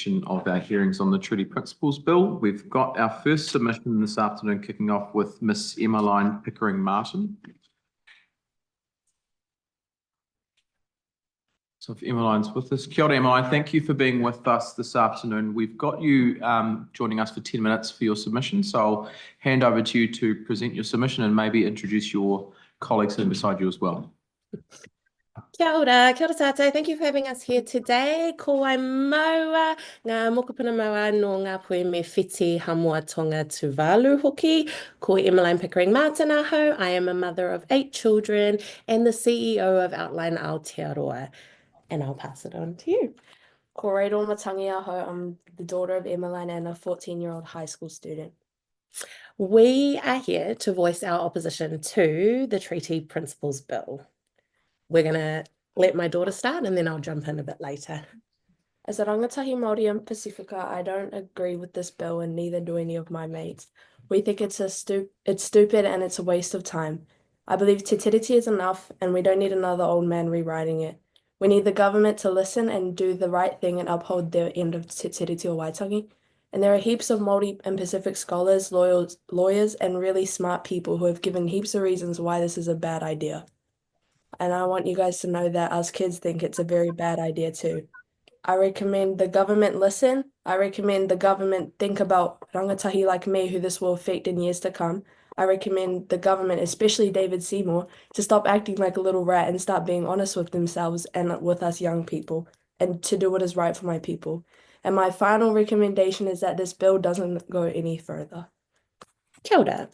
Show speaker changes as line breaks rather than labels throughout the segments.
session of our hearings on the Treaty Principles Bill. We've got our first submission this afternoon kicking off with Miss Emmaline Pickering-Martin. So if Emmaline's with us, kia ora Emmaline, thank you for being with us this afternoon. We've got you joining us for 10 minutes for your submission, so I'll hand over to you to present your submission and maybe introduce your colleagues sitting beside you as well.
Kia ora tātou. Thank you for having us here today. Ko wai maua, ngā Mokopuna maua no ngā pui me whiti hamua tonga Tuvalu hoki. Ko Emmaline Pickering-Martin aho. I am a mother of 8 children and the CEO of Outline Aotearoa. And I'll pass it on to you.
Ko Rachel Matangi aho. I'm the daughter of Emmaline and a 14-year-old high school student.
We are here to voice our opposition to the Treaty Principles Bill. We're going to let my daughter start and then I'll jump in a bit later.
As a rangatahi Māori in Pacifica, I don't agree with this bill and neither do any of my mates. We think it's stupid and it's a waste of time. I believe Te Tiriti is enough and we don't need another old man rewriting it. We need the government to listen and do the right thing and uphold their end of Te Tiriti o Waitangi. And there are heaps of Māori and Pacific scholars, lawyers, and really smart people who have given heaps of reasons why this is a bad idea. And I want you guys to know that us kids think it's a very bad idea too. I recommend the government listen. I recommend the government think about rangatahi like me who this will affect in years to come. I recommend the government, especially David Seymour, to stop acting like a little rat and start being honest with themselves and with us young people and to do what is right for my people. And my final recommendation is that this bill doesn't go any further.
Kia ora.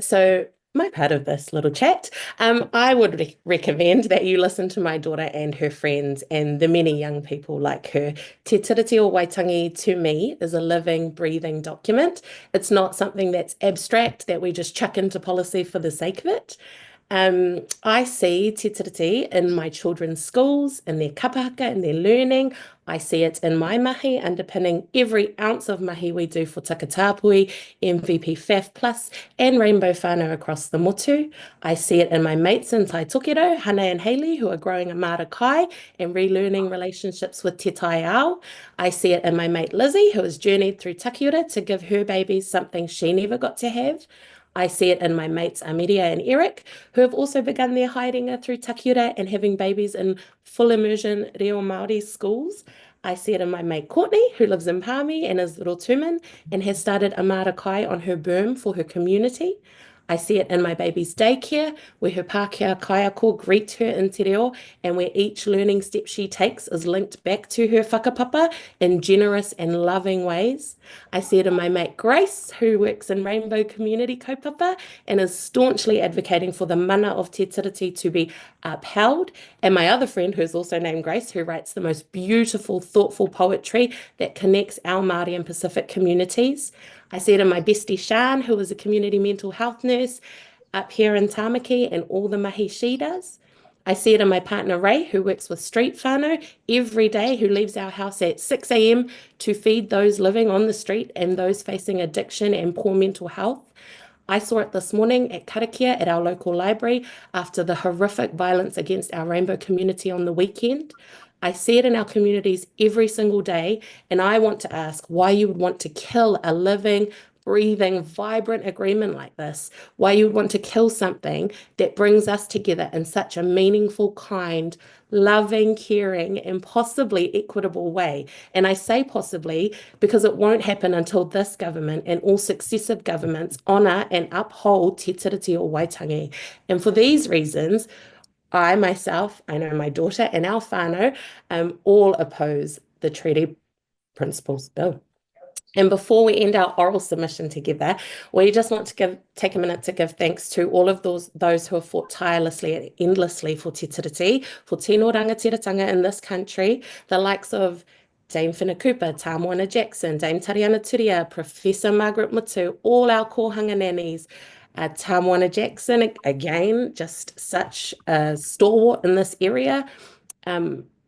So my part of this little chat, I would recommend that you listen to my daughter and her friends and the many young people like her. Te Tiriti o Waitangi, to me, is a living, breathing document. It's not something that's abstract that we just chuck into policy for the sake of it. I see Te Tiriti in my children's schools, in their kapahaka, in their learning. I see it in my mahi, underpinning every ounce of mahi we do for Tapui, MVP FAF+, and Rainbow Whanau across the motu. I see it in my mates in Tai Tokero, Hana and Haley, who are growing a marakai and relearning relationships with Te Tai Ao. I see it in my mate Lizzie, who has journeyed through Takiura to give her babies something she never got to have. I see it in my mates Ameria and Eric, who have also begun their haerenga through Takiura and having babies in full immersion reo Māori schools. I see it in my mate Courtney, who lives in Palmy and is Rotuman and has started a marakai on her berm for her community. I see it in my baby's daycare, where her Pākehā kaiako greet her in te reo, and where each learning step she takes is linked back to her whakapapa in generous and loving ways. I see it in my mate Grace, who works in Rainbow Community Kaupapa and is staunchly advocating for the mana of Te Tiriti to be upheld, and my other friend, who's also named Grace, who writes the most beautiful, thoughtful poetry that connects our Māori and Pacific communities. I see it in my bestie Shan, who is a community mental health nurse up here in Tamaki and all the mahi she does. I see it in my partner Ray, who works with street whānau every day, who leaves our house at 6 a.m. to feed those living on the street and those facing addiction and poor mental health. I saw it this morning at Karakia at our local library after the horrific violence against our Rainbow community on the weekend. I see it in our communities every single day, and I want to ask why you would want to kill a living, breathing, vibrant agreement like this, why you would want to kill something that brings us together in such a meaningful, kind, loving, caring, and possibly equitable way. And I say possibly because it won't happen until this government and all successive governments honour and uphold Te Tiriti o Waitangi. And for these reasons, I myself, I know my daughter and our whānau all oppose the Treaty Principles Bill. And before we end our oral submission together, we just want to take a minute to give thanks to all of those who have fought tirelessly and endlessly for Te Tiriti, for tino rangatiratanga in this country, the likes of Dame Whina-Cooper, Tāmoana Jackson, Dame Tariana Turia, Professor Margaret Mutu, all our kōhanga nannies, Tāmoana Jackson, again, just such a stalwart in this area.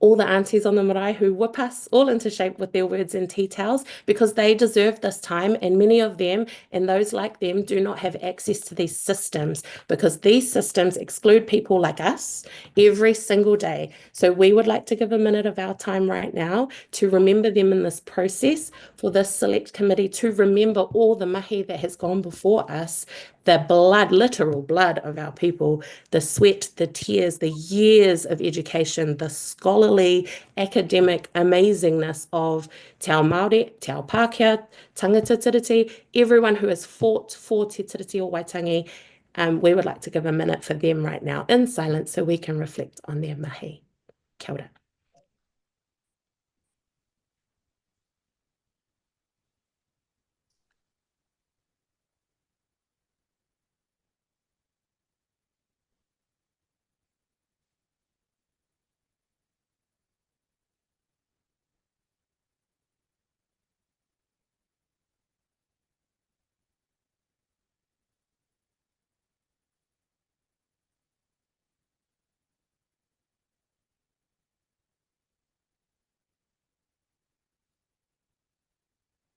all the aunties on the marae who whip us all into shape with their words and tea towels, because they deserve this time, and many of them and those like them do not have access to these systems, because these systems exclude people like us every single day. So we would like to give a minute of our time right now to remember them in this process, for this select committee to remember all the mahi that has gone before us, the blood, literal blood of our people, the sweat, the tears, the years of education, the scholarly, academic amazingness of Te Ao Māori, Te Ao Pākehā, tangata tiriti, everyone who has fought for Te Tiriti o Waitangi. We would like to give a minute for them right now in silence so we can reflect on their mahi. Kia ora.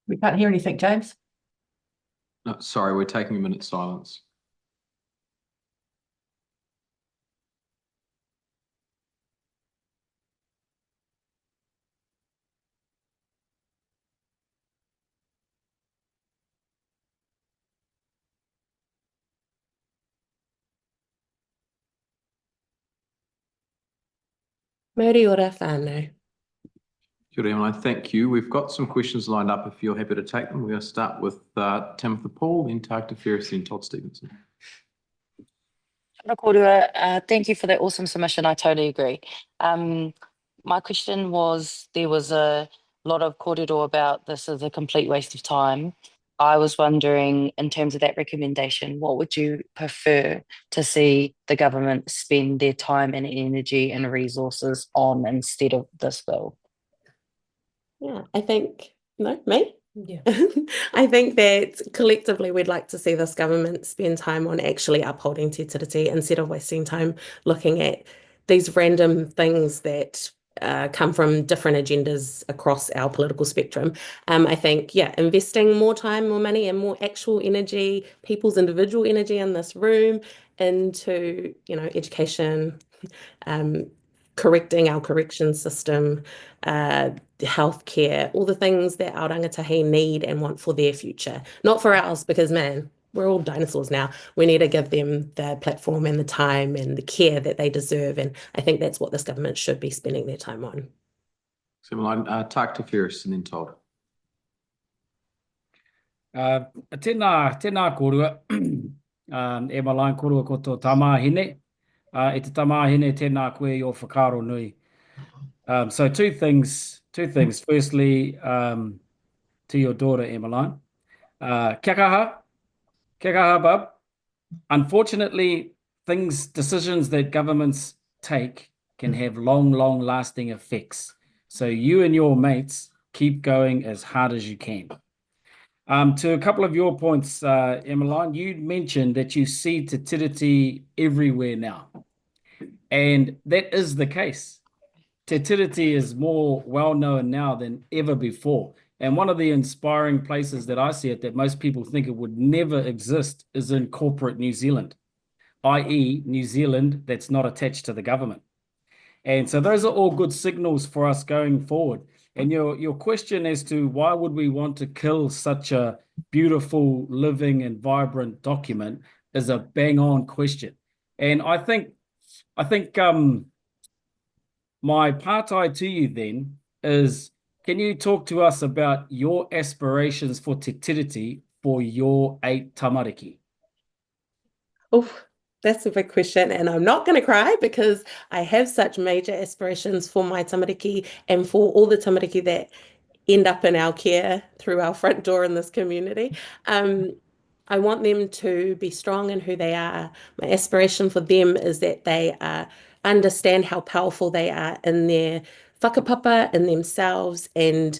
We can't hear anything, James.
No, sorry, we're taking a minute's silence.
Mauri ora whānau.
Kia ora, Emmaline, thank you. We've got some questions lined up if you're happy to take them. We're going to start with Timothy Paul, then Tākta Ferris, then Todd Stevenson.
Kura, thank you for that awesome submission. I totally agree. My question was, there was a lot of kōrero about this as a complete waste of time. I was wondering, in terms of that recommendation, what would you prefer to see the government spend their time and energy and resources on instead of this bill?
Yeah, I think, no, me?
Yeah.
I think that collectively we'd like to see this government spend time on actually upholding Te Tiriti instead of wasting time looking at these random things that come from different agendas across our political spectrum. I think, yeah, investing more time, more money, and more actual energy, people's individual energy in this room into, education, correcting our correction system, healthcare, all the things that our rangatahi need and want for their future, not for ours, because man, we're all dinosaurs now. We need to give them the platform and the time and the care that they deserve, and I think that's what this government should be spending their time on.
So, Emmaline, Tākta Ferris, and then Todd.
Tēnā kōrua, Emmaline kōrua ko tō tamāhine, e te tamāhine tēnā koe i o whakaro nui. So two things. Firstly, to your daughter, Emmaline. Kia kaha, bub. Unfortunately, decisions that governments take can have long-lasting effects. So you and your mates keep going as hard as you can. To a couple of your points, Emmaline, you mentioned that you see Te Tiriti everywhere now. And that is the case. Te Tiriti is more well-known now than ever before. And one of the inspiring places that I see it, that most people think it would never exist, is in corporate New Zealand, i.e. New Zealand that's not attached to the government. And so those are all good signals for us going forward. And your question as to why would we want to kill such a beautiful, living and vibrant document is a bang-on question. And I think my pātai to you then is, can you talk to us about your aspirations for Te Tiriti for your 8 tamariki?
Oh, that's a big question, and I'm not going to cry because I have such major aspirations for my tamariki and for all the tamariki that end up in our care through our front door in this community. I want them to be strong in who they are. My aspiration for them is that they understand how powerful they are in their whakapapa, in themselves, and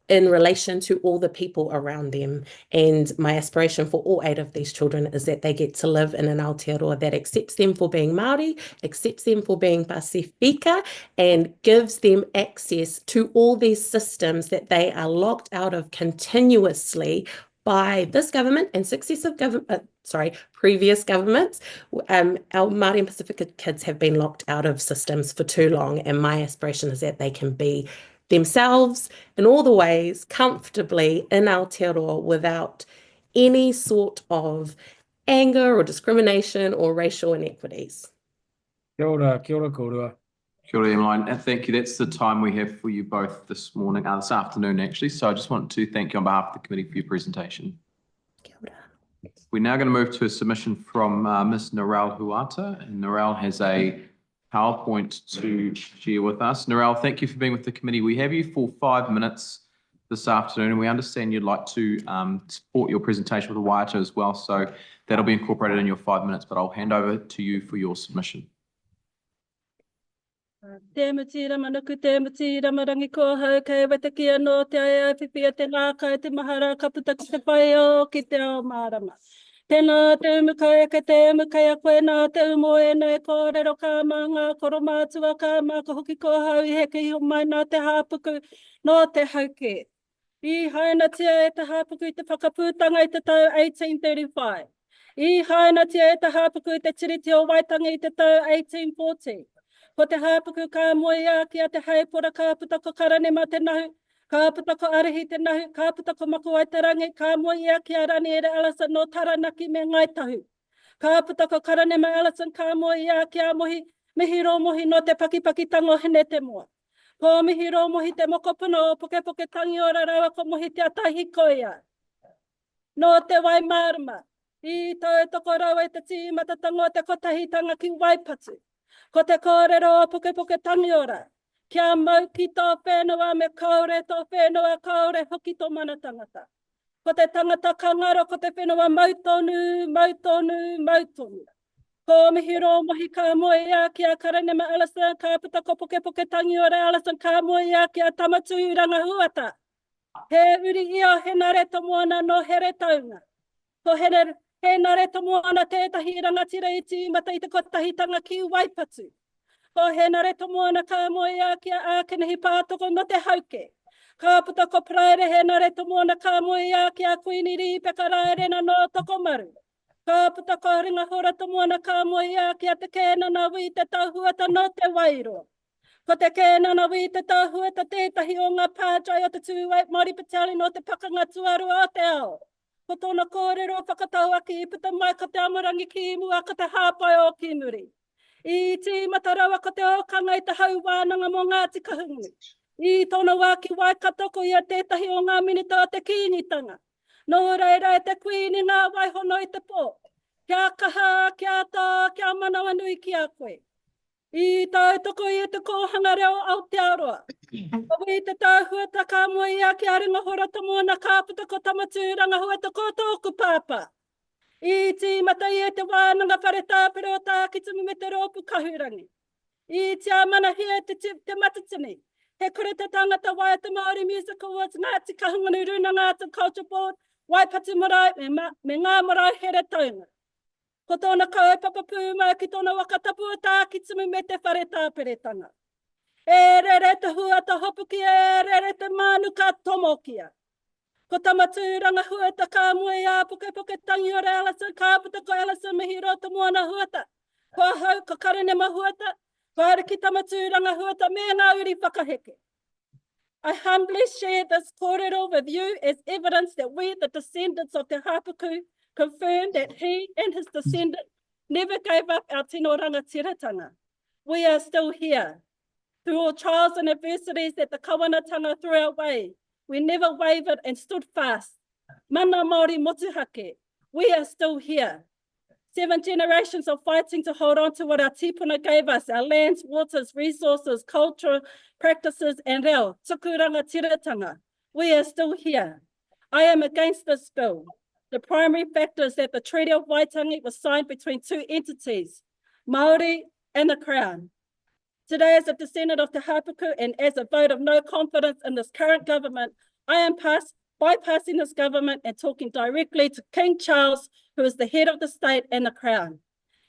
in relation to all the people around them. And my aspiration for all 8 of these children is that they get to live in an Aotearoa that accepts them for being Maori, accepts them for being Pasifika, and gives them access to all these systems that they are locked out of continuously by this government and successive previous governments. Our Māori and Pacifica kids have been locked out of systems for too long, and my aspiration is that they can be themselves in all the ways, comfortably in Aotearoa without any sort of anger or discrimination or racial inequities.
Kia ora kōrua.
Kia ora, Emmaline, and thank you. That's the time we have for you both this afternoon, actually. So I just want to thank you on behalf of the committee for your presentation.
Kia ora.
We're now going to move to a submission from Ms. Narelle Huata, and Narelle has a PowerPoint to share with us. Narelle, thank you for being with the committee. We have you for 5 minutes this afternoon, and we understand you'd like to support your presentation with the Waiata as well, so that'll be incorporated in your 5 minutes, but I'll hand over to you for your submission.
Te mutira manaku te mutira marangi ko hau kei watakia no te ai whiwhia te ngākai te mahara kaputaki te pai o ki te ao mārama. Tēnā te umukai ka te umukai a koe nā te umo e nei kōrero ka mā ngā koro mātua ka mā ka hoki ko hau I heke I mai nā te hāpuku no te hauke. I haina tia e te hāpuku I te whakapūtanga I te tau 1835. I haina tia e te hāpuku I te tiriti o Waitangi I te tau 1840. Ko te hāpuku ka moia ki a te haipora ka putako karanema te nahu, ka putako arihi te nahu, ka putako makuai te rangi, ka moia ki a rani ere Alison no Taranaki me Ngai Tahu. Ka putako karanema Alison ka moia ki a mohi, mihiro mohi no te pakipaki tango hene te moa. Ko mihiro mohi te Mokopuna o Pukepuke tangi ora rawa ko mohi te atahi koia. No te wai marama, I tau toko rawa I te tīmata tango te kotahitanga ki Waipatu. Ko te kōrero o Pukepuke tangi ora, kia mau ki tō whenua me kaore tō whenua kaore hoki tō mana tangata. Ko te tangata kangaro ko te whenua mautonu, mautonu, mautonu. Ko mihiro mohi ka moia ki a karanema Alison ka putako Pukepuke tangi ora Alison ka moia ki a tamatu Runanga Huata. He uri ia he nareto moana no here taunga. Ko he nareto moana tētahi rangatira I tīmata I te kotahitanga ki Waipatu. Ko he nareto moana ka moia ki a ākenehi pātoko no te hauke. Ka putako praere he nareto moana ka moia ki a kuiniri peka raerena no tokomaru. Ka putako ringa horato moana ka moia ki a te kēnana wi te tauhuata no te wairo. Ko te kēnana wi te tauhuata tētahi o ngā pātrai o te tūwai Māori Patali no te pakanga tuarua o te ao. Ko tōna kōrero whakatau aki I puta mai ko te amorangi ki mua ko te Hapai o ki muri. I tīmata rawa ko te okanga I te hau wānanga mo Ngāti Kahungu. I tōna wāki waikatoko I a tētahi o ngā minita o te kīnitanga. Nō reira e te kuini ngā waihono I te pō. Kia kaha, kia tā, kia manawa nui ki a koe. I tau toko I te kōhanga reo Aotearoa. Kawi te tāhuata ka moia ki a ringa horata moana ka putako tamatu Runanga Huata ko tōku pāpā. I tīmata I te wānanga whare tāpere o tākitumu me te rōpu kahurangi. I tia mana hia te matatini. He kore te tangata Waiata Māori Music Awards Ngāti Kahunganu Runanga Arts and Culture Board Waipatu Marae me ngā marae here taunga. Ko tōna kaupapa pūma ki tōna wakatapu o tākitumu me te whare tāperetanga. E rere te huata hopuki, e rere te manuka tomokia. Ko tamatu Runanga Huata ka moe a Pukepuke tangi ora Alison, ka putako Alison mihiro te moana huata. Ko hau, ko karanema huata, ko ariki tamatu Runanga Huata me ngā uri whakaheke. I humbly share this kōrero with you as evidence that we, the descendants of Te Hapuku, confirm that he and his descendants never gave up our tino rangatiratanga. We are still here. Through all trials and adversities that the kawanatanga threw our way, we never wavered and stood fast. Mana Māori motuhake, we are still here. 7 generations of fighting to hold on to what our tipuna gave us, our lands, waters, resources, culture, practices, and reo, tukuranga tiratanga. We are still here. I am against this bill. The primary factor is that the Treaty of Waitangi was signed between 2 entities, Maori and the Crown. Today, as a descendant of Te Hapuku and as a vote of no confidence in this current government, I am bypassing this government and talking directly to King Charles, who is the head of the state and the crown.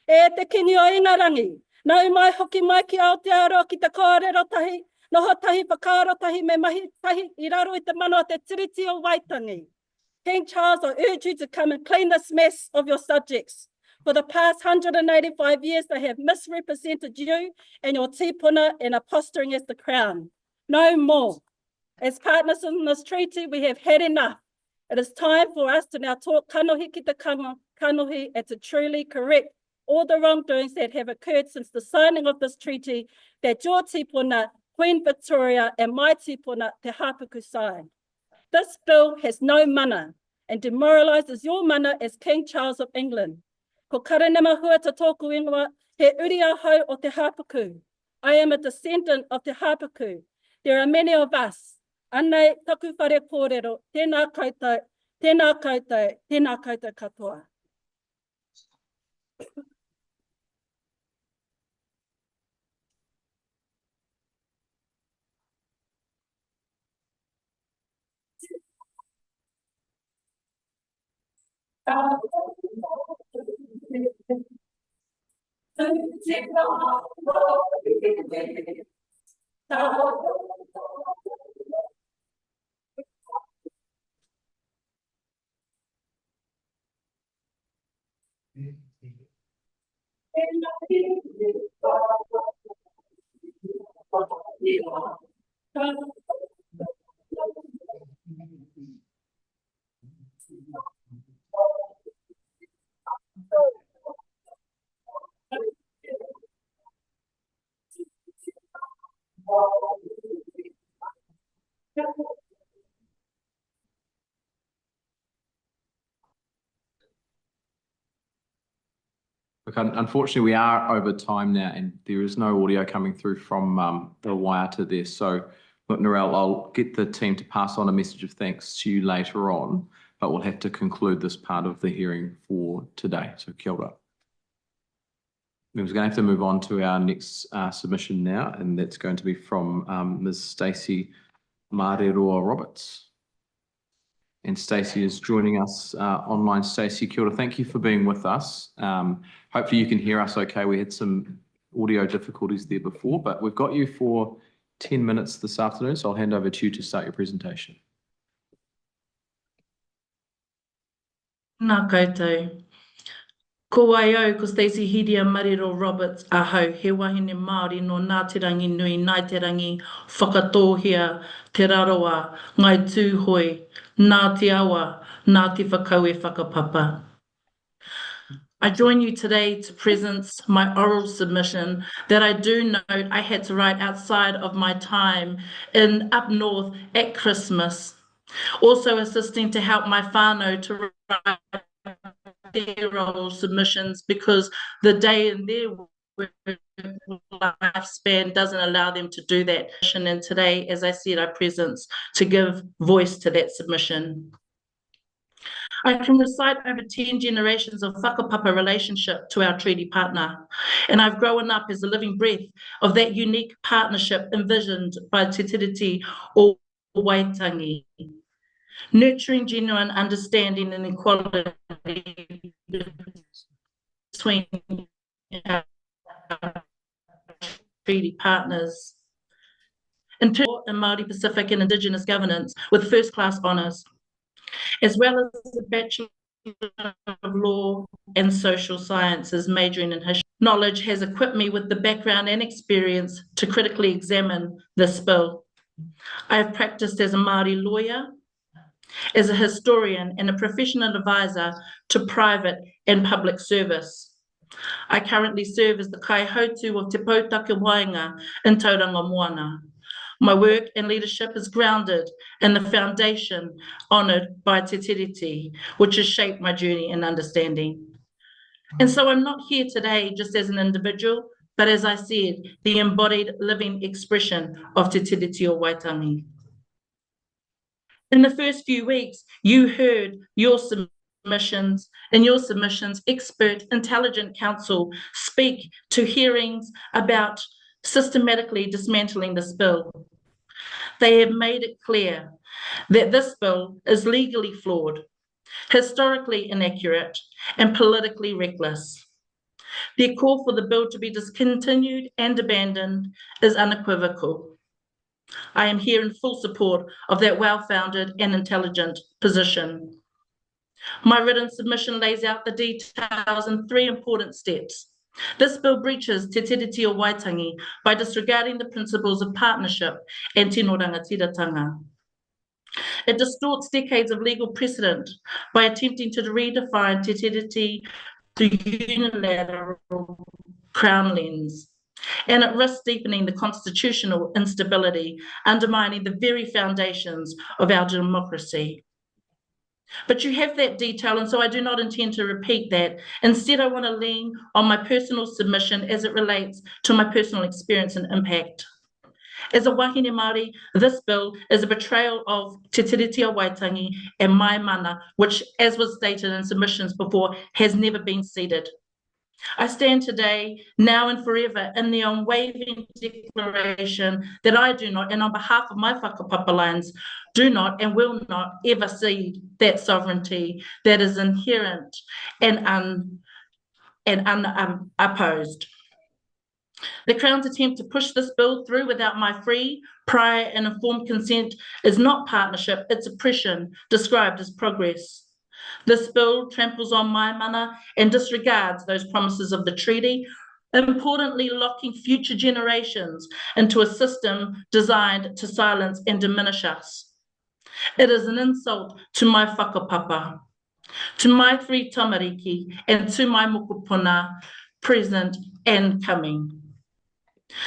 E te kini o ingarangi, nau mai hoki mai ki Aotearoa ki te kōrero tahi, noho tahi whakaaro tahi me mahi tahi I raro I te mano te tiriti o Waitangi. King Charles, I urge you to come and clean this mess of your subjects. For the past 185 years, they have misrepresented you and your tipuna and are posturing as the crown. No more. As partners in this treaty, we have had enough. It is time for us to now talk kanohi ki te kanohi and to truly correct all the wrongdoings that have occurred since the signing of this treaty that your tipuna, Queen Victoria, and my tipuna, Te Hapuku, signed. This bill has no mana and demoralises your mana as King Charles of England. Ko karanema huata tōku ingoa, he uri ahau o Te Hapuku. I am a descendant of Te Hapuku. There are many of us. Anei, taku whare kōrero, tēnā koutou, tēnā koutou, tēnā koutou katoa.
Look, unfortunately, we are over time now, and there is no audio coming through from the Waiata there. So, look, Narelle, I'll get the team to pass on a message of thanks to you later on, but we'll have to conclude this part of the hearing for today. So, kia ora. We're going to have to move on to our next submission now, and that's going to be from Ms. Stacey Mareroa-Roberts. And Stacey is joining us online. Stacey, kia ora. Thank you for being with us. Hopefully you can hear us okay. We had some audio difficulties there before, but we've got you for 10 minutes this afternoon, so I'll hand over to you to start your presentation.
Nā koutou. Ko ai au ko Stacey Mareroa-Roberts ahau, he wahine Māori no Ngā Te Rangi Nui, Ngāi Te Rangi, Whakatōhea, Te Raroa, Ngai Tūhoi, Ngā Te Awa, Ngā Te Whakau e Whakapapa. I join you today to present my oral submission that I do note I had to write outside of my time in up north at Christmas, also assisting to help my whānau to write their oral submissions because the day in their lifespan doesn't allow them to do that. And today, as I said, I present to give voice to that submission. I can recite over 10 generations of whakapapa relationship to our treaty partner, and I've grown up as a living breath of that unique partnership envisioned by Te Tiriti o Waitangi, nurturing genuine understanding and equality between our treaty partners. In Māori Pacific and Indigenous governance with first-class honours, as well as a Bachelor of Law and Social Sciences majoring in history. Knowledge has equipped me with the background and experience to critically examine this bill. I have practiced as a Māori lawyer, as a historian and a professional advisor to private and public service. I currently serve as the Kaihautu of Te Pautaka Wainga in Tauranga Moana. My work and leadership is grounded in the foundation honoured by Te Tiriti, which has shaped my journey and understanding. And so I'm not here today just as an individual, but as I said, the embodied living expression of Te Tiriti o Waitangi. In the first few weeks, you heard your submissions, expert intelligent counsel speak to hearings about systematically dismantling this bill. They have made it clear that this bill is legally flawed, historically inaccurate, and politically reckless. Their call for the bill to be discontinued and abandoned is unequivocal. I am here in full support of that well-founded and intelligent position. My written submission lays out the details in 3 important steps. This bill breaches Te Tiriti o Waitangi by disregarding the principles of partnership and tino rangatiratanga. It distorts decades of legal precedent by attempting to redefine Te Tiriti through unilateral crown lens. And it risks deepening the constitutional instability, undermining the very foundations of our democracy. But you have that detail, and so I do not intend to repeat that. Instead, I want to lean on my personal submission as it relates to my personal experience and impact. As a wahine Māori, this bill is a betrayal of Te Tiriti o Waitangi and my mana, which, as was stated in submissions before, has never been ceded. I stand today, now and forever, in the unwavering declaration that I do not, and on behalf of my whakapapa lands, do not and will not ever cede that sovereignty that is inherent and unopposed. The Crown's attempt to push this bill through without my free, prior, and informed consent is not partnership, it's oppression, described as progress. This bill tramples on my mana and disregards those promises of the treaty, importantly locking future generations into a system designed to silence and diminish us. It is an insult to my whakapapa, to my 3 tamariki, and to my Mokopuna, present and coming.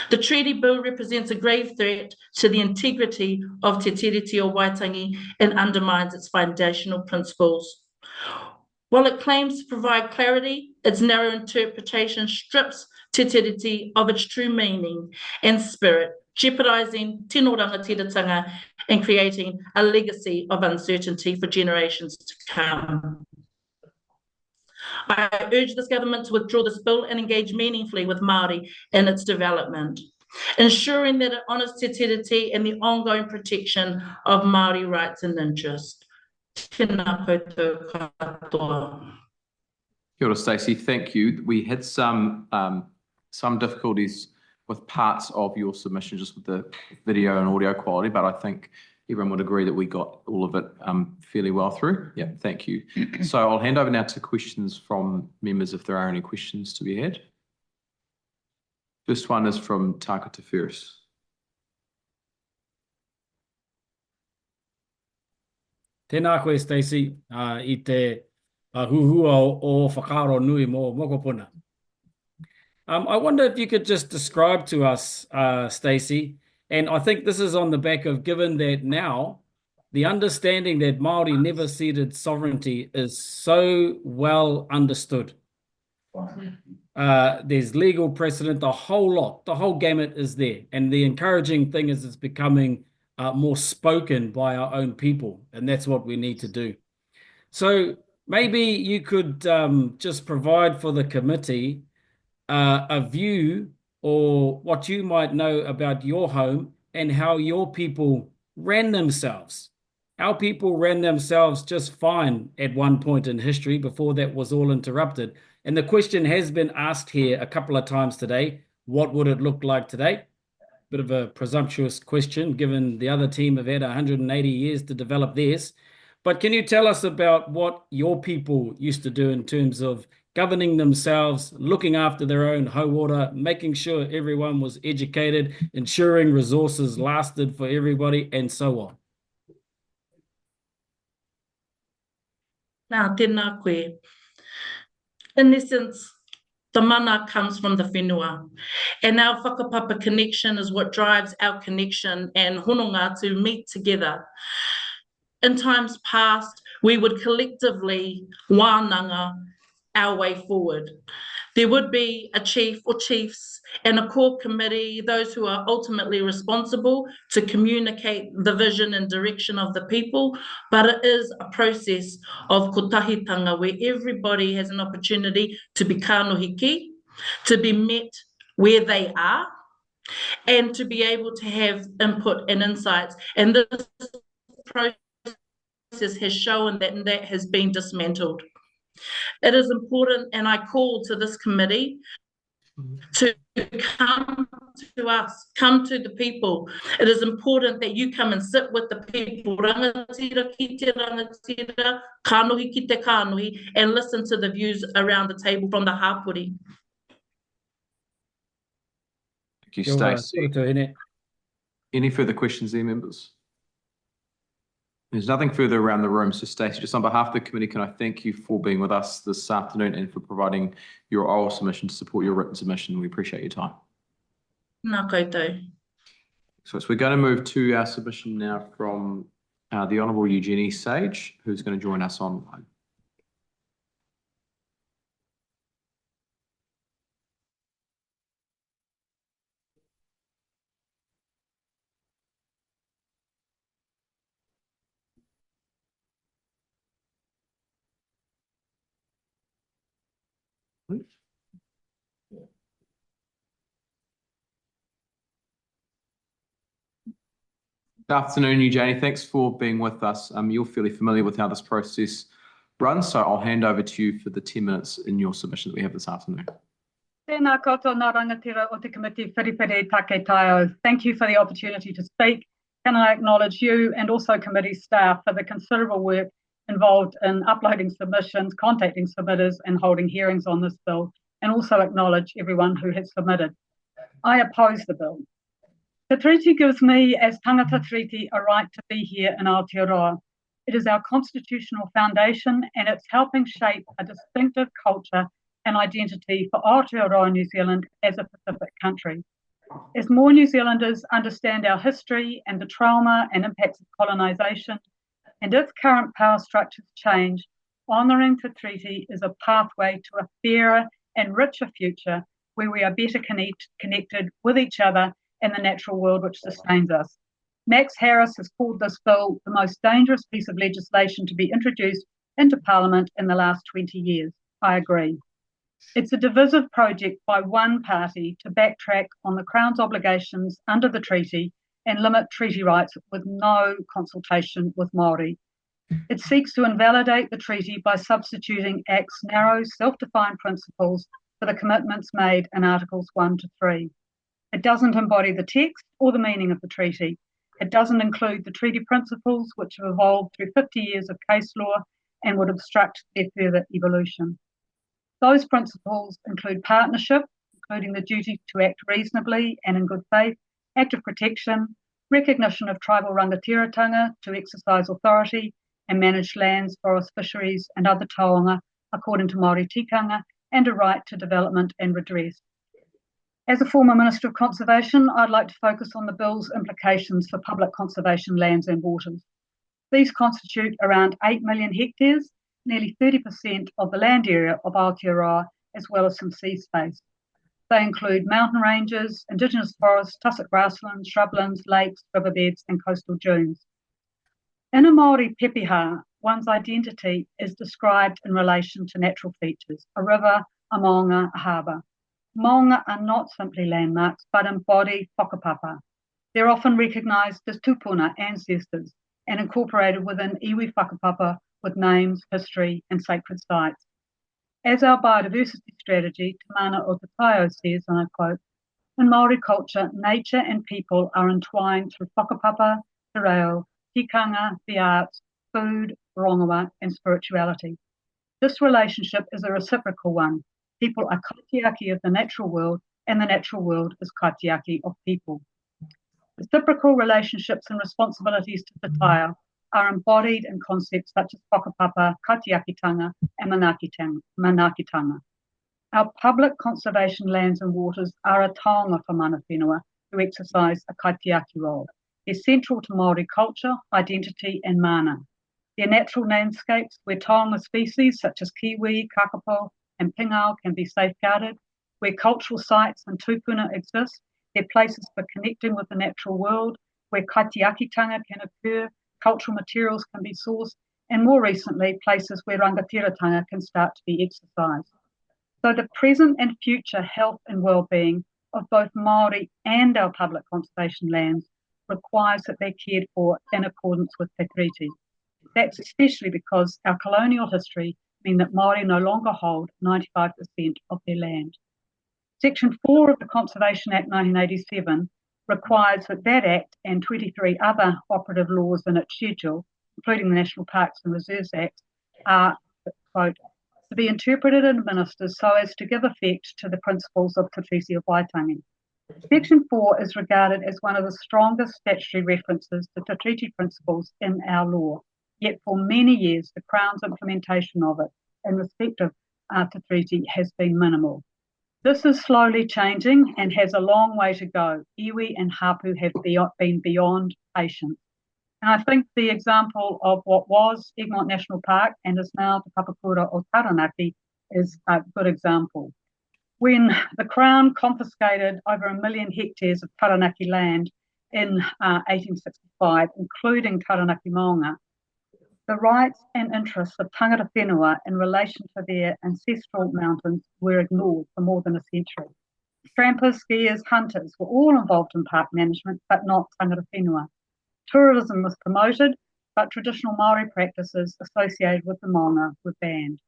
The treaty bill represents a grave threat to the integrity of Te Tiriti o Waitangi and undermines its foundational principles. While it claims to provide clarity, its narrow interpretation strips Te Tiriti of its true meaning and spirit, jeopardizing tino rangatiratanga and creating a legacy of uncertainty for generations to come. I urge this government to withdraw this bill and engage meaningfully with Māori in its development, ensuring that it honours Te Tiriti and the ongoing protection of Māori rights and interests. Tēnā koutou katoa.
Kia ora, Stacey. Thank you. We had some difficulties with parts of your submission, just with the video and audio quality, but I think everyone would agree that we got all of it fairly well through. Yeah, thank you. So I'll hand over now to questions from members if there are any questions to be had. First one is from Tākata Ferris.
Tēnā koe, Stacey, I te huhua o whakaro nui mō Mokopuna. I wonder if you could just describe to us, Stacey, and I think this is on the back of, given that now the understanding that Māori never ceded sovereignty is so well understood. There's legal precedent, the whole lot, the whole gamut is there. And the encouraging thing is it's becoming more spoken by our own people, and that's what we need to do. So maybe you could just provide for the committee a view or what you might know about your home and how your people ran themselves. Our people ran themselves just fine at one point in history before that was all interrupted. And the question has been asked here a couple of times today, what would it look like today? Bit of a presumptuous question, given the other team have had 180 years to develop theirs. But can you tell us about what your people used to do in terms of governing themselves, looking after their own Hauora, making sure everyone was educated, ensuring resources lasted for everybody, and so on?
Nā, tēnā koe. In essence, the mana comes from the whenua, and our whakapapa connection is what drives our connection and hononga to meet together. In times past, we would collectively wānanga our way forward. There would be a chief or chiefs and a core committee, those who are ultimately responsible to communicate the vision and direction of the people, but it is a process of kotahitanga where everybody has an opportunity to be kanohiki, to be met where they are, and to be able to have input and insights. And this process has shown that has been dismantled. It is important, and I call to this committee to come to us, come to the people. It is important that you come and sit with the people, rangatira ki te rangatira, kanohi ki te kanohi, and listen to the views around the table from the hapuri.
Thank you,
Kia ora,
Stacey.
Hene.
Any further questions there, members? There's nothing further around the room. So Stacey, just on behalf of the committee, can I thank you for being with us this afternoon and for providing your oral submission to support your written submission. We appreciate your time.
Nā koutou.
So we're going to move to our submission now from the Honourable Eugenie Sage, who's going to join us online. Good afternoon, Eugenie. Thanks for being with us. You're fairly familiar with how this process runs, so I'll hand over to you for the 10 minutes in your submission that we have this afternoon.
Tēnā koutou ngā rangatira o te committee whiriwhiri take taio. Thank you for the opportunity to speak. Can I acknowledge you and also committee staff for the considerable work involved in uploading submissions, contacting submitters and holding hearings on this bill, and also acknowledge everyone who has submitted. I oppose the bill. The treaty gives me, as tangata treaty, a right to be here in Aotearoa. It is our constitutional foundation and it's helping shape a distinctive culture and identity for Aotearoa New Zealand as a Pacific country. As more New Zealanders understand our history and the trauma and impacts of colonisation, and if current power structures change, honouring the treaty is a pathway to a fairer and richer future where we are better connected with each other and the natural world which sustains us. Max Harris has called this bill the most dangerous piece of legislation to be introduced into Parliament in the last 20 years. I agree. It's a divisive project by one party to backtrack on the Crown's obligations under the treaty and limit treaty rights with no consultation with Maori. It seeks to invalidate the treaty by substituting Act's narrow, self-defined principles for the commitments made in Articles 1 to 3. It doesn't embody the text or the meaning of the treaty. It doesn't include the treaty principles which have evolved through 50 years of case law and would obstruct their further evolution. Those principles include partnership, including the duty to act reasonably and in good faith, active protection, recognition of tribal rangatiratanga to exercise authority and manage lands, forests, fisheries and other taonga according to Maori tikanga, and a right to development and redress. As a former Minister of Conservation, I'd like to focus on the bill's implications for public conservation lands and waters. These constitute around 8 million hectares, nearly 30% of the land area of Aotearoa, as well as some sea space. They include mountain ranges, indigenous forests, tussock grasslands, shrublands, lakes, riverbeds, and coastal dunes. In a Maori pepeha, one's identity is described in relation to natural features, a river, a maunga, a harbour. Maunga are not simply landmarks, but embody whakapapa. They're often recognised as tupuna, ancestors, and incorporated within iwi whakapapa with names, history, and sacred sites. As our biodiversity strategy, Te Mana o Te Taio says, and I quote, in Maori culture, nature and people are entwined through whakapapa, te reo, tikanga, the arts, food, rongoa, and spirituality. This relationship is a reciprocal one. People are kaitiaki of the natural world, and the natural world is kaitiaki of people. Reciprocal relationships and responsibilities to Te Taio are embodied in concepts such as whakapapa, kaitiakitanga, and manakitanga. Our public conservation lands and waters are a taonga for mana whenua who exercise a kaitiaki role. They're central to Maori culture, identity, and mana. They're natural landscapes where taonga species such as kiwi, kakapo, and pingao can be safeguarded, where cultural sites and tupuna exist. They're places for connecting with the natural world, where kaitiakitanga can occur, cultural materials can be sourced, and more recently, places where rangatiratanga can start to be exercised. So the present and future health and well-being of both Maori and our public conservation lands requires that they're cared for in accordance with Te Tiriti. That's especially because our colonial history means that Maori no longer hold 95% of their land. Section 4 of the Conservation Act 1987 requires that that Act and 23 other operative laws in its schedule, including the National Parks and Reserves Act, are, quote, to be interpreted and administered so as to give effect to the principles of Te Tiriti of Waitangi. Section 4 is regarded as one of the strongest statutory references to Te Tiriti principles in our law, yet for many years the Crown's implementation of it in respect of Te Tiriti has been minimal. This is slowly changing and has a long way to go. Iwi and Hapu have been beyond patience. And I think the example of what was Egmont National Park and is now Te Papakura o Taranaki is a good example. When the Crown confiscated over 1 million hectares of Taranaki land in 1865, including Taranaki Maunga, the rights and interests of tangata whenua in relation to their ancestral mountains were ignored for more than a century. Trampers, skiers, hunters were all involved in park management, but not tangata whenua. Tourism was promoted, but traditional Maori practices associated with the Maunga were banned.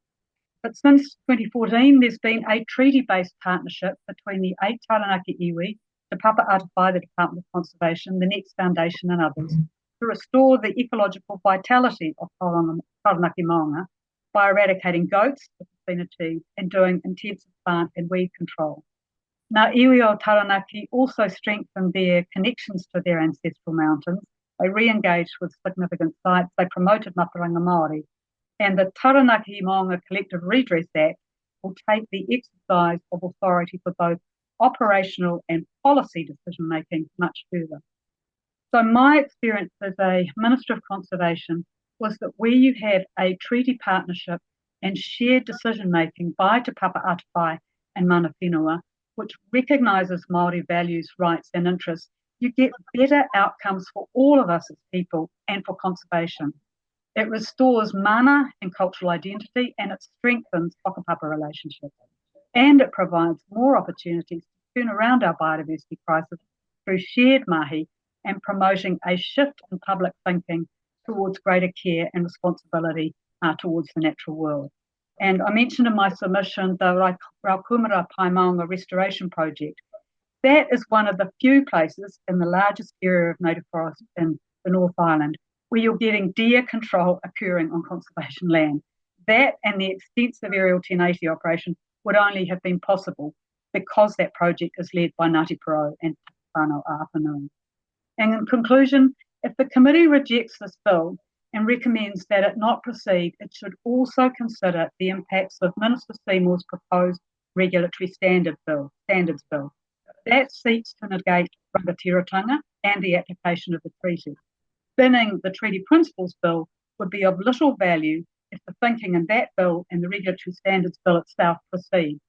But since 2014, there's been a treaty-based partnership between the 8 Taranaki iwi, Te Papa Atawhai, the Department of Conservation, the Next Foundation and others, to restore the ecological vitality of Taranaki Maunga by eradicating goats, which has been achieved, and doing intensive plant and weed control. Now, iwi o Taranaki also strengthened their connections to their ancestral mountains. They re-engaged with significant sites. They promoted Mataranga Maori. And the Taranaki Maunga Collective Redress Act will take the exercise of authority for both operational and policy decision-making much further. So my experience as a Minister of Conservation was that where you have a treaty partnership and shared decision-making by Te Papa Atawhai and Mana Whenua, which recognises Māori values, rights and interests, you get better outcomes for all of us as people and for conservation. It restores mana and cultural identity, and it strengthens whakapapa relationships. And it provides more opportunities to turn around our biodiversity crisis through shared mahi and promoting a shift in public thinking towards greater care and responsibility towards the natural world. And I mentioned in my submission the Raukumara Pai Maunga Restoration Project. That is one of the few places in the largest area of native forest in the North Island where you're getting deer control occurring on conservation land. That and the extensive aerial 1080 operation would only have been possible because that project is led by Ngāti Porou and Whanau Āwhanui. And in conclusion, if the committee rejects this bill and recommends that it not proceed, it should also consider the impacts of Minister Seymour's proposed regulatory standards bill. That seeks to negate rangatiratanga and the application of the treaty. Binning the treaty principles bill would be of little value if the thinking in that bill and the regulatory standards bill itself proceed,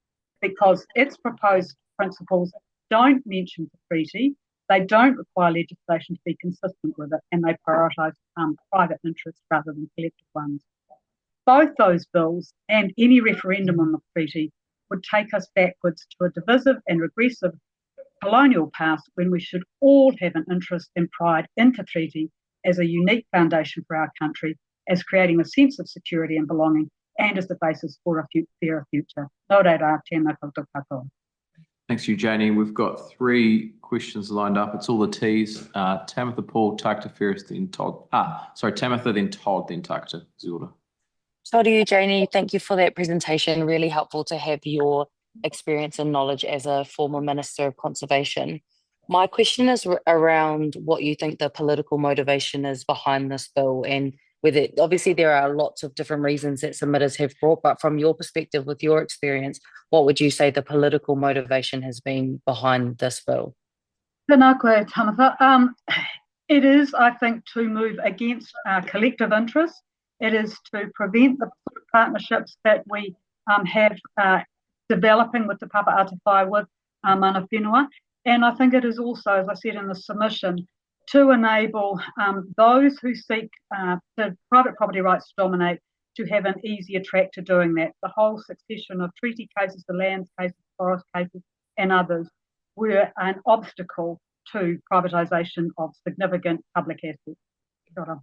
because its proposed principles don't mention the treaty, they don't require legislation to be consistent with it, and they prioritise private interests rather than collective ones. Both those bills and any referendum on the treaty would take us backwards to a divisive and regressive colonial past when we should all have an interest and pride in the treaty as a unique foundation for our country, as creating a sense of security and belonging, and as the basis for a fairer future. Nō reira, tēnā koutou katoa.
Thanks, Eugenie. We've got 3 questions lined up. It's all the T's. Tamitha, Paul, Takata Ferris, then Todd. Tamitha, then Todd, then Takata. Zilda.
Todd, Eugenie, thank you for that presentation. Really helpful to have your experience and knowledge as a former Minister of Conservation. My question is around what you think the political motivation is behind this bill, and whether, obviously there are lots of different reasons that submitters have brought, but from your perspective, with your experience, what would you say the political motivation has been behind this bill?
Tēnā koe, Tamitha. It is, I think, to move against collective interests. It is to prevent the partnerships that we have developing with the Papa Atawhai with Mana Whenua. And I think it is also, as I said in the submission, to enable those who seek the private property rights to dominate to have an easier track to doing that. The whole succession of treaty cases, the lands cases, forest cases, and others were an obstacle to privatisation of significant public assets. Kia ora.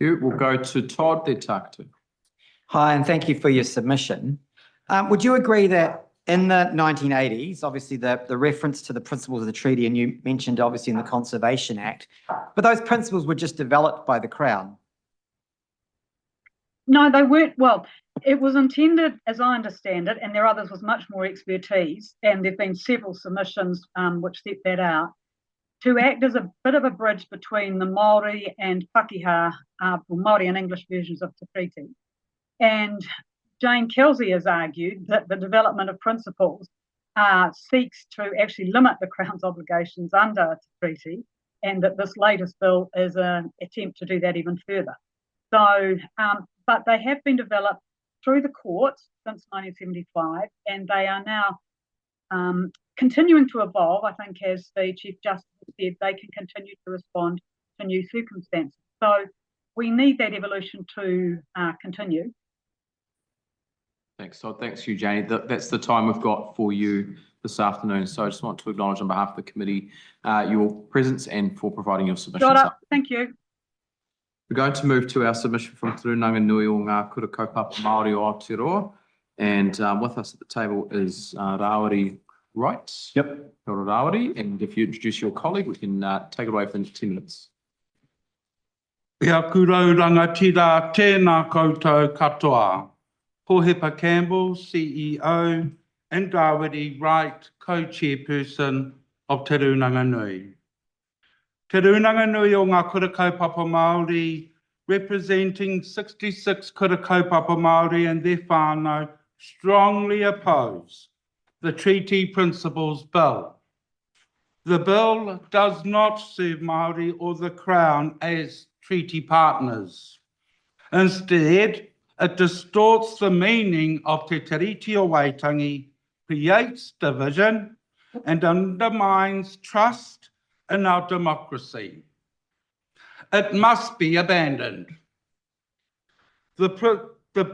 We'll go to Todd Te Tākatu.
Hi, and thank you for your submission. Would you agree that in the 1980s, obviously the reference to the principles of the treaty, and you mentioned obviously in the Conservation Act, but those principles were just developed by the Crown?
No, they weren't. Well, it was intended, as I understand it, and there are others with much more expertise, and there have been several submissions which set that out, to act as a bit of a bridge between the Maori and Pakeha, or Maori and English versions of the treaty. And Jane Kelsey has argued that the development of principles seeks to actually limit the Crown's obligations under the treaty, and that this latest bill is an attempt to do that even further. So, but they have been developed through the courts since 1975, and they are now continuing to evolve. I think, as the Chief Justice said, they can continue to respond to new circumstances. So we need that evolution to continue.
Thanks, Todd. Thanks, Eugenie. That's the time we've got for you this afternoon. So I just want to acknowledge on behalf of the committee your presence and for providing your submissions.
Thank you.
We're going to move to our submission from Te Runanga Nui o ngā Kura Kaupapa Maori o Aotearoa. And with us at the table is Rawiri Wright.
Yep.
Kia ora, Rawiri. And if you introduce your colleague, we can take it away for 10 minutes.
Ia kurau rangatira tēnā koutou katoa. Hohepa Campbell, CEO, and Rawiri Wright, co-chairperson of Te Runanga Nui. Te Runanga Nui o ngā Kura Kaupapa Māori, representing 66 Kura Kaupapa Māori and their whānau, strongly oppose the Treaty Principles Bill. The bill does not serve Māori or the Crown as treaty partners. Instead, it distorts the meaning of Te Tiriti o Waitangi, creates division, and undermines trust in our democracy. It must be abandoned. The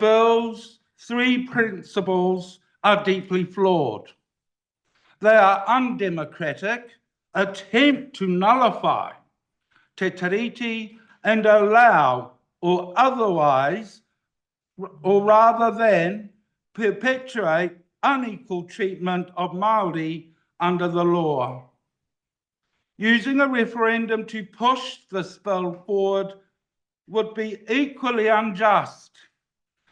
bill's three principles are deeply flawed. They are undemocratic, attempt to nullify Te Tiriti and allow or otherwise, or rather than perpetuate unequal treatment of Māori under the law. Using a referendum to push this bill forward would be equally unjust,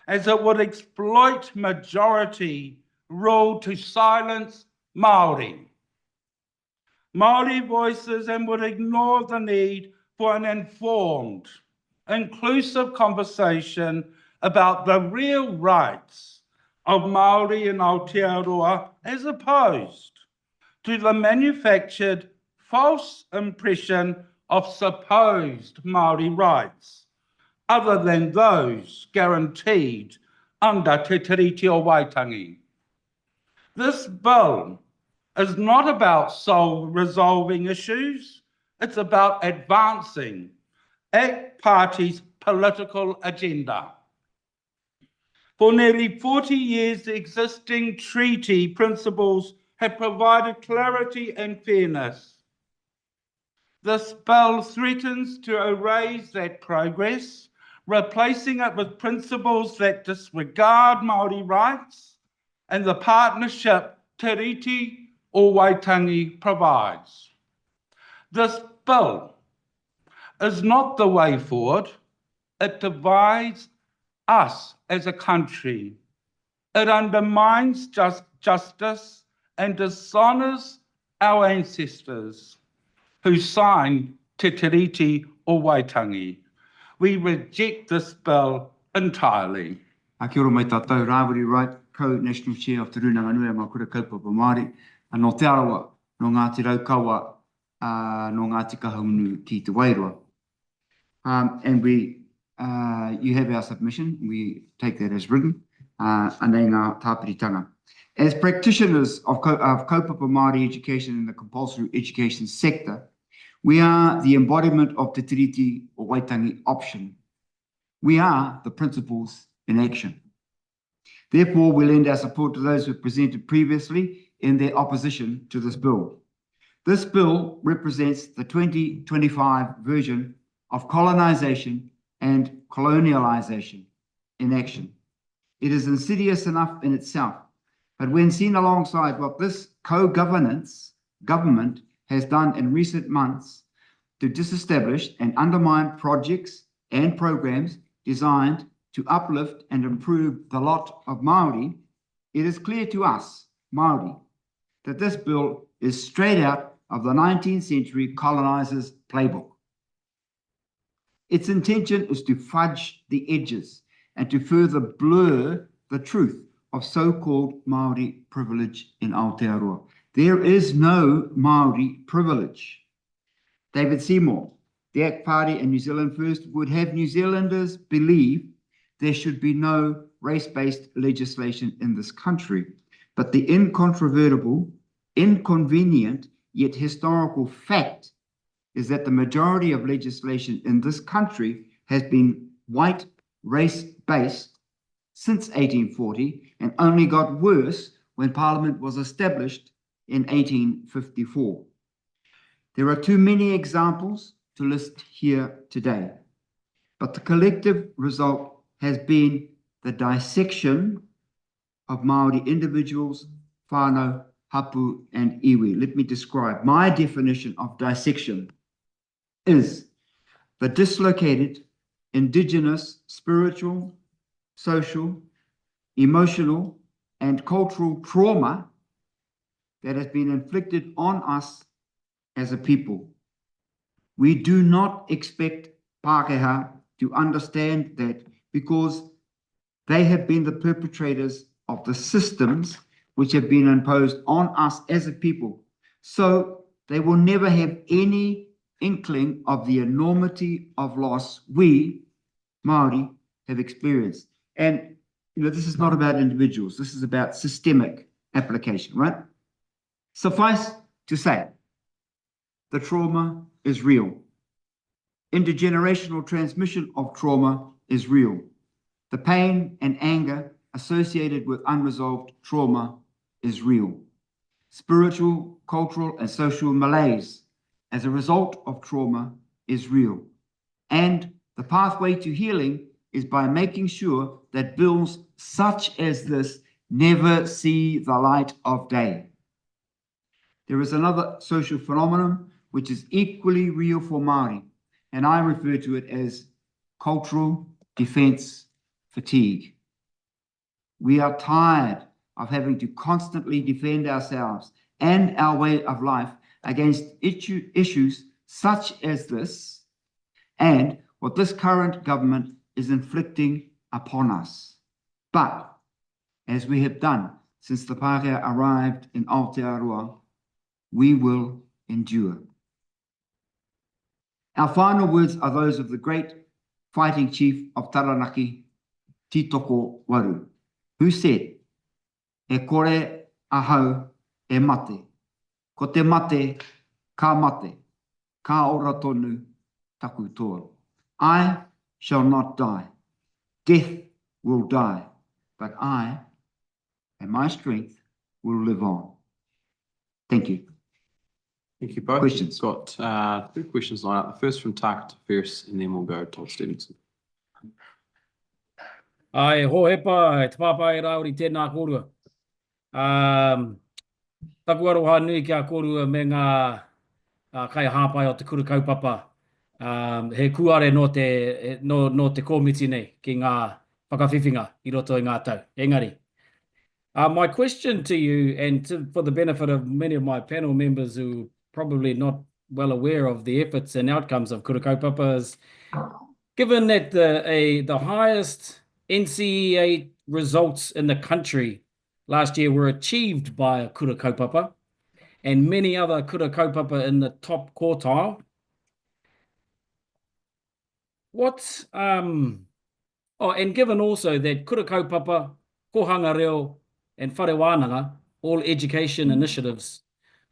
as it would exploit majority rule to silence Māori. Māori voices, and would ignore the need for an informed, inclusive conversation about the real rights of Māori in Aotearoa, as opposed to the manufactured false impression of supposed Māori rights, other than those guaranteed under Te Tiriti o Waitangi. This bill is not about resolving issues, it's about advancing ACT Party's political agenda. For nearly 40 years, the existing treaty principles have provided clarity and fairness. This bill threatens to erase that progress, replacing it with principles that disregard Māori rights and the partnership Te Tiriti o Waitangi provides. This bill is not the way forward. It divides us as a country. It undermines justice and dishonours our ancestors who signed Te Tiriti o Waitangi. We reject this bill entirely.
Kia ora mai tātou, Rawiri Wright, co-national chair of Te Runanga Nui o ngā Kura Kaupapa Māori, and Aotearoa no Ngāti Raukawa, no Ngāti Kahungunu ki te Wairua. And you have our submission, we take that as written, and then ngā tāpiritanga. As practitioners of kaupapa Māori education in the compulsory education sector, we are the embodiment of Te Tiriti o Waitangi option. We are the principles in action. Therefore, we lend our support to those who have presented previously in their opposition to this bill. This bill represents the 2025 version of colonization and colonialization in action. It is insidious enough in itself, but when seen alongside what this co-governance government has done in recent months to disestablish and undermine projects and programs designed to uplift and improve the lot of Maori, it is clear to us, Maori, that this bill is straight out of the 19th century colonizers' playbook. Its intention is to fudge the edges and to further blur the truth of so-called Maori privilege in Aotearoa. There is no Maori privilege. David Seymour, the ACT Party and New Zealand First would have New Zealanders believe there should be no race-based legislation in this country. But the incontrovertible, inconvenient, yet historical fact is that the majority of legislation in this country has been white race-based since 1840 and only got worse when Parliament was established in 1854. There are too many examples to list here today, but the collective result has been the dissection of Maori individuals, whānau, hapu, and iwi. Let me describe. My definition of dissection is the dislocated, indigenous, spiritual, social, emotional, and cultural trauma that has been inflicted on us as a people. We do not expect Pākehā to understand that because they have been the perpetrators of the systems which have been imposed on us as a people. So they will never have any inkling of the enormity of loss we, Maori, have experienced. And this is not about individuals. This is about systemic application, right? Suffice to say, the trauma is real. Intergenerational transmission of trauma is real. The pain and anger associated with unresolved trauma is real. Spiritual, cultural, and social malaise as a result of trauma is real. And the pathway to healing is by making sure that bills such as this never see the light of day. There is another social phenomenon which is equally real for Māori, and I refer to it as cultural defense fatigue. We are tired of having to constantly defend ourselves and our way of life against issues such as this and what this current government is inflicting upon us. But as we have done since the Pākehā arrived in Aotearoa, we will endure. Our final words are those of the great fighting chief of Taranaki, Titoko Waru, who said, "E kore ahau e mate, ko te mate, ka mate, ka ora tonu taku toa. I shall not die. Death will die, but I and my strength will live on." Thank you.
Thank you both.
Questions?
We've got two questions lined up. The first from Taka first, and then we'll go to Todd Stevenson.
Ai, Hohepa, te pāpai Rawiri tēnā korua. Taku aroha nui kia korua me ngā kai Hapai o te kura kaupapa. He kuare no te komiti nei ki ngā whakawhiwhinga I roto I ngā tau. Engari. My question to you, and for the benefit of many of my panel members who probably not well aware of the efforts and outcomes of kura kaupapa, is given that the highest NCEA results in the country last year were achieved by a kura kaupapa and many other kura kaupapa in the top quartile, and given also that kura kaupapa, kohanga reo, and whare wānanga, all education initiatives,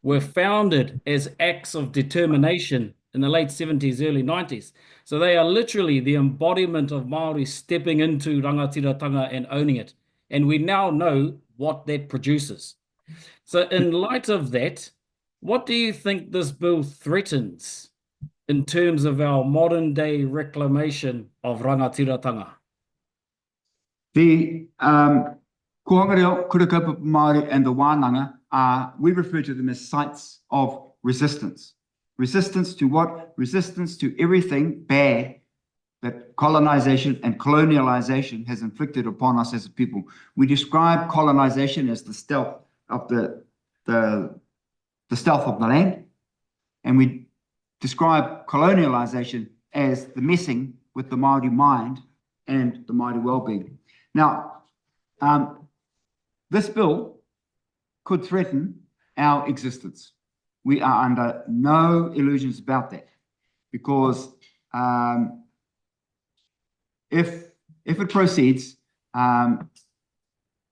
were founded as acts of determination in the late 70s, early 90s. So they are literally the embodiment of Māori stepping into rangatiratanga and owning it. And we now know what that produces. So in light of that, what do you think this bill threatens in terms of our modern day reclamation of rangatiratanga?
The Kohanga Kura Kaupapa Māori and the Whananga we refer to them as sites of resistance. Resistance to what? Resistance to everything bad that colonization and colonialization has inflicted upon us as a people. We describe colonization as the stealth of the stealth of the land, and we describe colonialization as the messing with the Māori mind and the Māori well-being. Now, this bill could threaten our existence. We are under no illusions about that, because if it proceeds, the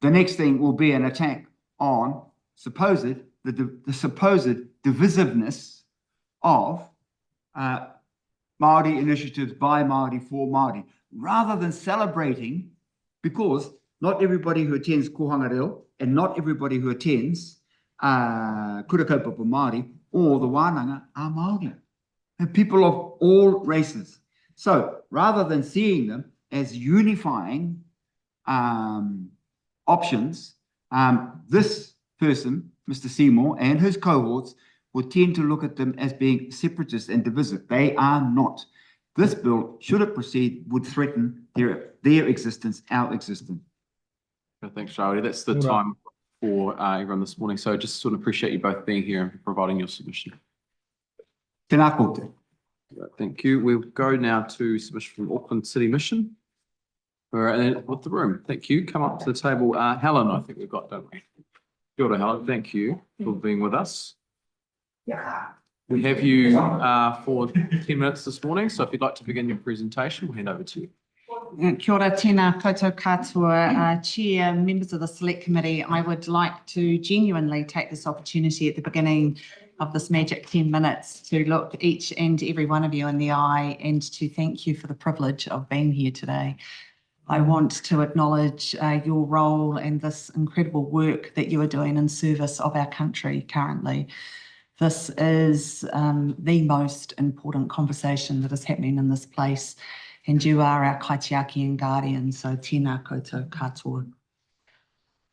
next thing will be an attack on the supposed divisiveness of Māori initiatives by Māori for Māori, rather than celebrating, because not everybody who attends Kohanga Reo and not everybody who attends Kura Kaupapa Māori or the Whananga are Māori. They're people of all races. So rather than seeing them as unifying options, this person, Mr. Seymour, and his cohorts would tend to look at them as being separatist and divisive. They are not. This bill, should it proceed, would threaten their existence, our existence.
Thanks, Rawiri. That's the time for everyone this morning. So just sort of appreciate you both being here and providing your submission.
Tēnā koutou.
Thank you. We'll go now to submission from Auckland City Mission. We're with the room. Thank you. Come up to the table. Helen, I think we've got, don't we? Kia ora, Helen. Thank you for being with us. We have you for 10 minutes this morning. So if you'd like to begin your presentation, we'll hand over to you.
Kia ora, tēnā koutou katoa, Chair, members of the Select Committee. I would like to genuinely take this opportunity at the beginning of this magic 10 minutes to look each and every one of you in the eye and to thank you for the privilege of being here today. I want to acknowledge your role and this incredible work that you are doing in service of our country currently. This is the most important conversation that is happening in this place, and you are our kaitiaki and guardian, so tēnā koutou katoa.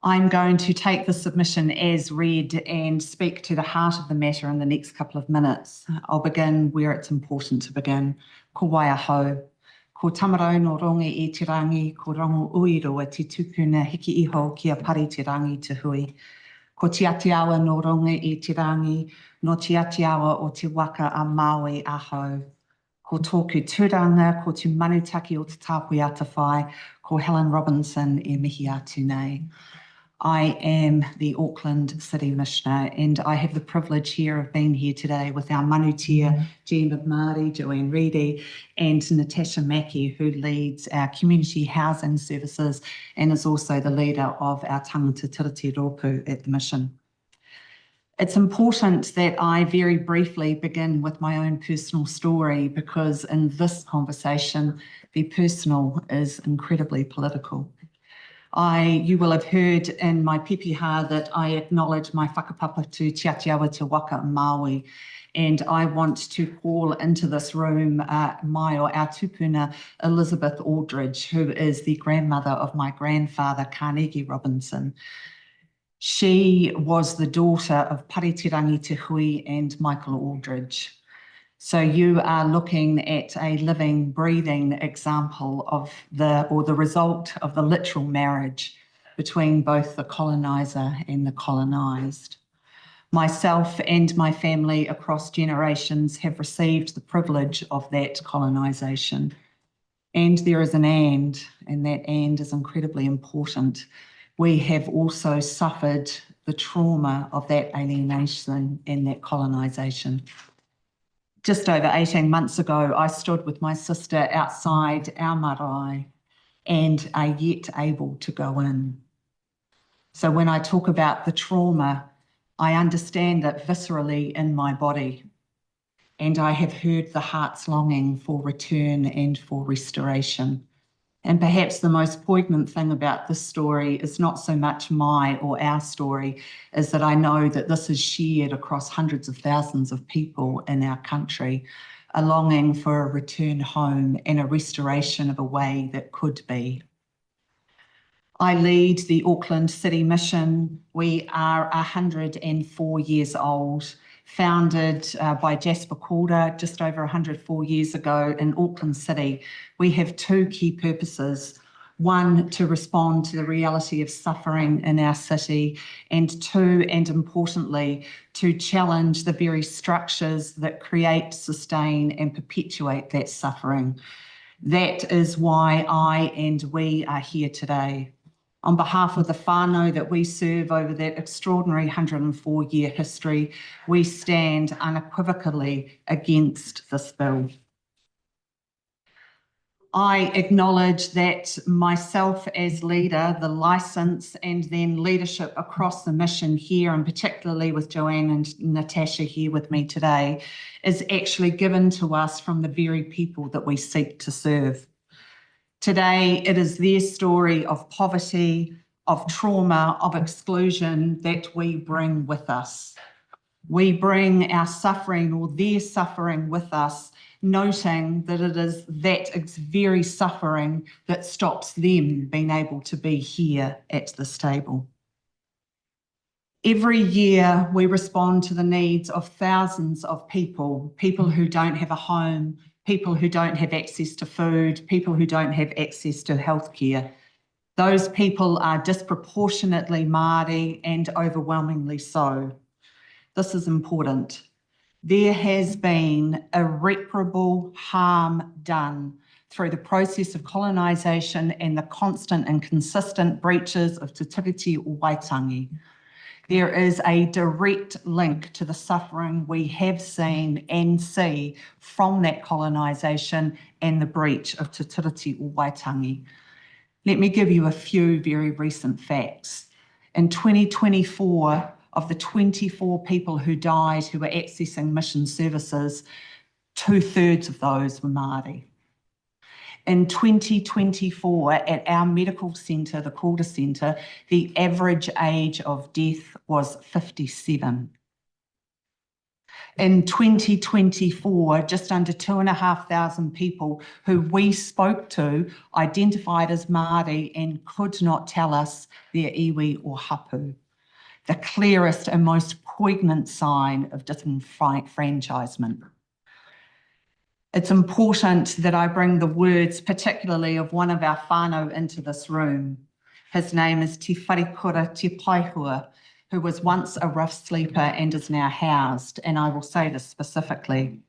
I'm going to take the submission as read and speak to the heart of the matter in the next couple of minutes. I'll begin where it's important to begin. Ko waiahau, ko tamarau no rongo e te rangi, ko rongo uiroa te tupuna hiki iho kia pari te rangi te hui. Ko te Aotearoa no rongo e te rangi, no te Aotearoa o te waka a Maui ahau. Ko tōku tūranga, ko te manutaki o te Tapui Atawhai, ko Helen Robinson e mihi atu nei. I am the Auckland City Missioner, and I have the privilege here of being here today with our manutia, Jean Māori, Joanne Reedy, and Natasha Mackey, who leads our community housing services and is also the leader of our tangata tiriti rōpū at the mission. It's important that I very briefly begin with my own personal story, because in this conversation, the personal is incredibly political. You will have heard in my pipiha that I acknowledge my whakapapa to Te Aotearoa Te Waka Maui, and I want to call into this room our tupuna Elizabeth Aldridge, who is the grandmother of my grandfather Carnegie Robinson. She was the daughter of Paritirangi Te Hui and Michael Aldridge. So you are looking at a living, breathing example of the result of the literal marriage between both the colonizer and the colonized. Myself and my family across generations have received the privilege of that colonization. And there is an and that and is incredibly important. We have also suffered the trauma of that alienation and that colonization. Just over 18 months ago, I stood with my sister outside our marae and are yet able to go in. So when I talk about the trauma, I understand that viscerally in my body, and I have heard the heart's longing for return and for restoration. And perhaps the most poignant thing about this story is not so much my or our story, is that I know that this is shared across hundreds of thousands of people in our country, a longing for a return home and a restoration of a way that could be. I lead the Auckland City Mission. We are 104 years old, founded by Jasper Calder just over 104 years ago in Auckland City. We have two key purposes. One, to respond to the reality of suffering in our city, and two, and importantly, to challenge the very structures that create, sustain, and perpetuate that suffering. That is why I and we are here today. On behalf of the whānau that we serve over that extraordinary 104-year history, we stand unequivocally against this bill. I acknowledge that myself as leader, the licence and then leadership across the mission here, and particularly with Joanne and Natasha here with me today, is actually given to us from the very people that we seek to serve. Today, it is their story of poverty, of trauma, of exclusion that we bring with us. We bring our suffering or their suffering with us, noting that it is that very suffering that stops them being able to be here at this table. Every year, we respond to the needs of thousands of people, people who don't have a home, people who don't have access to food, people who don't have access to healthcare. Those people are disproportionately Māori and overwhelmingly so. This is important. There has been irreparable harm done through the process of colonisation and the constant and consistent breaches of Te Tiriti o Waitangi. There is a direct link to the suffering we have seen and see from that colonisation and the breach of Te Tiriti o Waitangi. Let me give you a few very recent facts. In 2024, of the 24 people who died who were accessing mission services, 2/3 of those were Māori. In 2024, at our medical centre, the Calder Centre, the average age of death was 57. In 2024, just under 2,500 people who we spoke to identified as Māori and could not tell us their iwi or hapu, the clearest and most poignant sign of disenfranchisement. It's important that I bring the words, particularly of one of our whānau, into this room. His name is Te Wharikura Te Paihua, who was once a rough sleeper and is now housed, and I will say this specifically.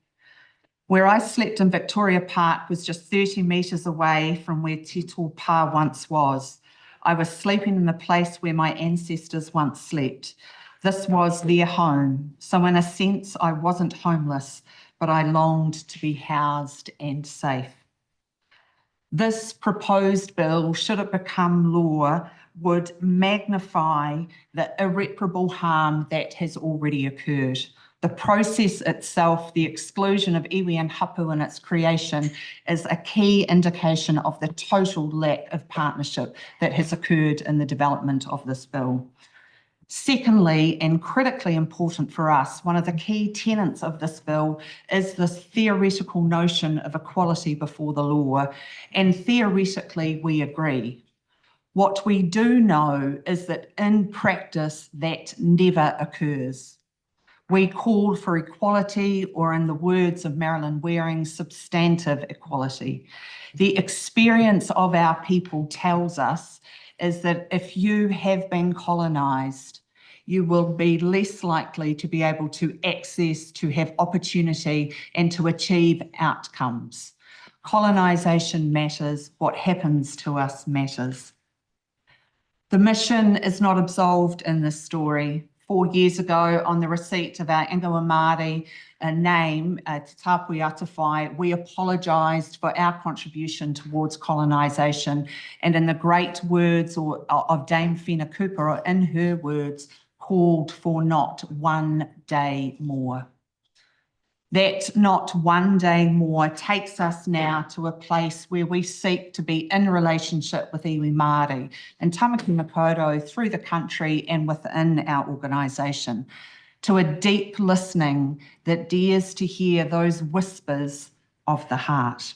Where I slept in Victoria Park was just 30 metres away from where Te Tōpā once was. I was sleeping in the place where my ancestors once slept. This was their home, so in a sense I wasn't homeless, but I longed to be housed and safe. This proposed bill, should it become law, would magnify the irreparable harm that has already occurred. The process itself, the exclusion of iwi and hapu in its creation, is a key indication of the total lack of partnership that has occurred in the development of this bill. Secondly, and critically important for us, one of the key tenets of this bill is this theoretical notion of equality before the law, and theoretically we agree. What we do know is that in practice that never occurs. We call for equality, or in the words of Marilyn Waring, substantive equality. The experience of our people tells us is that if you have been colonised, you will be less likely to be able to access, to have opportunity, and to achieve outcomes. Colonisation matters. What happens to us matters. The mission is not absolved in this story. 4 years ago, on the receipt of our Ingawa Māori name, Te Tapui Atawhai, we apologised for our contribution towards colonisation, and in the great words of Dame Whina Cooper, or in her words, called for not one day more. That not one day more takes us now to a place where we seek to be in relationship with iwi Māori and tamaki makaurau through the country and within our organisation, to a deep listening that dares to hear those whispers of the heart.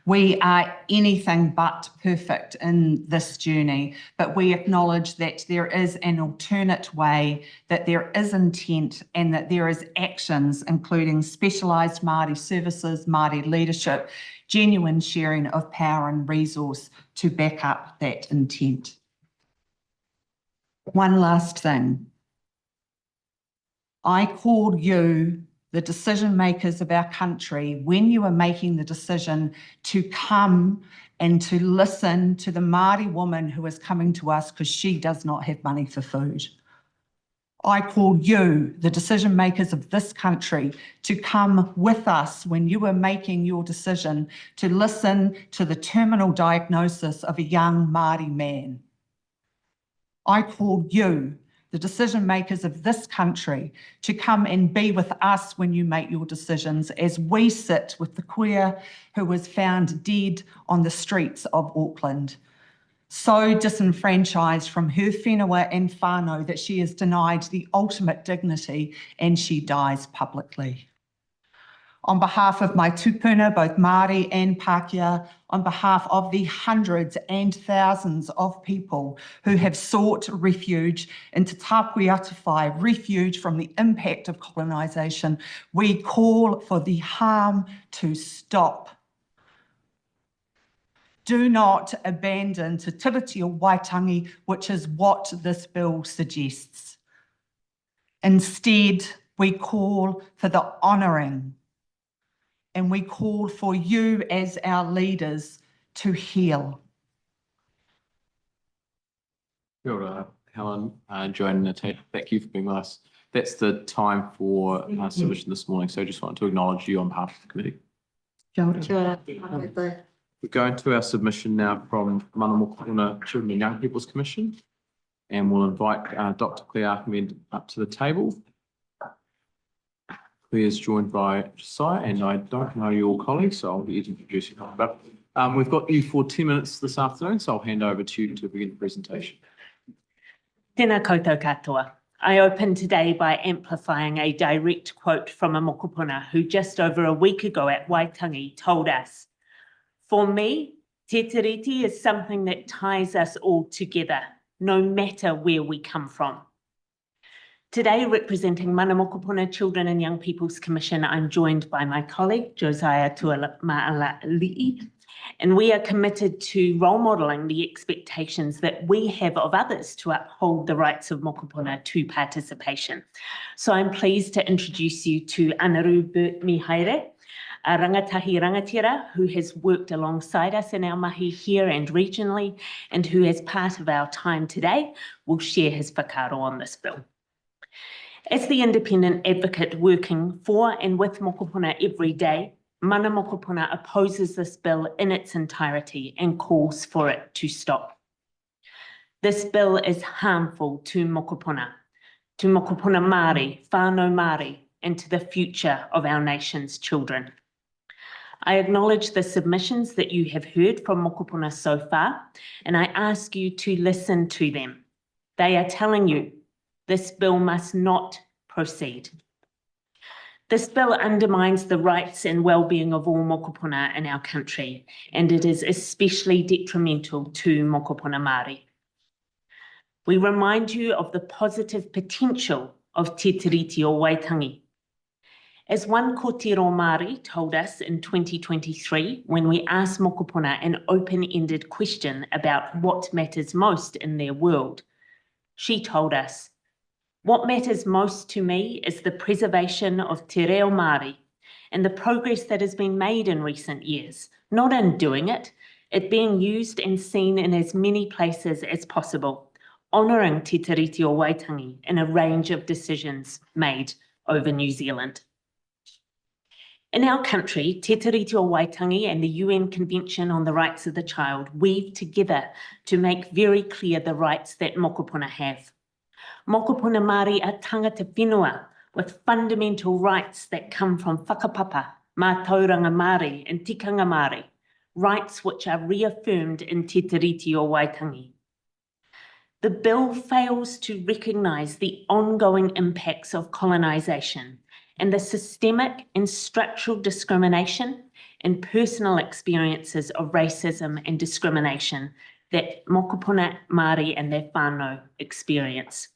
We are anything but perfect in this journey, but we acknowledge that there is an alternate way, that there is intent, and that there is actions, including specialised Māori services, Māori leadership, genuine sharing of power and resource to back up that intent. One last thing. I call you, the decision makers of our country, when you are making the decision to come and to listen to the Māori woman who is coming to us because she does not have money for food. I call you, the decision makers of this country, to come with us when you are making your decision to listen to the terminal diagnosis of a young Māori man. I call you, the decision makers of this country, to come and be with us when you make your decisions, as we sit with the queer who was found dead on the streets of Auckland, so disenfranchised from her whenua and whānau that she is denied the ultimate dignity and she dies publicly. On behalf of my tupuna, both Māori and Pākehā, on behalf of the hundreds and thousands of people who have sought refuge into Tapui Atawhai, refuge from the impact of colonisation, we call for the harm to stop. Do not abandon Te Tiriti o Waitangi, which is what this bill suggests. Instead, we call for the honouring, and we call for you as our leaders to heal.
Kia ora, Helen, Joan, and thank you for being with us. That's the time for submission this morning, so I just want to acknowledge you on behalf of the committee. We're going to our submission now from Mokopuna Children and Young People's Commission, and we'll invite Dr. Claire Ahmed up to the table. Claire is joined by Josiah, and I don't know your colleagues, so I'll get you to introduce you. But we've got you for 10 minutes this afternoon, so I'll hand over to you to begin the presentation.
Tēnā koutou katoa. I open today by amplifying a direct quote from a Mokopuna who just over a week ago at Waitangi told us, "For me, te tiriti is something that ties us all together, no matter where we come from." Today, representing Mana Mokopuna Children and Young People's Commission, I'm joined by my colleague, Josiah Tualama'ali'i, and we are committed to role modelling the expectations that we have of others to uphold the rights of Mokopuna to participation. So I'm pleased to introduce you to Anaru Mihaere, a rangatahi rangatira who has worked alongside us in our mahi here and regionally, and who as part of our time today will share his whakaaro on this bill. As the independent advocate working for and with Mokopuna every day, Mana Mokopuna opposes this bill in its entirety and calls for it to stop. This bill is harmful to Mokopuna Māori, whānau Māori, and to the future of our nation's children. I acknowledge the submissions that you have heard from Mokopuna so far, and I ask you to listen to them. They are telling you this bill must not proceed. This bill undermines the rights and well-being of all Mokopuna in our country, and it is especially detrimental to Mokopuna Māori. We remind you of the positive potential of Te Tiriti o Waitangi. As one kōtiro Māori told us in 2023, when we asked Mokopuna an open-ended question about what matters most in their world, she told us, "What matters most to me is the preservation of te reo Māori and the progress that has been made in recent years, not in doing it, it being used and seen in as many places as possible, honouring Te Tiriti o Waitangi in a range of decisions made over New Zealand." In our country, Te Tiriti o Waitangi and the UN Convention on the Rights of the Child weave together to make very clear the rights that Mokopuna have. Mokopuna Māori are tangata whenua with fundamental rights that come from whakapapa, mātauranga Māori and tikanga Māori, rights which are reaffirmed in Te Tiriti o Waitangi. The bill fails to recognise the ongoing impacts of colonisation and the systemic and structural discrimination and personal experiences of racism and discrimination that Mokopuna Māori and their whānau experience.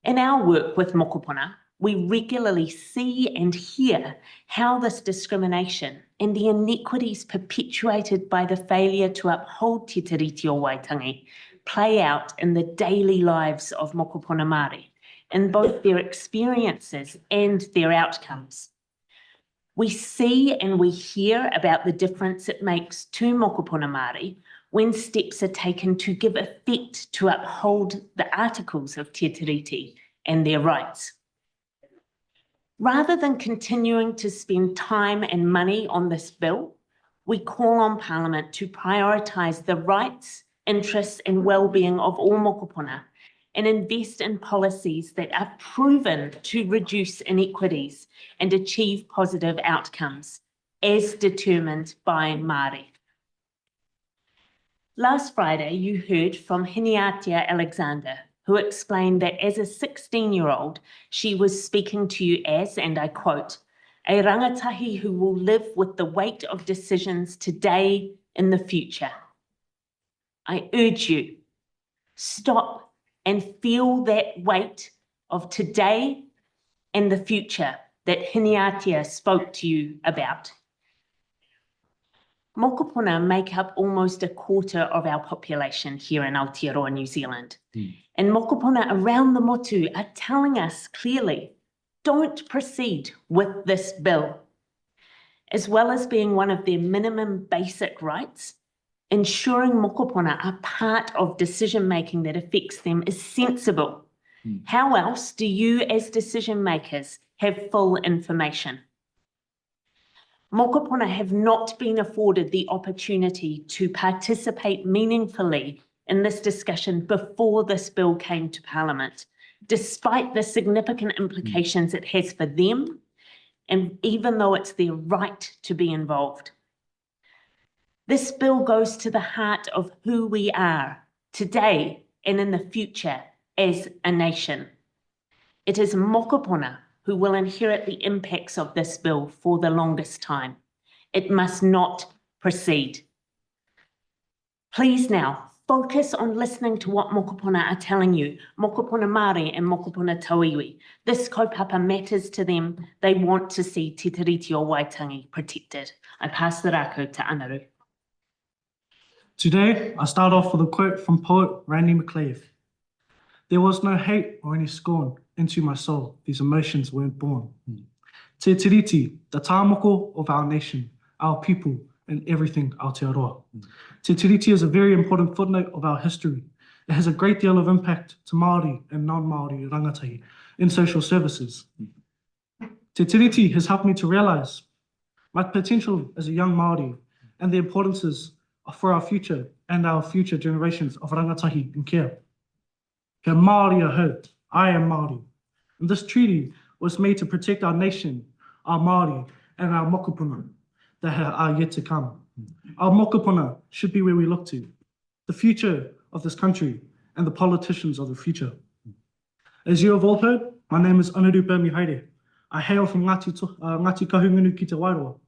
In our work with Mokopuna, we regularly see and hear how this discrimination and the inequities perpetuated by the failure to uphold Te Tiriti o Waitangi play out in the daily lives of Mokopuna Māori, in both their experiences and their outcomes. We see and we hear about the difference it makes to Mokopuna Māori when steps are taken to give effect to uphold the articles of Te Tiriti and their rights. Rather than continuing to spend time and money on this bill, we call on Parliament to prioritise the rights, interests and well-being of all Mokopuna and invest in policies that are proven to reduce inequities and achieve positive outcomes, as determined by Māori. Last Friday, you heard from Hiniatia Alexander, who explained that as a 16-year-old, she was speaking to you as, and I quote, a rangatahi who will live with the weight of decisions today in the future. I urge you, stop and feel that weight of today and the future that Hiniatia spoke to you about. Mokopuna make up almost a quarter of our population here in Aotearoa, New Zealand. And Mokopuna around the motu are telling us clearly, don't proceed with this bill. As well as being one of their minimum basic rights, ensuring Mokopuna are part of decision-making that affects them is sensible. How else do you as decision makers have full information? Mokopuna have not been afforded the opportunity to participate meaningfully in this discussion before this bill came to Parliament, despite the significant implications it has for them, and even though it's their right to be involved. This bill goes to the heart of who we are today and in the future as a nation. It is Mokopuna who will inherit the impacts of this bill for the longest time. It must not proceed. Please now focus on listening to what Mokopuna are telling you, Mokopuna Māori and Mokopuna Tauiwi. This kaupapa matters to them. They want to see Te Tiriti o Waitangi protected. I pass the rākau to Anaru.
Today, I start off with a quote from poet Randy McLeave. There was no hate or any scorn into my soul. These emotions weren't born. Te Tiriti, the tāmoko of our nation, our people, and everything Aotearoa. Te Tiriti is a very important footnote of our history. It has a great deal of impact to Māori and non-Māori rangatahi in social services. Te Tiriti has helped me to realise my potential as a young Māori and the importances for our future and our future generations of rangatahi and care. He Māori ahau, I am Māori. And this treaty was made to protect our nation, our Māori, and our Mokopuna that are yet to come. Our Mokopuna should be where we look to, the future of this country and the politicians of the future. As you have all heard, my name is Anaru Mihaere. I hail from Ngāti Kahungunu ki te Wairoa.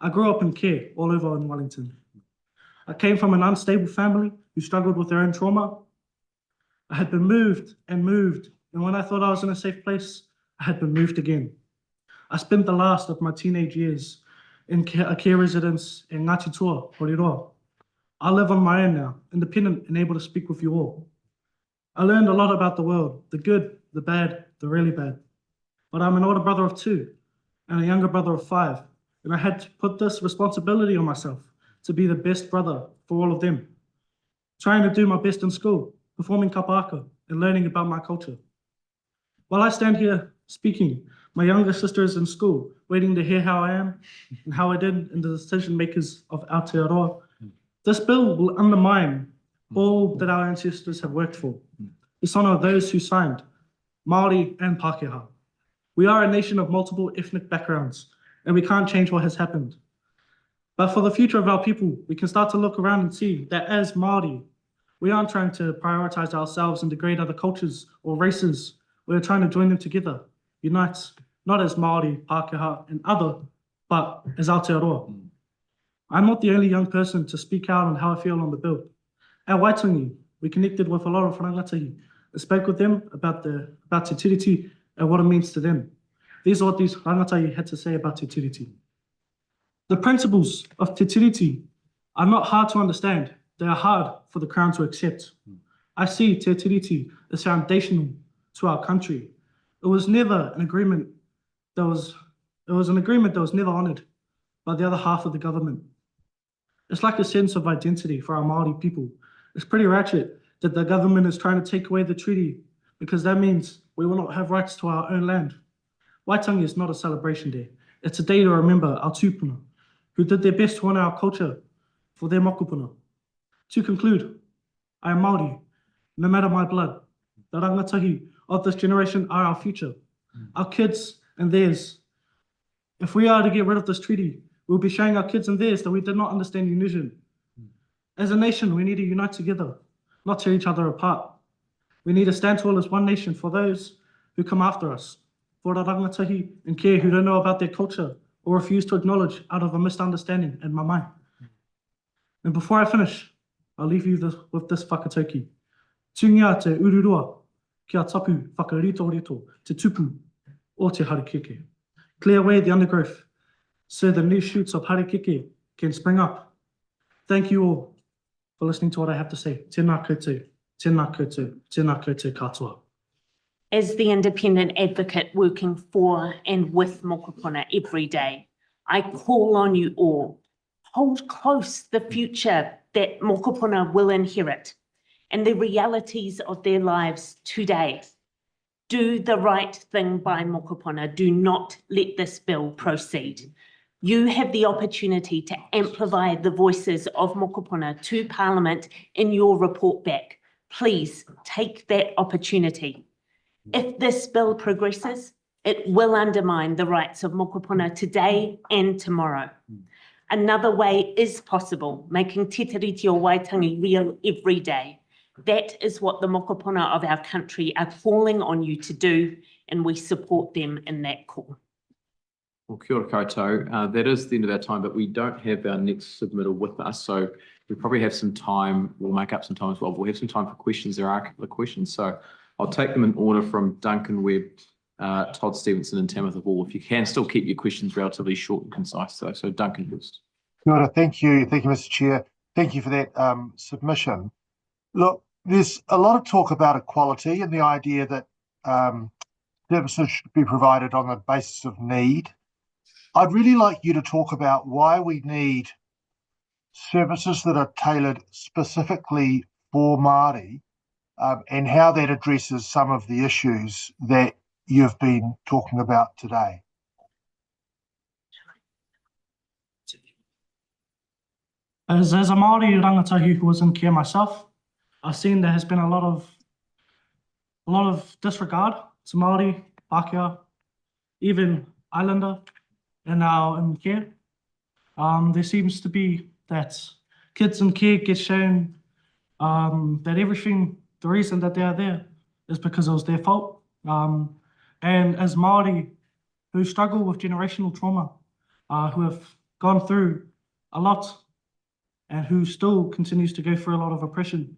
I grew up in care all over in Wellington. I came from an unstable family who struggled with their own trauma. I had been moved, and when I thought I was in a safe place, I had been moved again. I spent the last of my teenage years in a care residence in Ngāti Toa, Horiroa. I live on my own now, independent and able to speak with you all. I learned a lot about the world, the good, the bad, the really bad. But I'm an older brother of 2 and a younger brother of 5, and I had to put this responsibility on myself to be the best brother for all of them. Trying to do my best in school, performing kapaka and learning about my culture. While I stand here speaking, my younger sister is in school, waiting to hear how I am and how I did in the decision makers of Aotearoa. This bill will undermine all that our ancestors have worked for. Dishonor those who signed, Māori and Pākehā, We are a nation of multiple ethnic backgrounds, and we can't change what has happened. But for the future of our people, we can start to look around and see that as Maori, we aren't trying to prioritize ourselves and degrade other cultures or races. We're trying to join them together, unite, not as Maori, Pākehā, and other, but as Aotearoa. I'm not the only young person to speak out on how I feel on the bill. At Waitangi, we connected with a lot of rangatahi and spoke with them about Te Tiriti and what it means to them. These are what these rangatahi had to say about Te Tiriti. The principles of Te Tiriti are not hard to understand. They are hard for the Crown to accept. I see Te Tiriti as foundational to our country. It was never an agreement that was never honoured by the other half of the government. It's like a sense of identity for our Maori people. It's pretty ratchet that the government is trying to take away the treaty because that means we will not have rights to our own land. Waitangi is not a celebration day. It's a day to remember our tūpuna, who did their best to honour our culture for their mokopuna. To conclude, I am Maori, no matter my blood. The rangatahi of this generation are our future, our kids and theirs. If we are to get rid of this treaty, we'll be showing our kids and theirs that we did not understand unison. As a nation, we need to unite together, not tear each other apart. We need to stand tall as one nation for those who come after us, for the rangatahi and care who don't know about their culture or refuse to acknowledge out of a misunderstanding in my mind. And before I finish, I'll leave you with this whakatauki. Tungia te ururua, kia tapu whakarito te tupu o te harakeke. Clear away the undergrowth so the new shoots of harakeke can spring up. Thank you all for listening to what I have to say. Tēnā koutou, tēnā koutou, tēnā koutou katoa.
As the independent advocate working for and with Mokopuna every day, I call on you all, hold close the future that Mokopuna will inherit and the realities of their lives today. Do the right thing by Mokopuna. Do not let this bill proceed. You have the opportunity to amplify the voices of Mokopuna to Parliament in your report back. Please take that opportunity. If this bill progresses, it will undermine the rights of Mokopuna today and tomorrow. Another way is possible, making Te Tiriti o Waitangi real every day. That is what the Mokopuna of our country are calling on you to do, and we support them in that call.
Well, kia ora koutou. That is the end of our time, but we don't have our next submitter with us, so we probably have some time. We'll make up some time as well. But we'll have some time for questions. There are a couple of questions, so I'll take them in order from Duncan Webb, Todd Stevenson and Tamitha Ball. If you can still keep your questions relatively short and concise though. So Duncan first.
Kia ora, thank you. Thank you, Mr. Chair. Thank you for that submission. Look, there's a lot of talk about equality and the idea that services should be provided on the basis of need. I'd really like you to talk about why we need services that are tailored specifically for Māori, and how that addresses some of the issues that you've been talking about today.
As a Māori rangatahi who was in care myself, I've seen there has been a lot of disregard to Māori, Pākehā, even Islander, and now in care. There seems to be that kids in care get shown that everything, the reason that they are there is because it was their fault. And as Māori who struggle with generational trauma, who have gone through a lot and who still continues to go through a lot of oppression,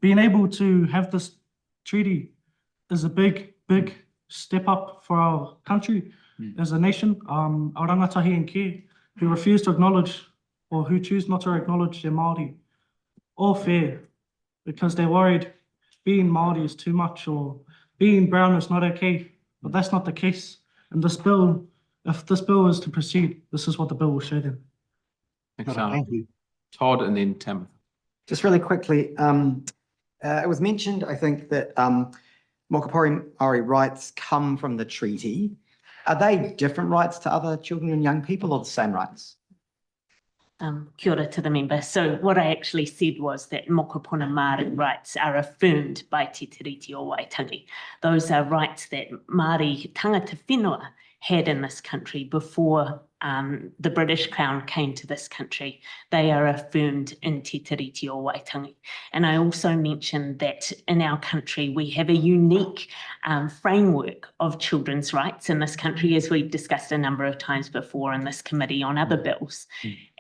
being able to have this treaty is a big step up for our country as a nation. Our rangatahi in care who refuse to acknowledge or who choose not to acknowledge their Māori, all fair, because they're worried being Māori is too much or being brown is not okay. But that's not the case. And this bill, if this bill is to proceed, this is what the bill will show them.
Thanks,
Thank you.
Todd and then Tamitha.
Just really quickly, it was mentioned, I think, that Mokopuna Maori rights come from the treaty. Are they different rights to other children and young people or the same rights?
Kia ora to the member. So what I actually said was that Mokopuna Māori rights are affirmed by Te Tiriti o Waitangi. Those are rights that Māori tangata whenua had in this country before the British Crown came to this country. They are affirmed in Te Tiriti o Waitangi. And I also mentioned that in our country, we have a unique framework of children's rights in this country, as we've discussed a number of times before in this committee on other bills.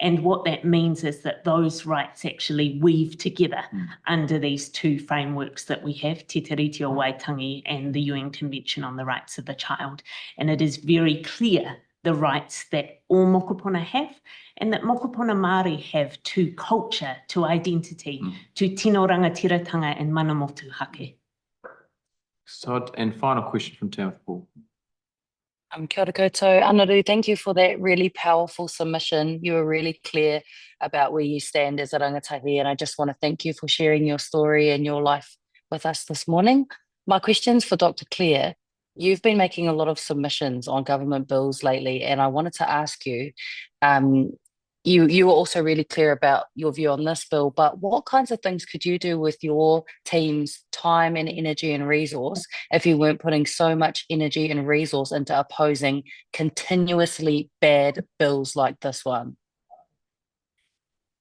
And what that means is that those rights actually weave together under these two frameworks that we have, Te Tiriti o Waitangi and the UN Convention on the Rights of the Child. And it is very clear the rights that all mokopuna have and that mokopuna Māori have to culture, to identity, to tino rangatiratanga and mana motu hake.
So, and final question from Tapui.
Kia ora koutou. Anaru, thank you for that really powerful submission. You were really clear about where you stand as a rangatahi, and I just want to thank you for sharing your story and your life with us this morning. My question's for Dr. Claire. You've been making a lot of submissions on government bills lately, and I wanted to ask you, you were also really clear about your view on this bill, but what kinds of things could you do with your team's time and energy and resource if you weren't putting so much energy and resource into opposing continuously bad bills like this one?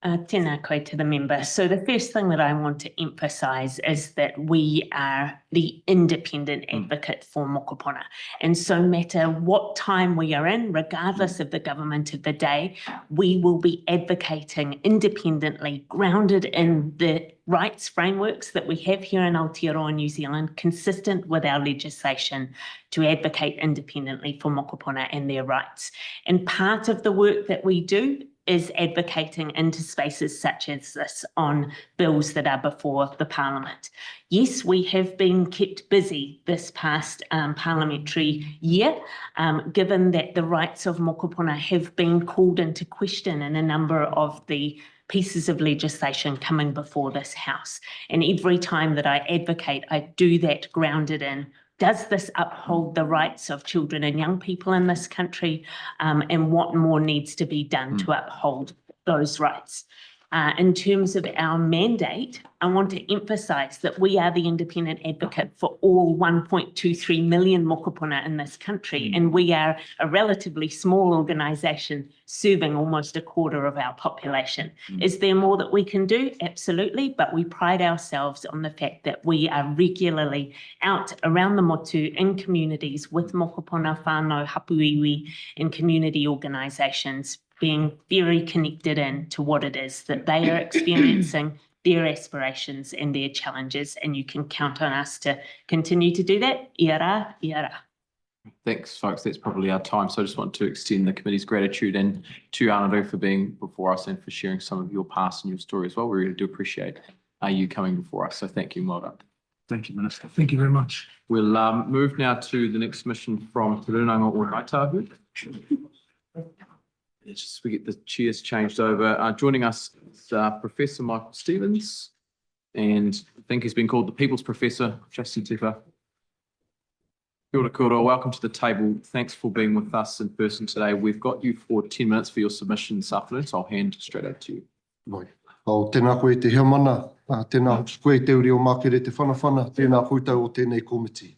Tēnā koe to the member. So the first thing that I want to emphasise is that we are the independent advocate for mokopuna. And so no matter what time we are in, regardless of the government of the day, we will be advocating independently, grounded in the rights frameworks that we have here in Aotearoa, New Zealand, consistent with our legislation to advocate independently for mokopuna and their rights. And part of the work that we do is advocating into spaces such as this on bills that are before the Parliament. Yes, we have been kept busy this past parliamentary year, given that the rights of mokopuna have been called into question in a number of the pieces of legislation coming before this House. And every time that I advocate, I do that grounded in, does this uphold the rights of children and young people in this country? And what more needs to be done to uphold those rights? In terms of our mandate, I want to emphasise that we are the independent advocate for all 1.23 million mokopuna in this country, and we are a relatively small organisation serving almost a quarter of our population. Is there more that we can do? Absolutely, but we pride ourselves on the fact that we are regularly out around the motu in communities with mokopuna whānau, hapuiwi and community organisations, being very connected in to what it is that they are experiencing, their aspirations and their challenges, and you can count on us to continue to do that. Ia rā, ia rā.
Thanks, folks. That's probably our time. So I just want to extend the committee's gratitude and to Anaru for being before us and for sharing some of your past and your story as well. We really do appreciate you coming before us. So thank you. Well done.
Thank you, Minister. Thank you very much.
We'll move now to the next submission from Te Runanga o Tahu. Just we get the chairs changed over. Joining us is Professor Michael Stevens, and I think he's been called the People's Professor, Justin Tipa. Kia ora, kia ora. Welcome to the table. Thanks for being with us in person today. We've got you for 10 minutes for your submission this afternoon, so I'll hand straight over to you.
Moi. O tēnā koe te hea mana, tēnā koe te uri o makere te whanawhana, tēnā koutou o tēnei komiti.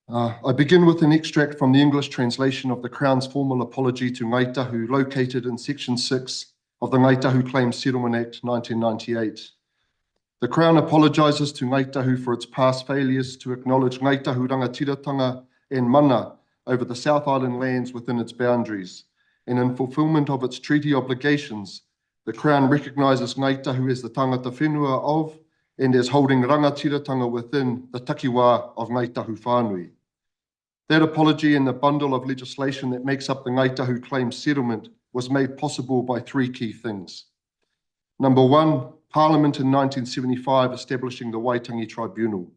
I begin with an extract from the English translation of the Crown's formal apology to Ngai Tahu, located in Section 6 of the Ngai Tahu Claims Settlement Act 1998. The Crown apologises to Ngai Tahu for its past failures to acknowledge Ngai Tahu rangatiratanga and mana over the South Island lands within its boundaries. And in fulfilment of its treaty obligations, the Crown recognises Ngai Tahu as the tangata whenua of and as holding rangatiratanga within the takiwā of Ngai Tahu Whanui. That apology and the bundle of legislation that makes up the Ngai Tahu Claims Settlement was made possible by three key things. Number one, Parliament in 1975 establishing the Waitangi Tribunal.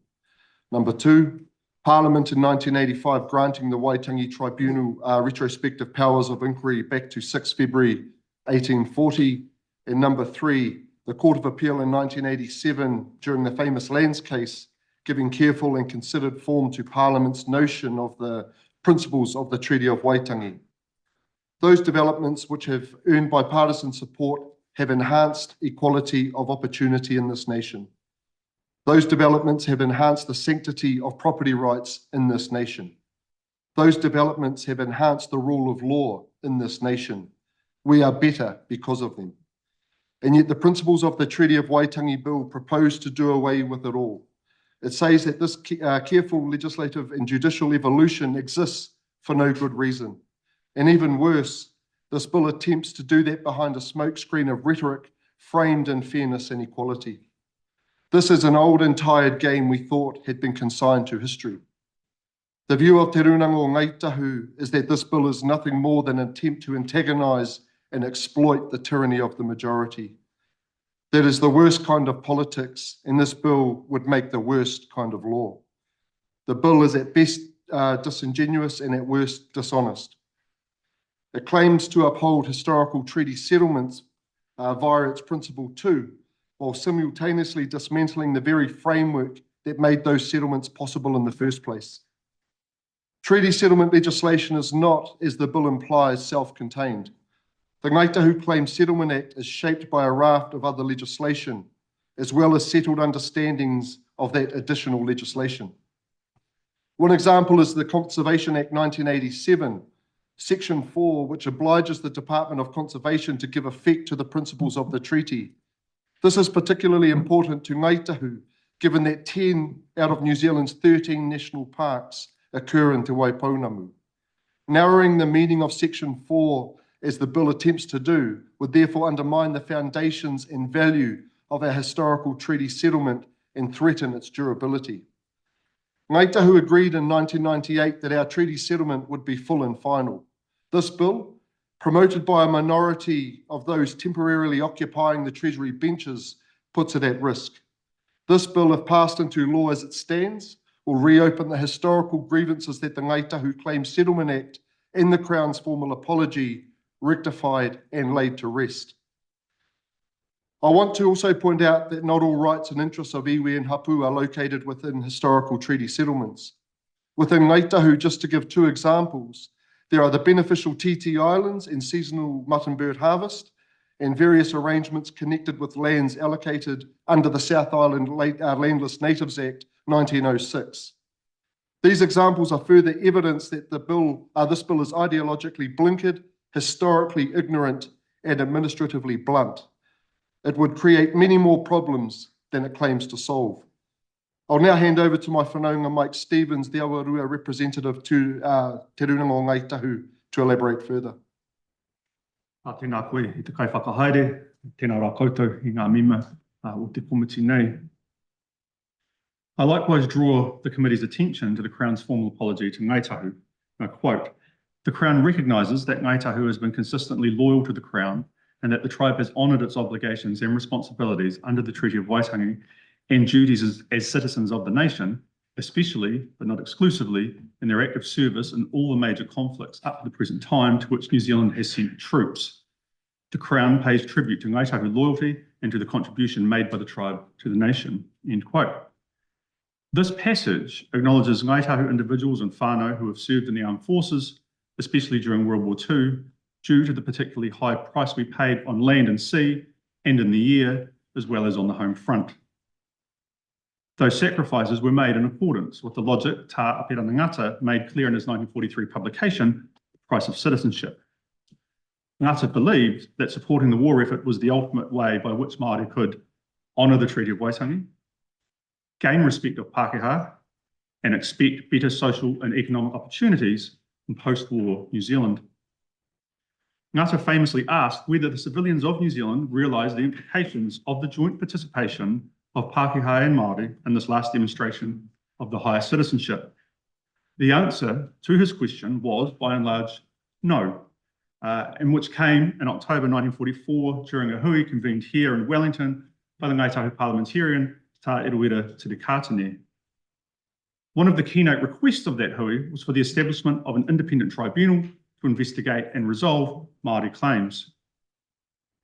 Number two, Parliament in 1985 granting the Waitangi Tribunal retrospective powers of inquiry back to 6 February 1840. And number three, the Court of Appeal in 1987 during the famous Lands case, giving careful and considered form to Parliament's notion of the principles of the Treaty of Waitangi. Those developments which have earned bipartisan support have enhanced equality of opportunity in this nation. Those developments have enhanced the sanctity of property rights in this nation. Those developments have enhanced the rule of law in this nation. We are better because of them. And yet the principles of the Treaty of Waitangi Bill propose to do away with it all. It says that this careful legislative and judicial evolution exists for no good reason. And even worse, this bill attempts to do that behind a smokescreen of rhetoric framed in fairness and equality. This is an old and tired game we thought had been consigned to history. The view of Te Runanga o Ngai Tahu is that this bill is nothing more than an attempt to antagonise and exploit the tyranny of the majority. That is the worst kind of politics, and this bill would make the worst kind of law. The bill is at best disingenuous and at worst dishonest. It claims to uphold historical treaty settlements via its Principle 2, while simultaneously dismantling the very framework that made those settlements possible in the first place. Treaty settlement legislation is not, as the bill implies, self-contained. The Ngai Tahu Claim Settlement Act is shaped by a raft of other legislation, as well as settled understandings of that additional legislation. One example is the Conservation Act 1987, Section 4, which obliges the Department of Conservation to give effect to the principles of the treaty. This is particularly important to Ngai Tahu, given that 10 out of New Zealand's 13 national parks occur in Te Waipounamu. Narrowing the meaning of Section 4, as the bill attempts to do, would therefore undermine the foundations and value of our historical treaty settlement and threaten its durability. Ngai Tahu agreed in 1998 that our treaty settlement would be full and final. This bill, promoted by a minority of those temporarily occupying the Treasury benches, puts it at risk. This bill, if passed into law as it stands, will reopen the historical grievances that the Ngai Tahu Claim Settlement Act and the Crown's formal apology rectified and laid to rest. I want to also point out that not all rights and interests of iwi and hapu are located within historical treaty settlements. Within Ngai Tahu, just to give two examples, there are the beneficial TT Islands and seasonal mutton bird harvest, and various arrangements connected with lands allocated under the South Island Landless Natives Act 1906. These examples are further evidence that this bill is ideologically blinkered, historically ignorant, and administratively blunt. It would create many more problems than it claims to solve. I'll now hand over to my whanaunga Mike Stevens, the Aotearoa representative to Te Runanga o Ngai Tahu, to elaborate further.
Tēnā koe, i te kaiwhakahaere, tēnā rā koutou i ngā mema o te komiti nei. I likewise draw the committee's attention to the Crown's formal apology to Ngai Tahu. I quote, "The Crown recognises that Ngai Tahu has been consistently loyal to the Crown and that the tribe has honoured its obligations and responsibilities under the Treaty of Waitangi and duties as citizens of the nation, especially, but not exclusively, in their active service in all the major conflicts up to the present time to which New Zealand has sent troops. The Crown pays tribute to Ngai Tahu loyalty and to the contribution made by the tribe to the nation." End quote. This passage acknowledges Ngai Tahu individuals and whānau who have served in the armed forces, especially during World War II, due to the particularly high price we paid on land and sea and in the air, as well as on the home front. Those sacrifices were made in accordance with the logic Tā Apirana Ngata made clear in his 1943 publication, The Price of Citizenship. Ngata believed that supporting the war effort was the ultimate way by which Māori could honour the Treaty of Waitangi, gain respect of Pākehā, and expect better social and economic opportunities in post-war New Zealand. Ngata famously asked whether the civilians of New Zealand realised the implications of the joint participation of Pākehā and Māori in this last demonstration of the higher citizenship. The answer to his question was, by and large, no, in which came in October 1944 during a hui convened here in Wellington by the Ngai Tahu parliamentarian Tā Eruera Te Kātane. One of the keynote requests of that hui was for the establishment of an independent tribunal to investigate and resolve Māori claims.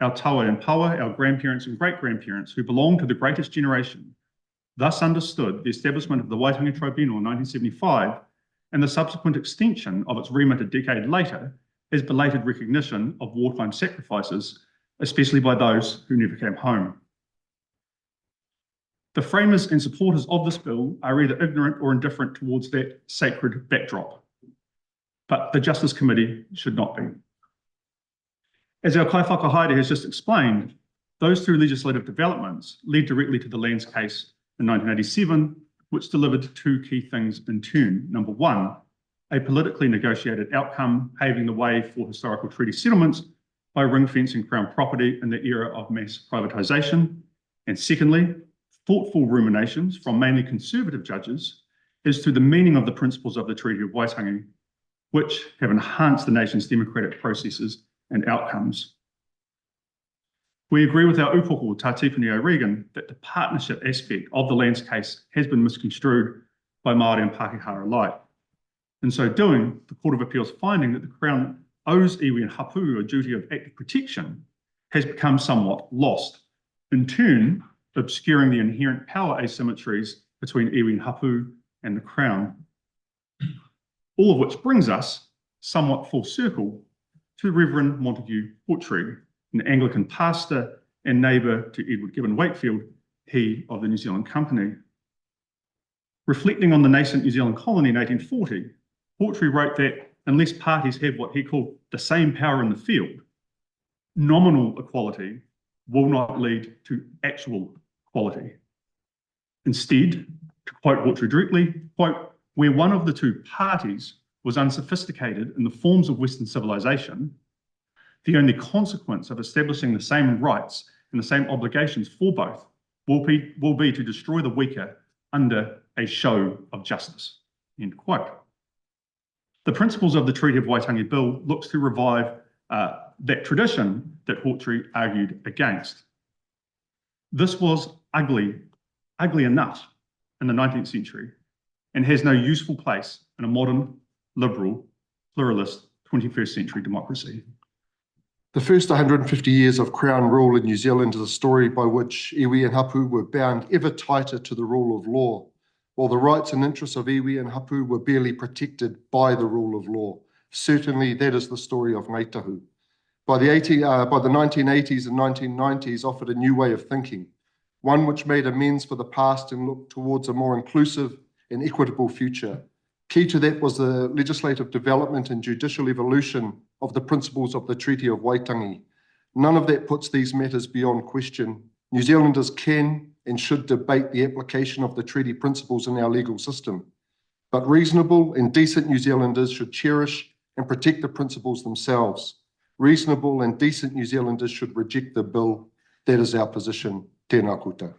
Our taua and paua, our grandparents and great-grandparents who belonged to the greatest generation, thus understood the establishment of the Waitangi Tribunal in 1975 and the subsequent extension of its remit a decade later as belated recognition of wartime sacrifices, especially by those who never came home. The framers and supporters of this bill are either ignorant or indifferent towards that sacred backdrop, but the Justice Committee should not be. As our kaiwhakahaere has just explained, those two legislative developments led directly to the Lands case in 1987, which delivered two key things in turn. Number one, a politically negotiated outcome paving the way for historical treaty settlements by ring-fencing Crown property in the era of mass privatisation. And secondly, thoughtful ruminations from mainly conservative judges as to the meaning of the principles of the Treaty of Waitangi, which have enhanced the nation's democratic processes and outcomes. We agree with our upoko Tātipuni O'Regan that the partnership aspect of the Lands case has been misconstrued by Maori and Pākehā alike. In so doing, the Court of Appeal's finding that the Crown owes iwi and hapu a duty of active protection has become somewhat lost, in turn obscuring the inherent power asymmetries between iwi and hapu and the Crown. All of which brings us, somewhat full circle, to Reverend Montague Hawtrey, an Anglican pastor and neighbour to Edward Gibbon Wakefield, he of the New Zealand Company. Reflecting on the nascent New Zealand colony in 1840, Hawtrey wrote that unless parties have what he called the same power in the field, nominal equality will not lead to actual equality. Instead, to quote Hawtrey directly, quote, where one of the two parties was unsophisticated in the forms of Western civilization, the only consequence of establishing the same rights and the same obligations for both will be to destroy the weaker under a show of justice, end quote. The principles of the Treaty of Waitangi Bill looks to revive that tradition that Hawtrey argued against. This was ugly enough in the 19th century and has no useful place in a modern, liberal, pluralist 21st century democracy.
The first 150 years of Crown rule in New Zealand is a story by which iwi and hapu were bound ever tighter to the rule of law, while the rights and interests of iwi and hapu were barely protected by the rule of law. Certainly, that is the story of Ngāi Tahu. By the 1980s and 1990s offered a new way of thinking, one which made amends for the past and looked towards a more inclusive and equitable future. Key to that was the legislative development and judicial evolution of the principles of the Treaty of Waitangi. None of that puts these matters beyond question. New Zealanders can and should debate the application of the treaty principles in our legal system. But reasonable and decent New Zealanders should cherish and protect the principles themselves. Reasonable and decent New Zealanders should reject the bill. That is our position. Tēnā koutou.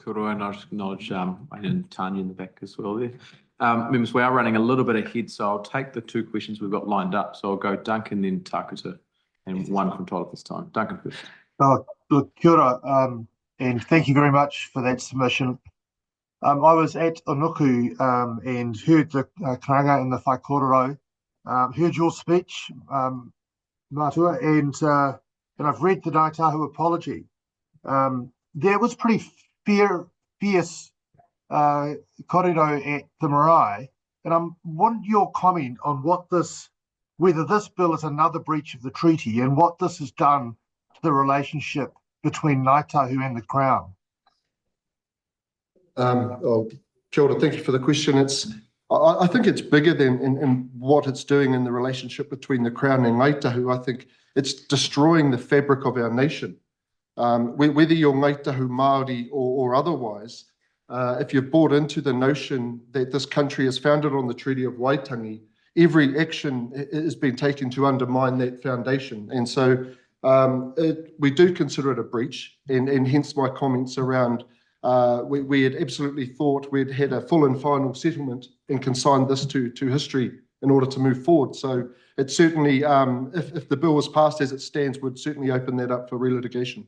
Kura, and I just acknowledge Wayne and Tanya in the back as well there. Members, we are running a little bit ahead, so I'll take the two questions we've got lined up. So I'll go Duncan, then Takuta, and one from Todd this time. Duncan first.
Look, kia ora, and thank you very much for that submission. I was at Onuku and heard the karanga and the whaikororo, heard your speech, Matua, and I've read the Ngāi Tahu apology. There was pretty fierce kōrero at the marae, and I want your comment on whether this bill is another breach of the treaty and what this has done to the relationship between Ngāi Tahu and the Crown.
Kia ora, thank you for the question. I think it's bigger than in what it's doing in the relationship between the Crown and Ngāi Tahu. I think it's destroying the fabric of our nation. Whether you're Ngāi Tahu Māori or otherwise, if you've bought into the notion that this country is founded on the Treaty of Waitangi, every action has been taken to undermine that foundation. And so we do consider it a breach, and hence my comments around we had absolutely thought we'd had a full and final settlement and consigned this to history in order to move forward. So it certainly, if the bill was passed as it stands, would certainly open that up for relitigation.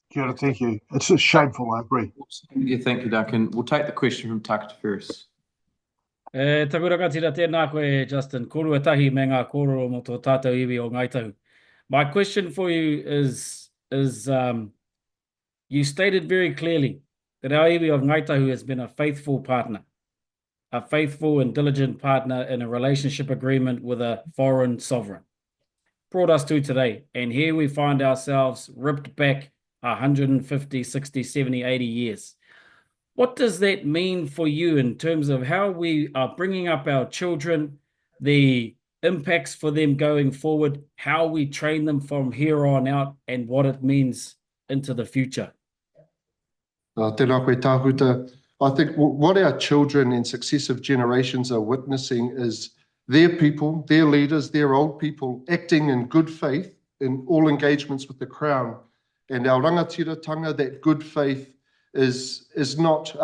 Kia ora, thank you. It's just shameful, I agree.
Yeah, thank you, Duncan. We'll take the question from Takuta first.
Takurakatira tēnā koe, Justin. Korua tahi me ngā kōrero mo tō tātou iwi o Ngāi Tahu. My question for you is you stated very clearly that our iwi of Ngāi Tahu has been a faithful partner, a faithful and diligent partner in a relationship agreement with a foreign sovereign. brought us to today. And here we find ourselves ripped back 150, 60, 70, 80 years. What does that mean for you in terms of how we are bringing up our children, the impacts for them going forward, how we train them from here on out, and what it means into the future?
Tēnā koe tāhuta. I think what our children and successive generations are witnessing is their people, their leaders, their old people acting in good faith in all engagements with the Crown. And our rangatiratanga, that good faith is not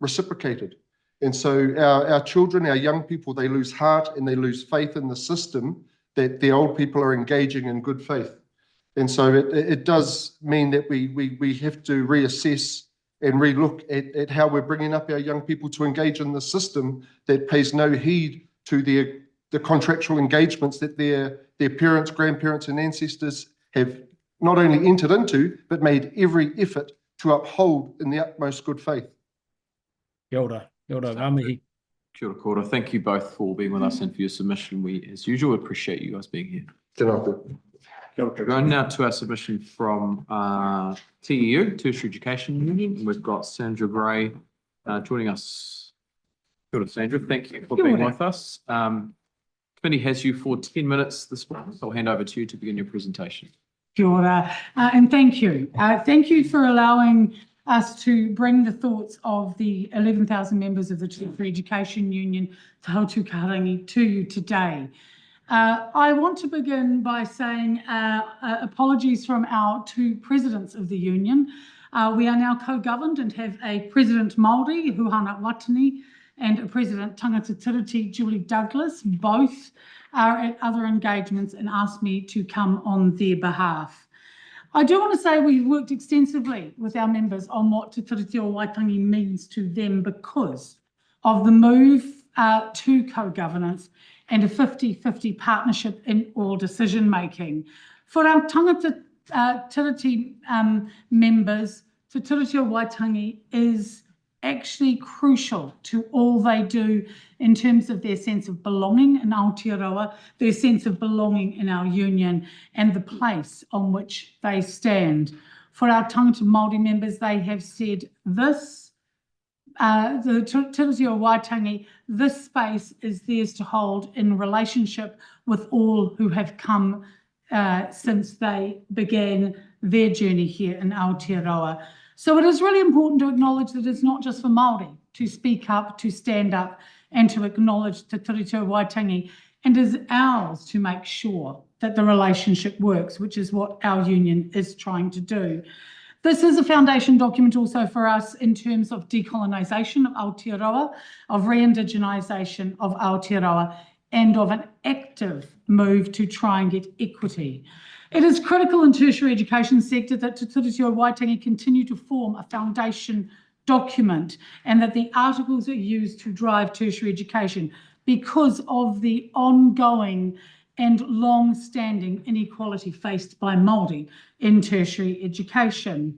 reciprocated. And so our children, our young people, they lose heart and they lose faith in the system that the old people are engaging in good faith. And so it does mean that we have to reassess and relook at how we're bringing up our young people to engage in the system that pays no heed to the contractual engagements that their parents, grandparents and ancestors have not only entered into, but made every effort to uphold in the utmost good faith.
Kia ora, ngā
Kia ora koutou. Thank you both for being with us and for your submission. We, as usual, appreciate you guys being here.
Tēnā koe.
We're going now to our submission from TEU, Tertiary Education Union. We've got Sandra Gray joining us. Kia ora, Sandra. Thank you for being with us. Committee has you for 10 minutes this morning, so I'll hand over to you to begin your presentation.
Kia ora, and thank you. Thank you for allowing us to bring the thoughts of the 11,000 members of the Tertiary Education Union Tahu Karangi to you today. I want to begin by saying apologies from our two presidents of the union. We are now co-governed and have a president Maori, Hon Watani, and a president Tangata Tiriti, Julie Douglas. Both are at other engagements and asked me to come on their behalf. I do want to say we've worked extensively with our members on what Te Tiriti o Waitangi means to them because of the move to co-governance and a 50-50 partnership in all decision-making. For our tangata Tiriti members, Te Tiriti o Waitangi is actually crucial to all they do in terms of their sense of belonging in Aotearoa, their sense of belonging in our union, and the place on which they stand. For our tangata Māori members, they have said this, the Tiriti o Waitangi, this space is theirs to hold in relationship with all who have come since they began their journey here in Aotearoa. So it is really important to acknowledge that it's not just for Māori to speak up, to stand up, and to acknowledge Te Tiriti o Waitangi, and it is ours to make sure that the relationship works, which is what our union is trying to do. This is a foundation document also for us in terms of decolonisation of Aotearoa, of re-indigenisation of Aotearoa, and of an active move to try and get equity. It is critical in tertiary education sector that Te Tiriti o Waitangi continue to form a foundation document and that the articles are used to drive tertiary education because of the ongoing and long-standing inequality faced by Māori in tertiary education.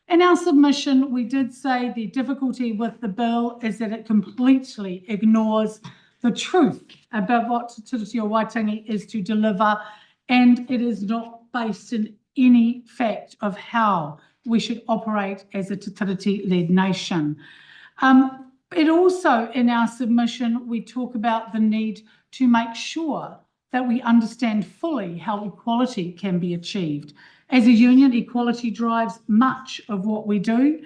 In our submission, we did say the difficulty with the bill is that it completely ignores the truth about what Te Tiriti o Waitangi is to deliver, and it is not based in any fact of how we should operate as a Te Tiriti-led nation. It also, in our submission, we talk about the need to make sure that we understand fully how equality can be achieved. As a union, equality drives much of what we do,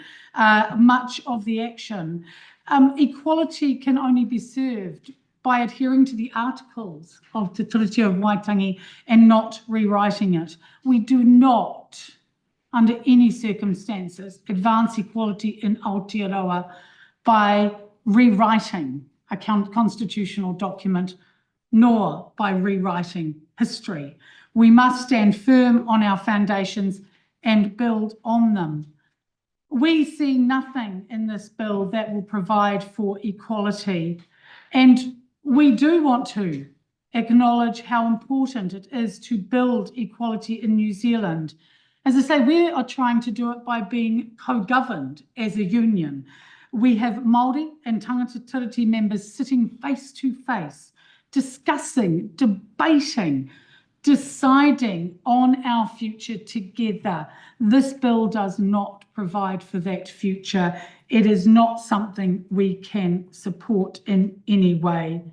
much of the action. Equality can only be served by adhering to the articles of Te Tiriti o Waitangi and not rewriting it. We do not, under any circumstances, advance equality in Aotearoa by rewriting a constitutional document, nor by rewriting history. We must stand firm on our foundations and build on them. We see nothing in this bill that will provide for equality, and we do want to acknowledge how important it is to build equality in New Zealand. As I say, we are trying to do it by being co-governed as a union. We have Māori and Tangata Tiriti members sitting face to face, discussing, debating deciding on our future together. This bill does not provide for that future. It is not something we can support in any way.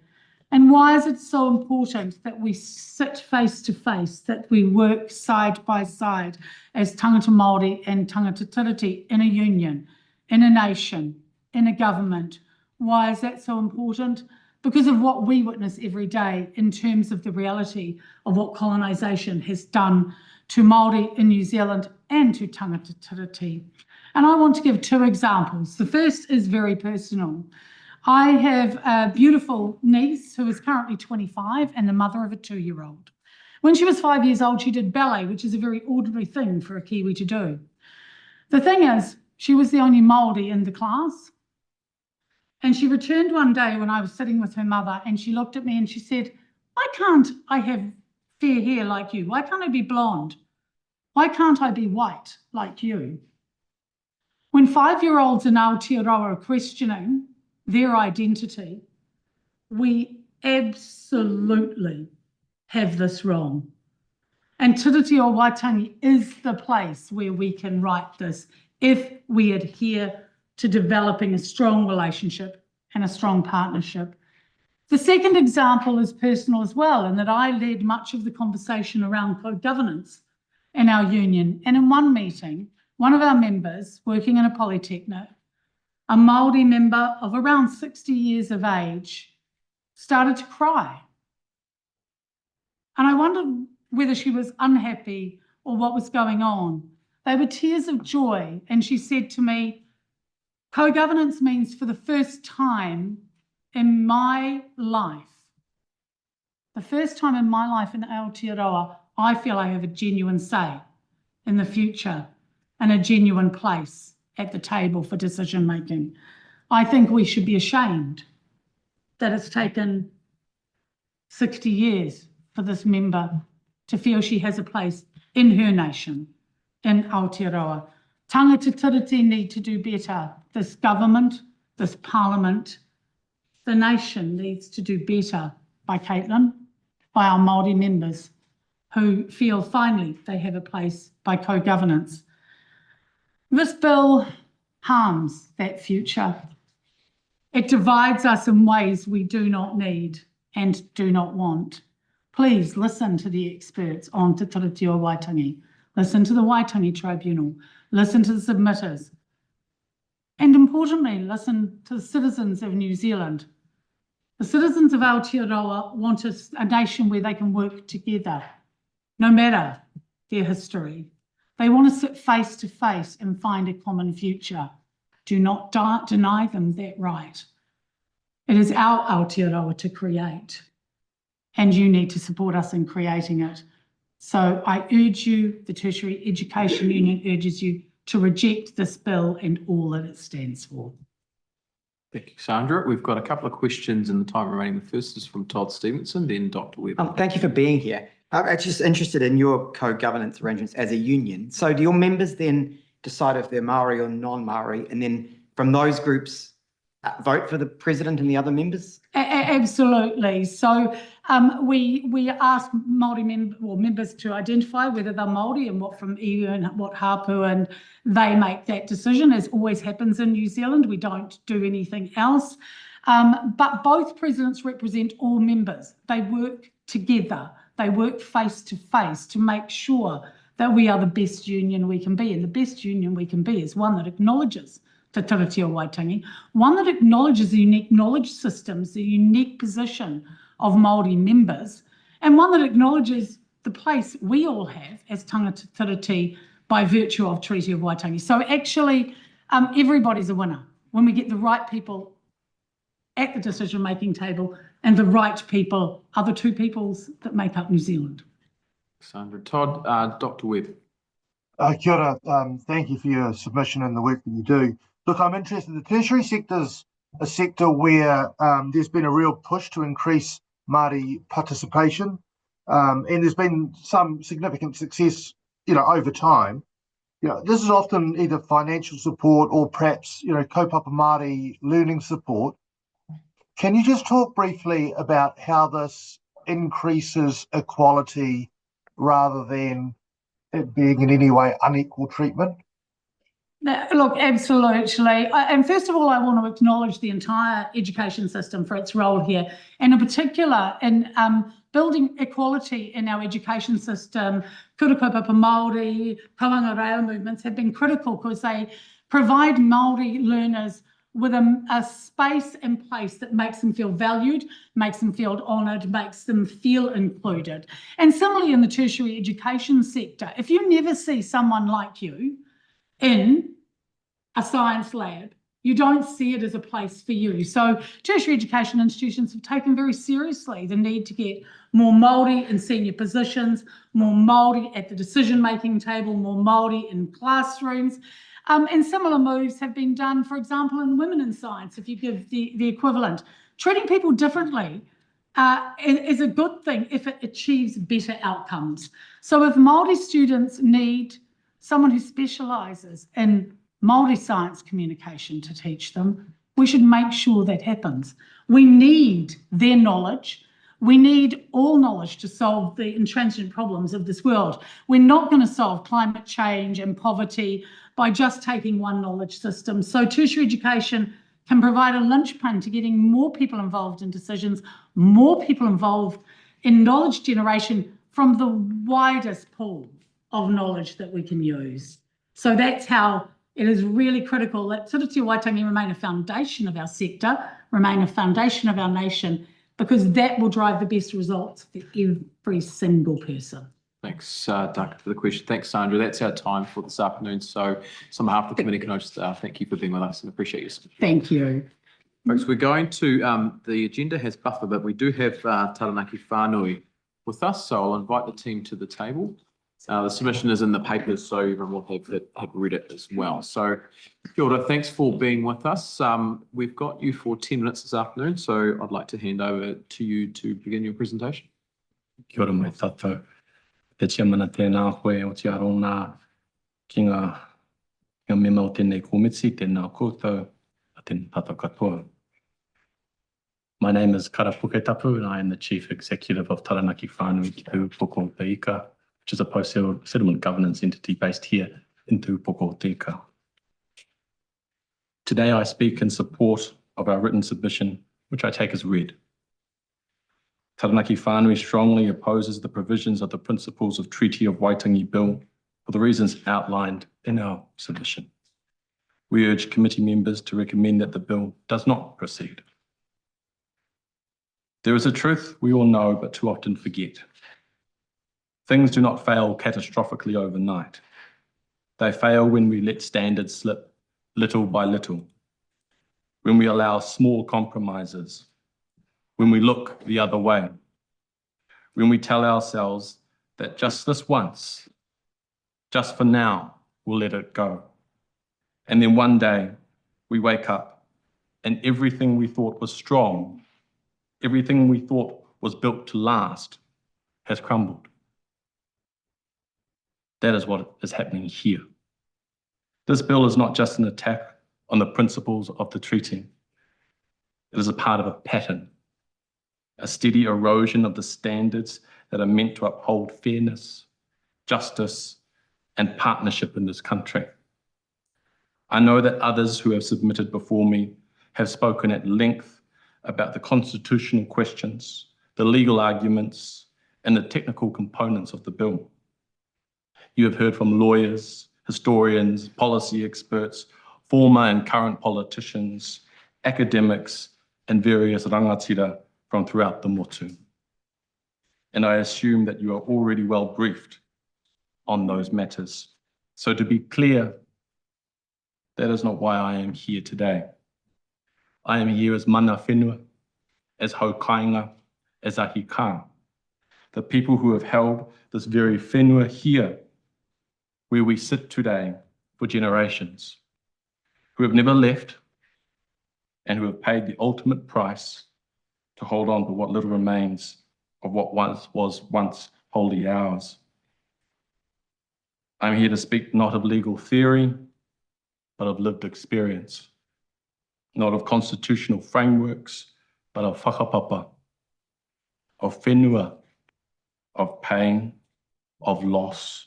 And why is it so important that we sit face to face, that we work side by side as tangata Māori and tangata Tiriti in a union, in a nation, in a government? Why is that so important? Because of what we witness every day in terms of the reality of what colonisation has done to Māori in New Zealand and to tangata Tiriti. And I want to give two examples. The first is very personal. I have a beautiful niece who is currently 25 and the mother of a 2-year-old. When she was 5 years old, she did ballet, which is a very ordinary thing for a Kiwi to do. The thing is, she was the only Māori in the class. And she returned one day when I was sitting with her mother and she looked at me and she said, why can't I have fair hair like you? Why can't I be blonde? Why can't I be white like you? When 5-year-olds in Aotearoa are questioning their identity, we absolutely have this wrong. And Tiriti o Waitangi is the place where we can right this if we adhere to developing a strong relationship and a strong partnership. The second example is personal as well, in that I led much of the conversation around co-governance in our union. And in one meeting, one of our members working in a polytechnic, a Māori member of around 60 years of age, started to cry. And I wondered whether she was unhappy or what was going on. They were tears of joy. And she said to me, co-governance means for the first time in my life, in Aotearoa, I feel I have a genuine say in the future and a genuine place at the table for decision making. I think we should be ashamed that it's taken 60 years for this member to feel she has a place in her nation, in Aotearoa. Tangata Tiriti need to do better. This government, this parliament, the nation needs to do better by Caitlin, by our Māori members who feel finally they have a place by co-governance. This bill harms that future. It divides us in ways we do not need and do not want. Please listen to the experts on Te Tiriti o Waitangi. Listen to the Waitangi Tribunal. Listen to the submitters. And importantly, listen to the citizens of New Zealand. The citizens of Aotearoa want a nation where they can work together, no matter their history. They want to sit face to face and find a common future. Do not deny them that right. It is our Aotearoa to create, and you need to support us in creating it. So I urge you, the Tertiary Education Union urges you to reject this bill and all that it stands for.
Thank you, Sandra. We've got a couple of questions in the time remaining. The first is from Todd Stevenson, then Dr. Webb.
Thank you for being here. I'm just interested in your co-governance arrangements as a union. So do your members then decide if they're Maori or non-Maori, and then from those groups vote for the president and the other members?
Absolutely. So we ask Māori members to identify whether they're Māori and what from iwi and what hapu, and they make that decision, as always happens in New Zealand. We don't do anything else. But both presidents represent all members. They work together. They work face to face to make sure that we are the best union we can be. And the best union we can be is one that acknowledges Te Tiriti o Waitangi, one that acknowledges the unique knowledge systems, the unique position of Māori members, and one that acknowledges the place we all have as tangata Tiriti by virtue of Treaty of Waitangi. So actually, everybody's a winner when we get the right people at the decision-making table, and the right people are the two peoples that make up New Zealand.
Sandra. Todd, Dr. Webb.
Kia ora. Thank you for your submission and the work that you do. Look, I'm interested. The tertiary sector's a sector where there's been a real push to increase Māori participation, and there's been some significant success, over time. This is often either financial support or perhaps, kaupapa Māori learning support. Can you just talk briefly about how this increases equality rather than it being in any way unequal treatment?
Look, absolutely. And first of all, I want to acknowledge the entire education system for its role here, and in particular in building equality in our education system. Kura Kaupapa Māori, Tauranga Reo movements have been critical because they provide Māori learners with a space and place that makes them feel valued, makes them feel honoured, makes them feel included. And similarly in the tertiary education sector, if you never see someone like you in a science lab, you don't see it as a place for you. So tertiary education institutions have taken very seriously the need to get more Māori in senior positions, more Māori at the decision-making table, more Māori in classrooms. And similar moves have been done, for example, in women in science, if you give the equivalent. Treating people differently is a good thing if it achieves better outcomes. So if Māori students need someone who specialises in Māori science communication to teach them, we should make sure that happens. We need their knowledge. We need all knowledge to solve the intransigent problems of this world. We're not going to solve climate change and poverty by just taking one knowledge system. So tertiary education can provide a linchpin to getting more people involved in decisions, more people involved in knowledge generation from the widest pool of knowledge that we can use. So that's how it is really critical that Te Tiriti Waitangi remain a foundation of our sector, remain a foundation of our nation, because that will drive the best results for every single person.
Thanks, Duncan, for the question. Thanks, Sandra. That's our time for this afternoon. So on behalf of the committee, can I just thank you for being with us and appreciate your support.
Thank you.
Folks, we're going to, the agenda has buffer, but we do have Taranaki Whanui with us, so I'll invite the team to the table. The submission is in the papers, so everyone will have read it as well. So, kia ora, thanks for being with us. We've got you for 10 minutes this afternoon, so I'd like to hand over to you to begin your presentation.
Kia ora mai tātou. Te tia mana tēnā koe Aotearoa ki ngā mema o tēnei komiti, tēnā koutou, a tēnā tātou katoa. My name is Kara Puketapu and I am the Chief Executive of Taranaki Whanui ki Tupoko Teika, which is a post-settlement governance entity based here in Tupoko Teika. Today I speak in support of our written submission, which I take as read. Taranaki Whanui strongly opposes the provisions of the Principles of Treaty of Waitangi Bill for the reasons outlined in our submission. We urge committee members to recommend that the bill does not proceed. There is a truth we all know but too often forget. Things do not fail catastrophically overnight. They fail when we let standards slip little by little, when we allow small compromises, when we look the other way, when we tell ourselves that just this once, just for now, we'll let it go. And then one day we wake up and everything we thought was strong, everything we thought was built to last, has crumbled. That is what is happening here. This bill is not just an attack on the principles of the treaty. It is a part of a pattern, a steady erosion of the standards that are meant to uphold fairness, justice, and partnership in this country. I know that others who have submitted before me have spoken at length about the constitutional questions, the legal arguments, and the technical components of the bill. You have heard from lawyers, historians, policy experts, former and current politicians, academics, and various rangatira from throughout the motu. And I assume that you are already well briefed on those matters. So to be clear, that is not why I am here today. I am here as mana whenua, as haukainga, as ahika, the people who have held this very whenua here, where we sit today for generations, who have never left and who have paid the ultimate price to hold on to what little remains of what was once wholly ours. I'm here to speak not of legal theory, but of lived experience, not of constitutional frameworks, but of whakapapa, of whenua, of pain, of loss,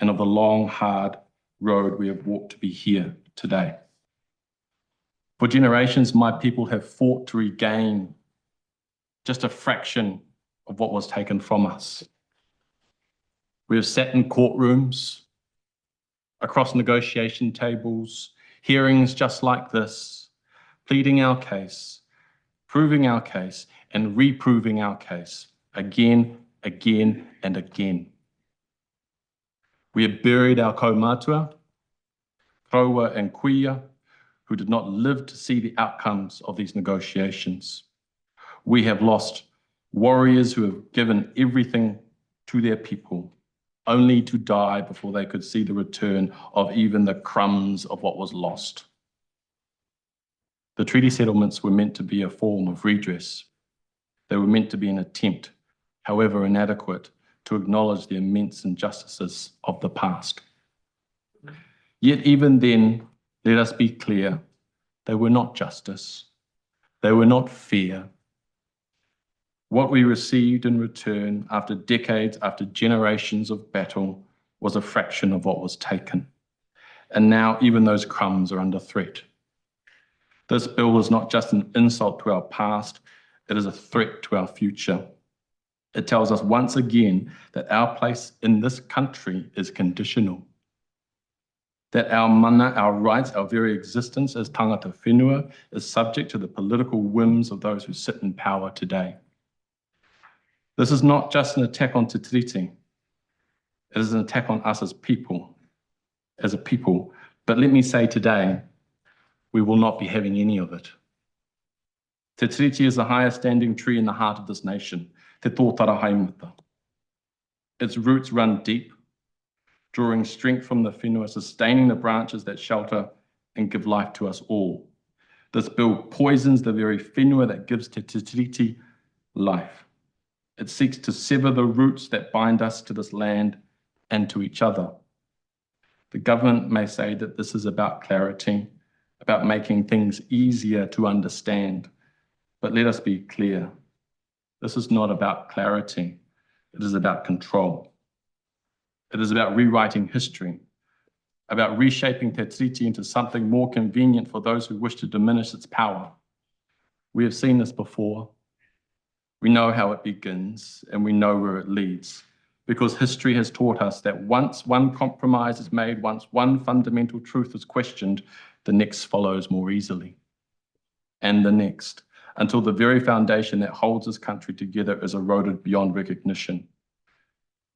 and of the long, hard road we have walked to be here today. For generations, my people have fought to regain just a fraction of what was taken from us. We have sat in courtrooms, across negotiation tables, hearings just like this, pleading our case, proving our case, and reproving our case again, again, and again. We have buried our kaumatua, Kaua and Kuia, who did not live to see the outcomes of these negotiations. We have lost warriors who have given everything to their people, only to die before they could see the return of even the crumbs of what was lost. The treaty settlements were meant to be a form of redress. They were meant to be an attempt, however inadequate, to acknowledge the immense injustices of the past. Yet even then, let us be clear, they were not justice. They were not fair. What we received in return after decades, after generations of battle, was a fraction of what was taken. And now even those crumbs are under threat. This bill is not just an insult to our past, it is a threat to our future. It tells us once again that our place in this country is conditional. That our mana, our rights, our very existence as tangata whenua is subject to the political whims of those who sit in power today. This is not just an attack on Te Tiriti. It is an attack on us as people, as a people. But let me say today, we will not be having any of it. Te Tiriti is the highest standing tree in the heart of this nation, Te Tōtara Haimata. Its roots run deep, drawing strength from the whenua, sustaining the branches that shelter and give life to us all. This bill poisons the very whenua that gives Te Tiriti life. It seeks to sever the roots that bind us to this land and to each other. The government may say that this is about clarity, about making things easier to understand. But let us be clear. This is not about clarity. It is about control. It is about rewriting history, about reshaping Te Tiriti into something more convenient for those who wish to diminish its power. We have seen this before. We know how it begins and we know where it leads, because history has taught us that once one compromise is made, once one fundamental truth is questioned, the next follows more easily, and the next, until the very foundation that holds this country together is eroded beyond recognition.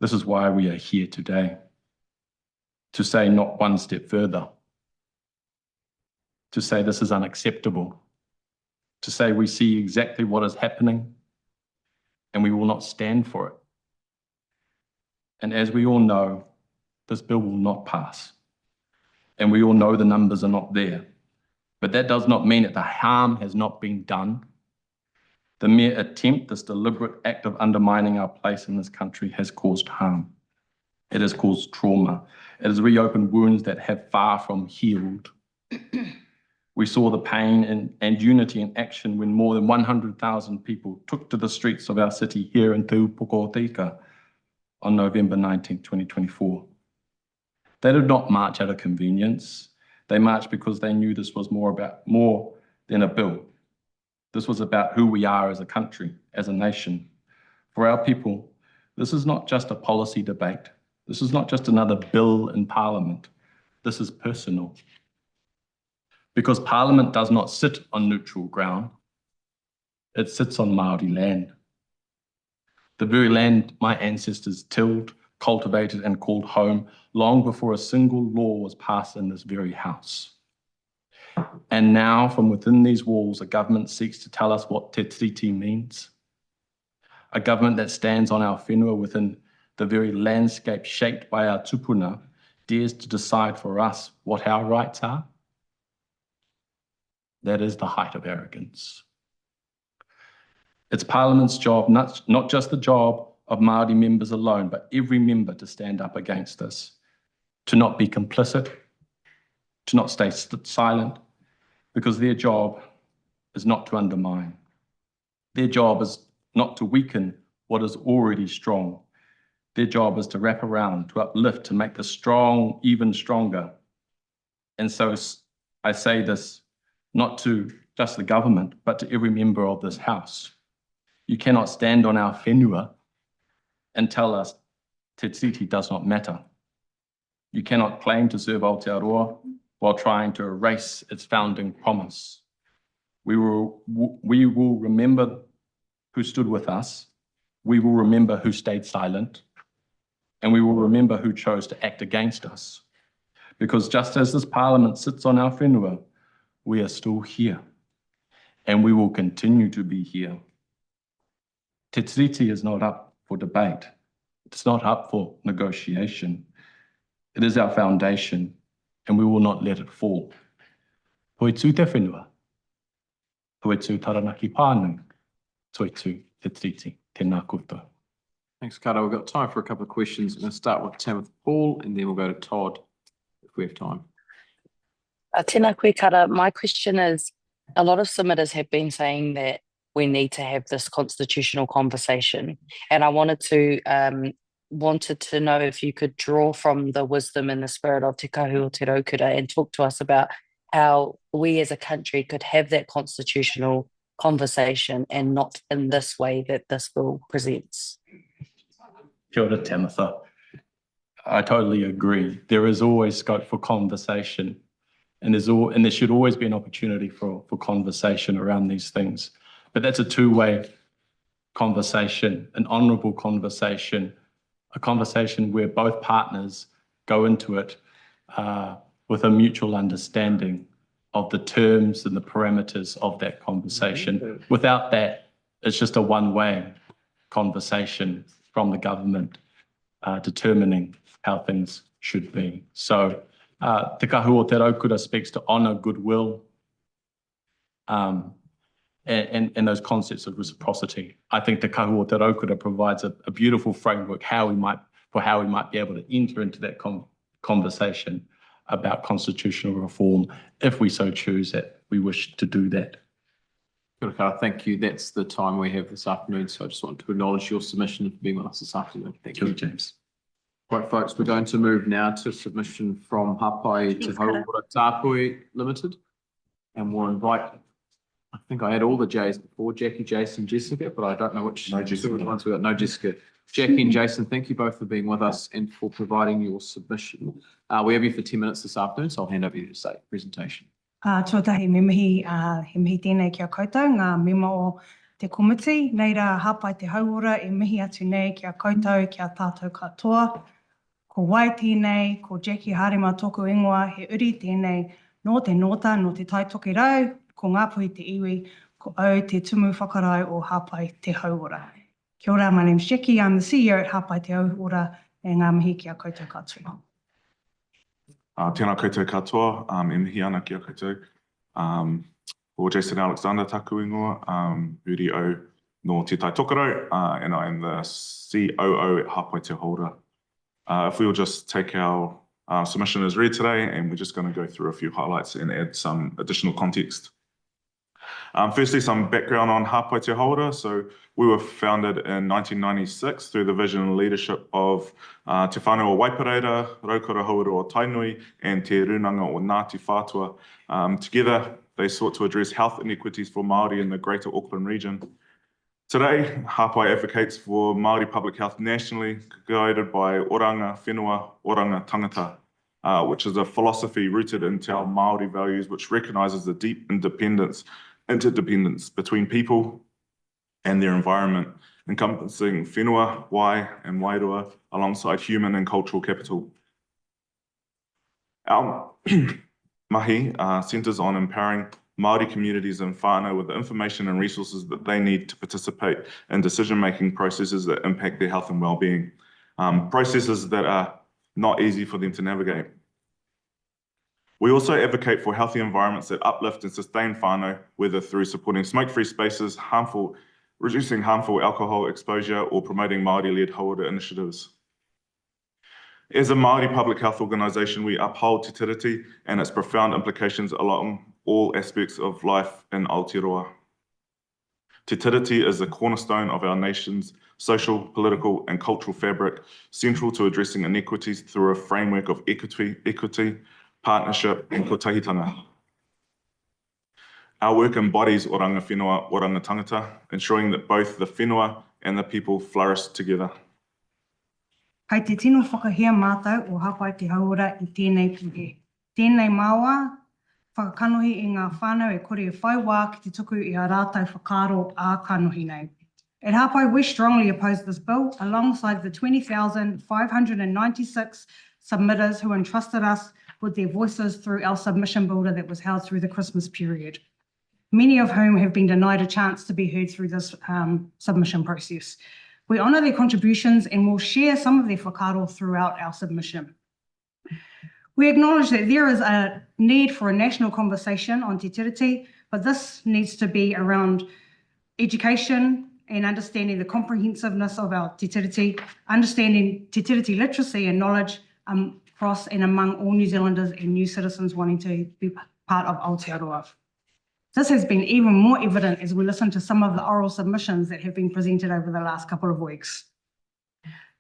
This is why we are here today, to say not one step further, to say this is unacceptable, to say we see exactly what is happening and we will not stand for it. And as we all know, this bill will not pass. And we all know the numbers are not there. But that does not mean that the harm has not been done. The mere attempt, this deliberate act of undermining our place in this country has caused harm. It has caused trauma. It has reopened wounds that have far from healed. We saw the pain and unity in action when more than 100,000 people took to the streets of our city here in Te Upukotika on November 19, 2024. They did not march out of convenience. They marched because they knew this was more than a bill. This was about who we are as a country, as a nation. For our people, this is not just a policy debate. This is not just another bill in Parliament. This is personal. Because Parliament does not sit on neutral ground. It sits on Maori land. The very land my ancestors tilled, cultivated, and called home long before a single law was passed in this very house. And now, from within these walls, a government seeks to tell us what Te Tiriti means. A government that stands on our whenua within the very landscape shaped by our tupuna dares to decide for us what our rights are. That is the height of arrogance. It's Parliament's job, not just the job of Māori members alone, but every member to stand up against this, to not be complicit, to not stay silent, because their job is not to undermine. Their job is not to weaken what is already strong. Their job is to wrap around, to uplift, to make the strong even stronger. And so I say this not to just the government, but to every member of this house. You cannot stand on our whenua and tell us Te Tiriti does not matter. You cannot claim to serve Aotearoa while trying to erase its founding promise. We will remember who stood with us. We will remember who stayed silent. And we will remember who chose to act against us. Because just as this parliament sits on our whenua, we are still here. And we will continue to be here. Te Tiriti is not up for debate. It's not up for negotiation. It is our foundation, and we will not let it fall. Toi tū te whenua. Toi tū Taranaki pānui. Toi tū Te Tiriti. Tēnā koutou.
Thanks, Kato. We've got time for a couple of questions. I'm going to start with Tim with Paul, and then we'll go to Todd if we have time.
Tēnā koe kara. My question is, a lot of submitters have been saying that we need to have this constitutional conversation. And I wanted to know if you could draw from the wisdom and the spirit of Te Kahu o Te Raukura and talk to us about how we as a country could have that constitutional conversation and not in this way that this bill presents.
Kia ora, Tamitha. I totally agree. There is always scope for conversation, and there should always be an opportunity for conversation around these things. But that's a two-way conversation, an honourable conversation, a conversation where both partners go into it with a mutual understanding of the terms and the parameters of that conversation. Without that, it's just a one-way conversation from the government determining how things should be. So Te Kahu o Te Raukura speaks to honour, goodwill, and those concepts of reciprocity. I think Te Kahu o Te Raukura provides a beautiful framework for how we might be able to enter into that conversation about constitutional reform, if we so choose that we wish to do that.
Kia ora, thank you. That's the time we have this afternoon. So I just want to acknowledge your submission for being with us this afternoon. Thank you,
James.
Right, folks, we're going to move now to a submission from Hapai to Hauora Tapui Limited. And we'll invite, I think I had all the J's before, Jacqui, Jason, Jessica, but I don't know which ones we got. No, Jessica. Jacqui and Jason, thank you both for being with us and for providing your submission. We have you for 10 minutes this afternoon, so I'll hand over to you to say presentation.
Tuatahi, me mihi tēnei kia koutou, ngā mema o te komiti. Nei rā Hapai te Hauora, e mihi atu nei kia koutou, kia tātou katoa. Ko wai tēnei, ko Jacqui Harema tōku ingoa, he uri tēnei, no te nota, no te taitoki rau, ko ngā pui te iwi, ko au te tumu whakarau o Hapai te Hauora. Kia ora, my name's Jacqui, I'm the CEO at Hapai te Hauora, e ngā mihi kia koutou katoa.
Tēnā koutou katoa, e mihi ana kia koutou. O Jason Alexander taku ingoa, uri au no te tai tokarau, and I am the COO at Hapai te Hauora. If we will just take our submission as read today, and we're just going to go through a few highlights and add some additional context. Firstly, some background on Hapai te Hauora. So we were founded in 1996 through the vision and leadership of Te Whanau o Waipareira, Raukara Hauora o Tainui, and Te Runanga o Ngāti Whātua. Together, they sought to address health inequities for Maori in the greater Auckland region. Today, Hapai advocates for Maori public health nationally, guided by Oranga Whenua, Oranga Tangata, which is a philosophy rooted into our Maori values, which recognises the deep interdependence between people and their environment, encompassing whenua, wai, and wairua, alongside human and cultural capital. Our mahi centres on empowering Māori communities and whānau with the information and resources that they need to participate in decision-making processes that impact their health and well-being, processes that are not easy for them to navigate. We also advocate for healthy environments that uplift and sustain whānau, whether through supporting smoke-free spaces, reducing harmful alcohol exposure, or promoting Māori-led Hauora initiatives. As a Māori public health organisation, we uphold Te Tiriti and its profound implications along all aspects of life in Aotearoa. Te tiriti is the cornerstone of our nation's social, political, and cultural fabric, central to addressing inequities through a framework of equity, partnership, and kotahitanga. Our work embodies oranga whenua, oranga tangata, ensuring that both the whenua and the people flourish together.
Kai te tino whakahia mātou o Hapai te Hauora I tēnei puhe. Tēnei māua, whakakanohi I ngā whānau e kore e whai wā ki te tuku I a rātou whakaro a kanohi nei. At Hapai, we strongly oppose this bill alongside the 20,596 submitters who entrusted us with their voices through our submission builder that was held through the Christmas period, many of whom have been denied a chance to be heard through this submission process. We honour their contributions and will share some of their whakaro throughout our submission. We acknowledge that there is a need for a national conversation on te tiriti, but this needs to be around education and understanding the comprehensiveness of our te tiriti, understanding te tiriti literacy and knowledge across and among all New Zealanders and new citizens wanting to be part of Aotearoa. This has been even more evident as we listen to some of the oral submissions that have been presented over the last couple of weeks.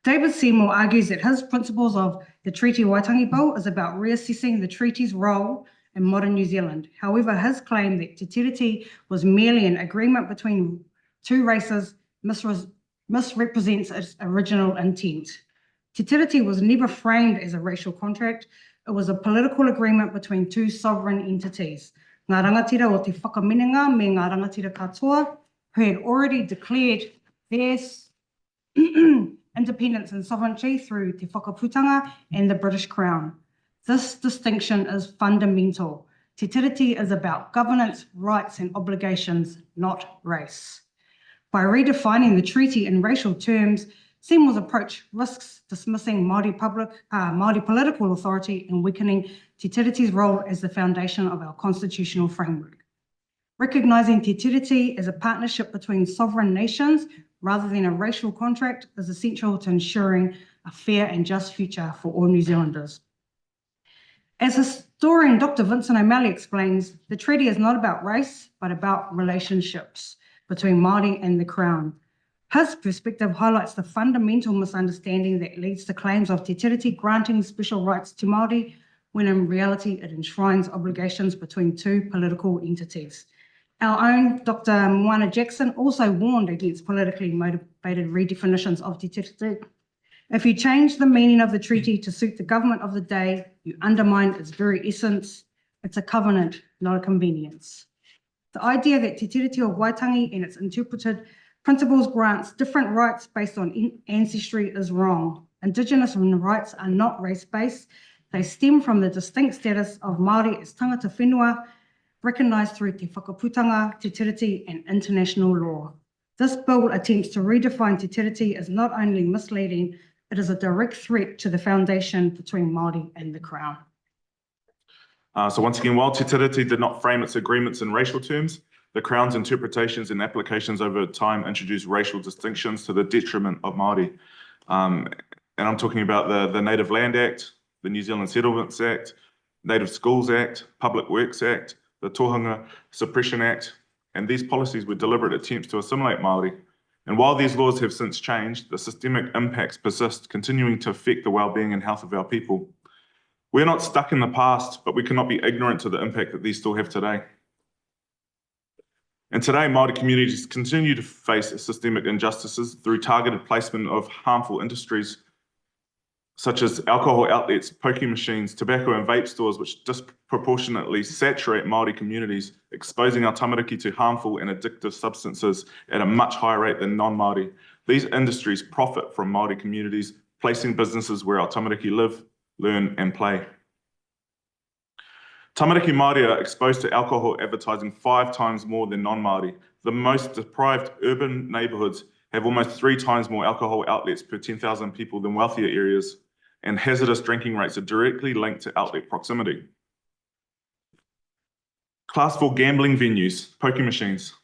David Seymour argues that his principles of the Treaty Waitangi Bill is about reassessing the treaty's role in modern New Zealand. However, his claim that te tiriti was merely an agreement between two races misrepresents its original intent. Te tiriti was never framed as a racial contract. It was a political agreement between two sovereign entities, ngā rangatira o te whakaminenga me ngā rangatira katoa, who had already declared their independence and sovereignty through te whakaputanga and the British Crown. This distinction is fundamental. Te tiriti is about governance, rights and obligations, not race. By redefining the treaty in racial terms, Seymour's approach risks dismissing Māori political authority and weakening te tiriti's role as the foundation of our constitutional framework. Recognising te tiriti as a partnership between sovereign nations rather than a racial contract is essential to ensuring a fair and just future for all New Zealanders. As historian Dr. Vincent O'Malley explains, the treaty is not about race, but about relationships between Māori and the Crown. His perspective highlights the fundamental misunderstanding that leads to claims of te tiriti granting special rights to Māori, when in reality it enshrines obligations between two political entities. Our own Dr. Moana Jackson also warned against politically motivated redefinitions of te tiriti. If you change the meaning of the treaty to suit the government of the day, you undermine its very essence. It's a covenant, not a convenience. The idea that te tiriti of Waitangi and its interpreted principles grants different rights based on ancestry is wrong. Indigenous rights are not race-based. They stem from the distinct status of Māori as tangata whenua, recognised through te whakaputanga, te tiriti and international law. This bill attempts to redefine te tiriti as not only misleading, it is a direct threat to the foundation between Māori and the Crown.
So once again, while te tiriti did not frame its agreements in racial terms, the Crown's interpretations and applications over time introduced racial distinctions to the detriment of Māori. And I'm talking about the Native Land Act, the New Zealand Settlements Act, Native Schools Act, Public Works Act, the Tohunga Suppression Act, and these policies were deliberate attempts to assimilate Māori. And while these laws have since changed, the systemic impacts persist, continuing to affect the well-being and health of our people. We're not stuck in the past, but we cannot be ignorant to the impact that these still have today. And today, Māori communities continue to face systemic injustices through targeted placement of harmful industries, such as alcohol outlets, pokie machines, tobacco and vape stores, which disproportionately saturate Māori communities, exposing our tamariki to harmful and addictive substances at a much higher rate than non-Māori. These industries profit from Māori communities, placing businesses where our tamariki live, learn and play. Tamariki Māori are exposed to alcohol advertising 5 times more than non-Māori. The most deprived urban neighbourhoods have almost 3 times more alcohol outlets per 10,000 people than wealthier areas, and hazardous drinking rates are directly linked to outlet proximity. Class 4 gambling venues, pokie machines.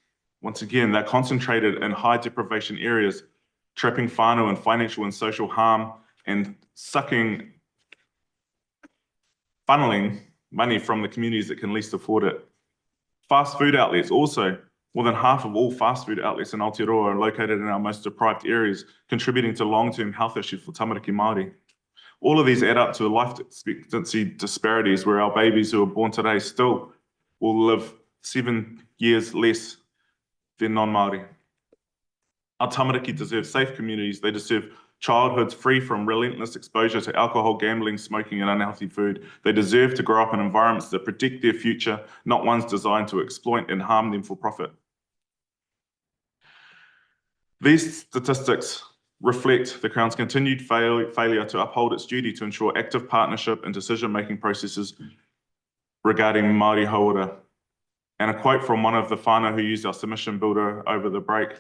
Once again, they're concentrated in high deprivation areas, trapping whānau in financial and social harm and funneling money from the communities that can least afford it. Fast food outlets also More than half of all fast food outlets in Aotearoa are located in our most deprived areas, contributing to long-term health issues for tamariki Māori. All of these add up to life expectancy disparities where our babies who are born today still will live 7 years less than non-Māori. Our tamariki deserve safe communities. They deserve childhoods free from relentless exposure to alcohol, gambling, smoking, and unhealthy food. They deserve to grow up in environments that predict their future, not ones designed to exploit and harm them for profit. These statistics reflect the Crown's continued failure to uphold its duty to ensure active partnership and decision-making processes regarding Māori Hauora. And a quote from one of the whānau who used our submission builder over the break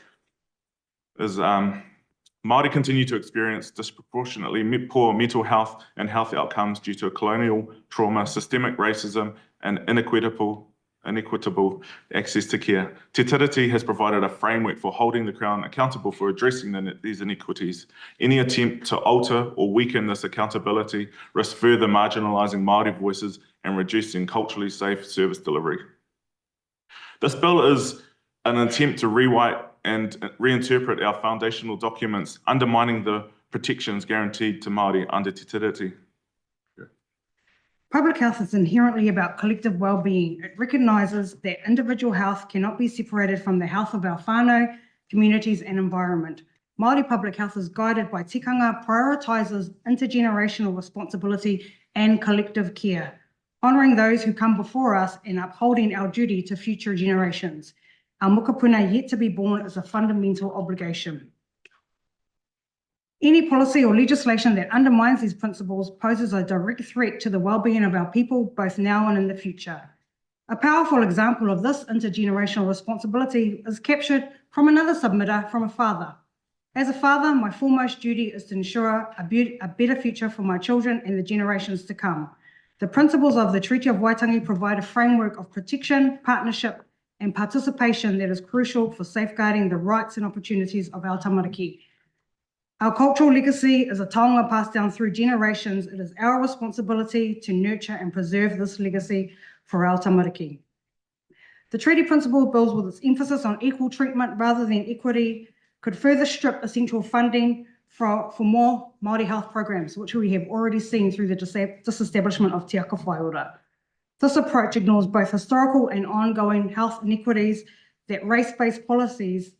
is, Māori continue to experience disproportionately poor mental health and health outcomes due to colonial trauma, systemic racism, and inequitable access to care. Te Tiriti has provided a framework for holding the Crown accountable for addressing these inequities. Any attempt to alter or weaken this accountability risks further marginalising Māori voices and reducing culturally safe service delivery. This bill is an attempt to rewrite and reinterpret our foundational documents, undermining the protections guaranteed to Māori under Te Tiriti.
Public health is inherently about collective well-being. It recognises that individual health cannot be separated from the health of our whānau, communities and environment. Māori public health is guided by tikanga, prioritises intergenerational responsibility and collective care, honouring those who come before us and upholding our duty to future generations. Our Mokopuna yet to be born is a fundamental obligation. Any policy or legislation that undermines these principles poses a direct threat to the well-being of our people, both now and in the future. A powerful example of this intergenerational responsibility is captured from another submitter from a father. As a father, my foremost duty is to ensure a better future for my children and the generations to come. The principles of the Treaty of Waitangi provide a framework of protection, partnership, and participation that is crucial for safeguarding the rights and opportunities of our tamariki. Our cultural legacy is a taonga passed down through generations. It is our responsibility to nurture and preserve this legacy for our tamariki. The treaty principle builds with its emphasis on equal treatment rather than equity, could further strip essential funding for more Māori health programs, which we have already seen through the disestablishment of Te Aka Whaiora. This approach ignores both historical and ongoing health inequities that race-based policies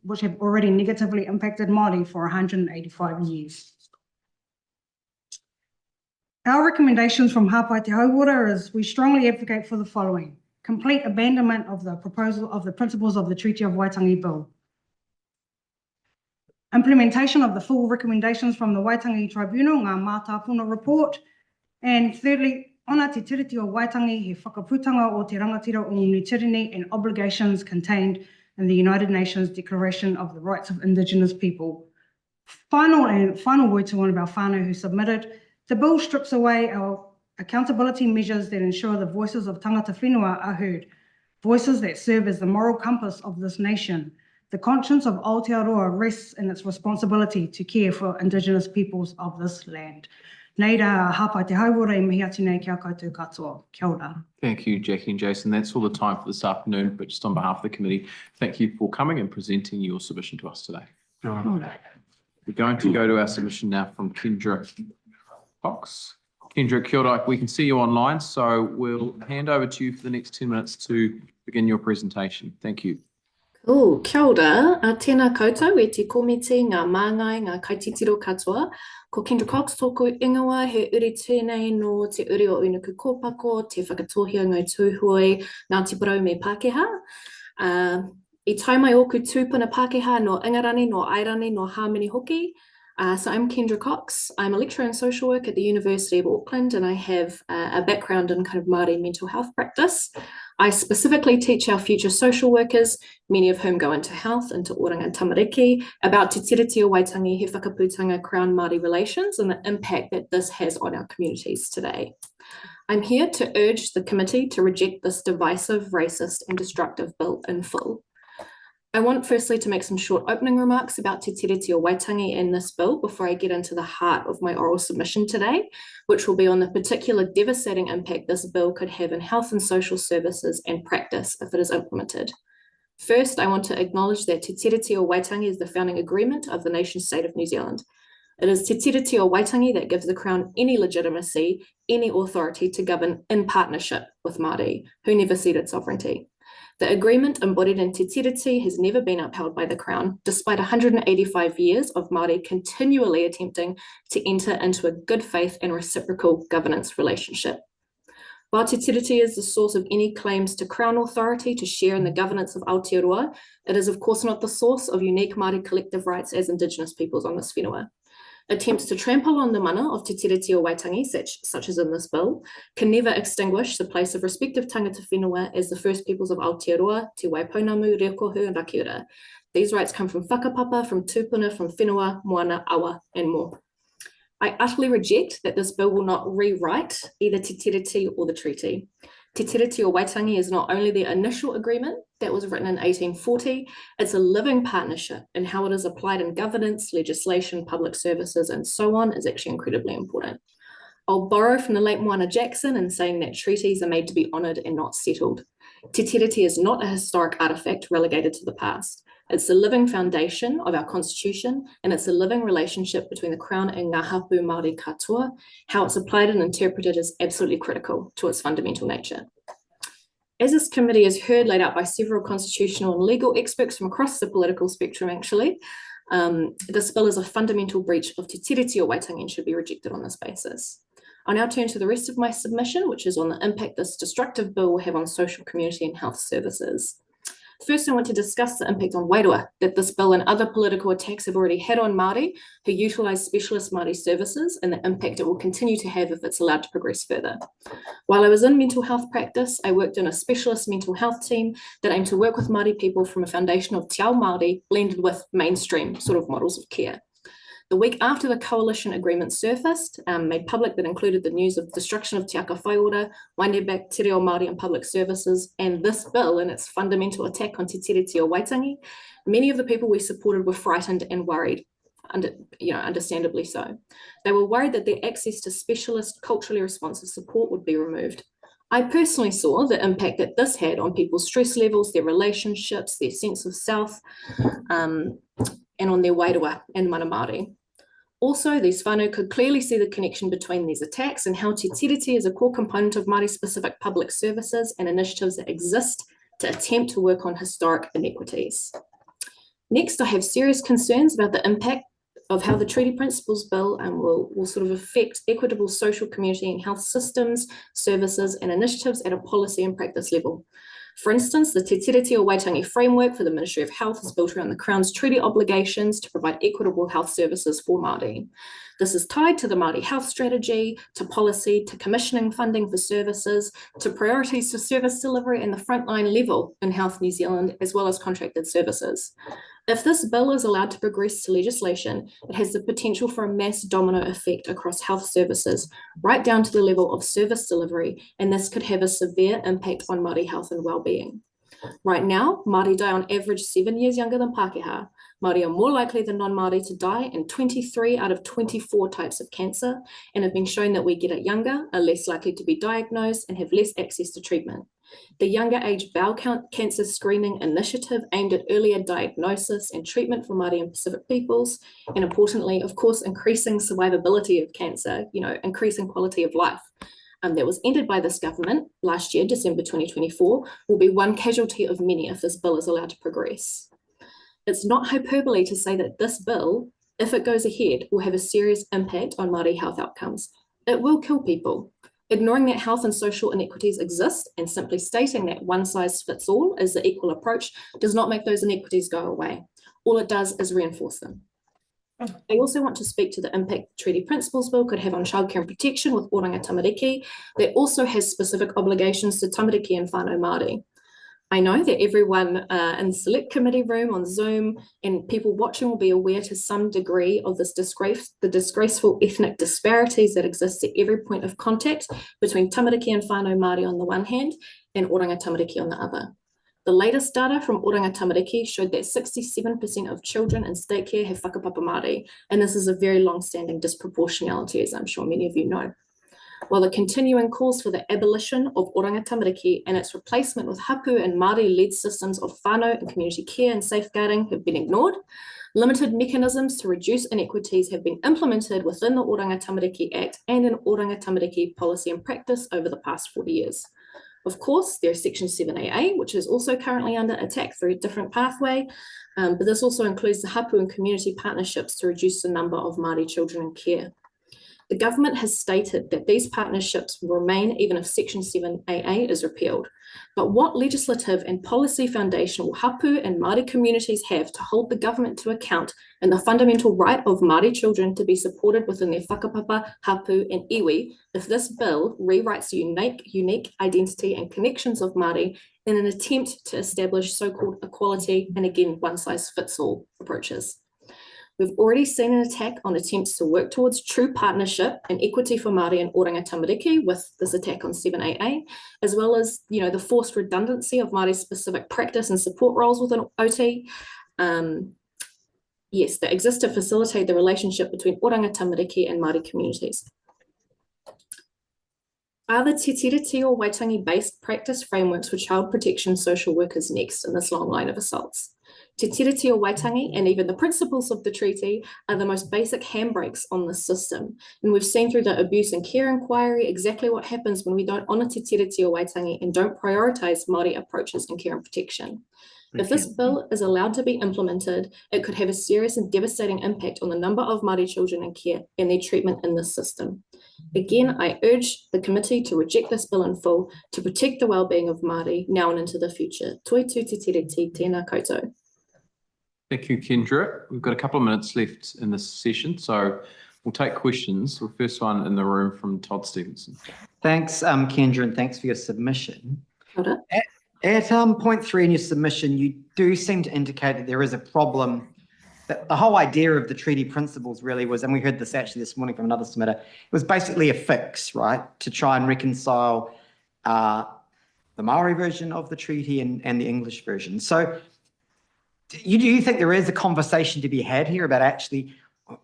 which have already negatively impacted Māori for 185 years. Our recommendations from Hapai Te Hauora is we strongly advocate for the following: complete abandonment of the principles of the Treaty of Waitangi Bill, implementation of the full recommendations from the Waitangi Tribunal, ngā mātāpuna report, and thirdly, ona te tiriti o Waitangi he whakaputanga o te rangatira o Ngai and obligations contained in the United Nations Declaration of the Rights of Indigenous People. Final word to one of our whānau who submitted. The bill strips away our accountability measures that ensure the voices of tangata whenua are heard, voices that serve as the moral compass of this nation. The conscience of Aotearoa rests in its responsibility to care for Indigenous peoples of this land. Nei rā, Hapai Te Hauora e mihi atu nei kia koutou katoa. Kia ora.
Thank you, Jacqui and Jason. That's all the time for this afternoon, but just on behalf of the committee, thank you for coming and presenting your submission to us today. We're going to go to our submission now from Kendra Cox. Kendra, kia ora. We can see you online, so we'll hand over to you for the next 10 minutes to begin your presentation. Thank you.
Cool. Kia ora. Tēnā koutou e te komiti ngā māngai ngā kaititiro katoa. Ko Kendra Cox tōku ingoa he uri tēnei no te uri o unuku kōpako, te whakatohia ngai tūhui, Ngāti Porou me Pākehā. I tai mai oku tūpuna Pākehā no Ingarani, no Airani, no Hāmini hoki. So I'm Kendra Cox. I'm a lecturer in social work at the University of Auckland, and I have a background in kind of Māori mental health practice. I specifically teach our future social workers, many of whom go into health, into oranga tamariki, about te tiriti o Waitangi he whakaputanga Crown Māori relations and the impact that this has on our communities today. I'm here to urge the committee to reject this divisive, racist and destructive bill in full. I want firstly to make some short opening remarks about te tiriti o Waitangi and this bill before I get into the heart of my oral submission today, which will be on the particular devastating impact this bill could have in health and social services and practice if it is implemented. First, I want to acknowledge that Te Tiriti o Waitangi is the founding agreement of the nation-state of New Zealand. It is Te Tiriti o Waitangi that gives the Crown any legitimacy, any authority to govern in partnership with Māori, who never ceded sovereignty. The agreement embodied in Te Tiriti has never been upheld by the Crown, despite 185 years of Māori continually attempting to enter into a good faith and reciprocal governance relationship. While Te Tiriti is the source of any claims to Crown authority to share in the governance of Aotearoa, it is of course not the source of unique Māori collective rights as Indigenous peoples on this whenua. Attempts to trample on the mana of Te Tiriti o Waitangi, such as in this bill, can never extinguish the place of respective tangata whenua as the first peoples of Aotearoa, Te Waipounamu, Rekohu, and Rakiura. These rights come from whakapapa, from tupuna, from whenua, moana, awa, and more. I utterly reject that this bill will not rewrite either Te Tiriti or the treaty. Te Tiriti o Waitangi is not only the initial agreement that was written in 1840, it's a living partnership, and how it is applied in governance, legislation, public services, and so on is actually incredibly important. I'll borrow from the late Moana Jackson in saying that treaties are made to be honoured and not settled. Te Tiriti is not a historic artefact relegated to the past. It's the living foundation of our constitution, and it's a living relationship between the Crown and ngā hapu Māori katoa. How it's applied and interpreted is absolutely critical to its fundamental nature. As this committee has heard laid out by several constitutional and legal experts from across the political spectrum, actually, this bill is a fundamental breach of Te Tiriti o Waitangi and should be rejected on this basis. I'll now turn to the rest of my submission, which is on the impact this destructive bill will have on social, community, and health services. First, I want to discuss the impact on wairua that this bill and other political attacks have already had on Māori who utilise specialist Māori services, and the impact it will continue to have if it's allowed to progress further. While I was in mental health practice, I worked in a specialist mental health team that aimed to work with Māori people from a foundation of te ao Māori blended with mainstream sort of models of care. The week after the coalition agreement surfaced, made public, that included the news of destruction of Te Aka Whaiora, Waineback, Te Reo Māori and public services, and this bill and its fundamental attack on Te Tiriti o Waitangi, many of the people we supported were frightened and worried, understandably so. They were worried that their access to specialist, culturally responsive support would be removed. I personally saw the impact that this had on people's stress levels, their relationships, their sense of self, and on their wairua and mana Māori. Also, these whānau could clearly see the connection between these attacks and how Te Tiriti is a core component of Māori-specific public services and initiatives that exist to attempt to work on historic inequities. Next, I have serious concerns about the impact of how the Treaty Principles Bill will sort of affect equitable social, community and health systems, services and initiatives at a policy and practice level. For instance, the Te Tiriti o Waitangi framework for the Ministry of Health is built around the Crown's treaty obligations to provide equitable health services for Māori. This is tied to the Māori health strategy, to policy, to commissioning funding for services, to priorities for service delivery and the frontline level in Health New Zealand, as well as contracted services. If this bill is allowed to progress to legislation, it has the potential for a mass domino effect across health services, right down to the level of service delivery, and this could have a severe impact on Māori health and well-being. Right now, Māori die on average 7 years younger than Pākehā. Māori are more likely than non-Māori to die in 23 out of 24 types of cancer, and have been shown that we get it younger, are less likely to be diagnosed, and have less access to treatment. The Younger Age Bowel Cancer Screening Initiative aimed at earlier diagnosis and treatment for Māori and Pacific peoples, and importantly, of course, increasing survivability of cancer, increasing quality of life. That was ended by this government last year, December 2024, will be one casualty of many if this bill is allowed to progress. It's not hyperbole to say that this bill, if it goes ahead, will have a serious impact on Māori health outcomes. It will kill people. Ignoring that health and social inequities exist and simply stating that one size fits all is the equal approach does not make those inequities go away. All it does is reinforce them. I also want to speak to the impact the Treaty Principles Bill could have on childcare and protection with Oranga Tamariki that also has specific obligations to tamariki and whānau Māori. I know that everyone in the select committee room on Zoom and people watching will be aware to some degree of this the disgraceful ethnic disparities that exist at every point of contact between tamariki and whānau Māori on the one hand and Oranga Tamariki on the other. The latest data from Oranga Tamariki showed that 67% of children in state care have whakapapa Māori, and this is a very long-standing disproportionality, as I'm sure many of you know. while the continuing calls for the abolition of oranga tamariki and its replacement with hapu and Māori-led systems of whānau and community care and safeguarding have been ignored. Limited mechanisms to reduce inequities have been implemented within the Oranga Tamariki Act and in Oranga Tamariki policy and practice over the past 40 years. Of course, there's Section 7AA, which is also currently under attack through a different pathway, but this also includes the hapu and community partnerships to reduce the number of Māori children in care. The government has stated that these partnerships will remain even if Section 7AA is repealed. But what legislative and policy foundation will hapu and Māori communities have to hold the government to account in the fundamental right of Māori children to be supported within their whakapapa, hapu and iwi if this bill rewrites the unique identity and connections of Māori in an attempt to establish so-called equality and again one-size-fits-all approaches? We've already seen an attack on attempts to work towards true partnership and equity for Māori and Oranga Tamariki with this attack on 7AA, as well as, the forced redundancy of Māori specific practice and support roles within OT. Yes, that exist to facilitate the relationship between Oranga Tamariki and Māori communities. Are the Te Tiriti or Waitangi-based practice frameworks for child protection social workers next in this long line of assaults? Te Tiriti or Waitangi and even the principles of the treaty are the most basic handbrakes on this system. And we've seen through the abuse and care inquiry exactly what happens when we don't honour Te Tiriti or Waitangi and don't prioritise Māori approaches in care and protection. If this bill is allowed to be implemented, it could have a serious and devastating impact on the number of Māori children in care and their treatment in this system. Again, I urge the committee to reject this bill in full to protect the well-being of Māori now and into the future. Toi tū te tiriti, tēnā koutou.
Thank you, Kendra. We've got a couple of minutes left in this session, so we'll take questions. The first one in the room from Todd Stevenson.
Thanks, Kendra, and thanks for your submission.
Hold
At point 3 in your submission, you do seem to indicate that there is a problem. That the whole idea of the treaty principles really was, and we heard this actually this morning from another submitter, it was basically a fix, right, to try and reconcile the Maori version of the treaty and the English version. So do you think there is a conversation to be had here about actually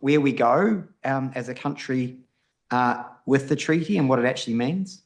where we go as a country with the treaty and what it actually means?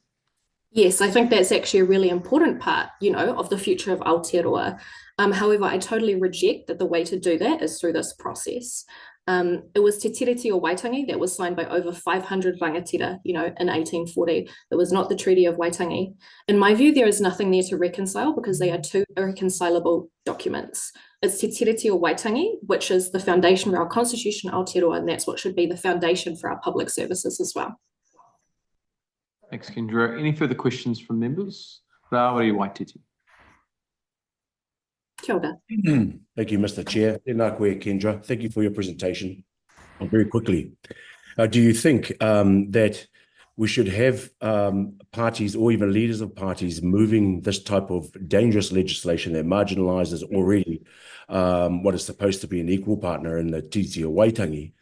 Yes, I think that's actually a really important part, of the future of Aotearoa. However, I totally reject that the way to do that is through this process. It was Te Tiriti or Waitangi that was signed by over 500 rangatira, in 1840. It was not the Treaty of Waitangi. In my view, there is nothing there to reconcile because they are two irreconcilable documents. It's Te Tiriti or Waitangi, which is the foundation for our constitution, Aotearoa, and that's what should be the foundation for our public services as well.
Thanks, Kendra. Any further questions from members? Rawiri Waititi.
Kia ora.
Thank you, Mr. Chair. Tēnā koe, Kendra. Thank you for your presentation. Very quickly, do you think that we should have parties or even leaders of parties moving this type of dangerous legislation that marginalises already what is supposed to be an equal partner in the Tiriti o Waitangi,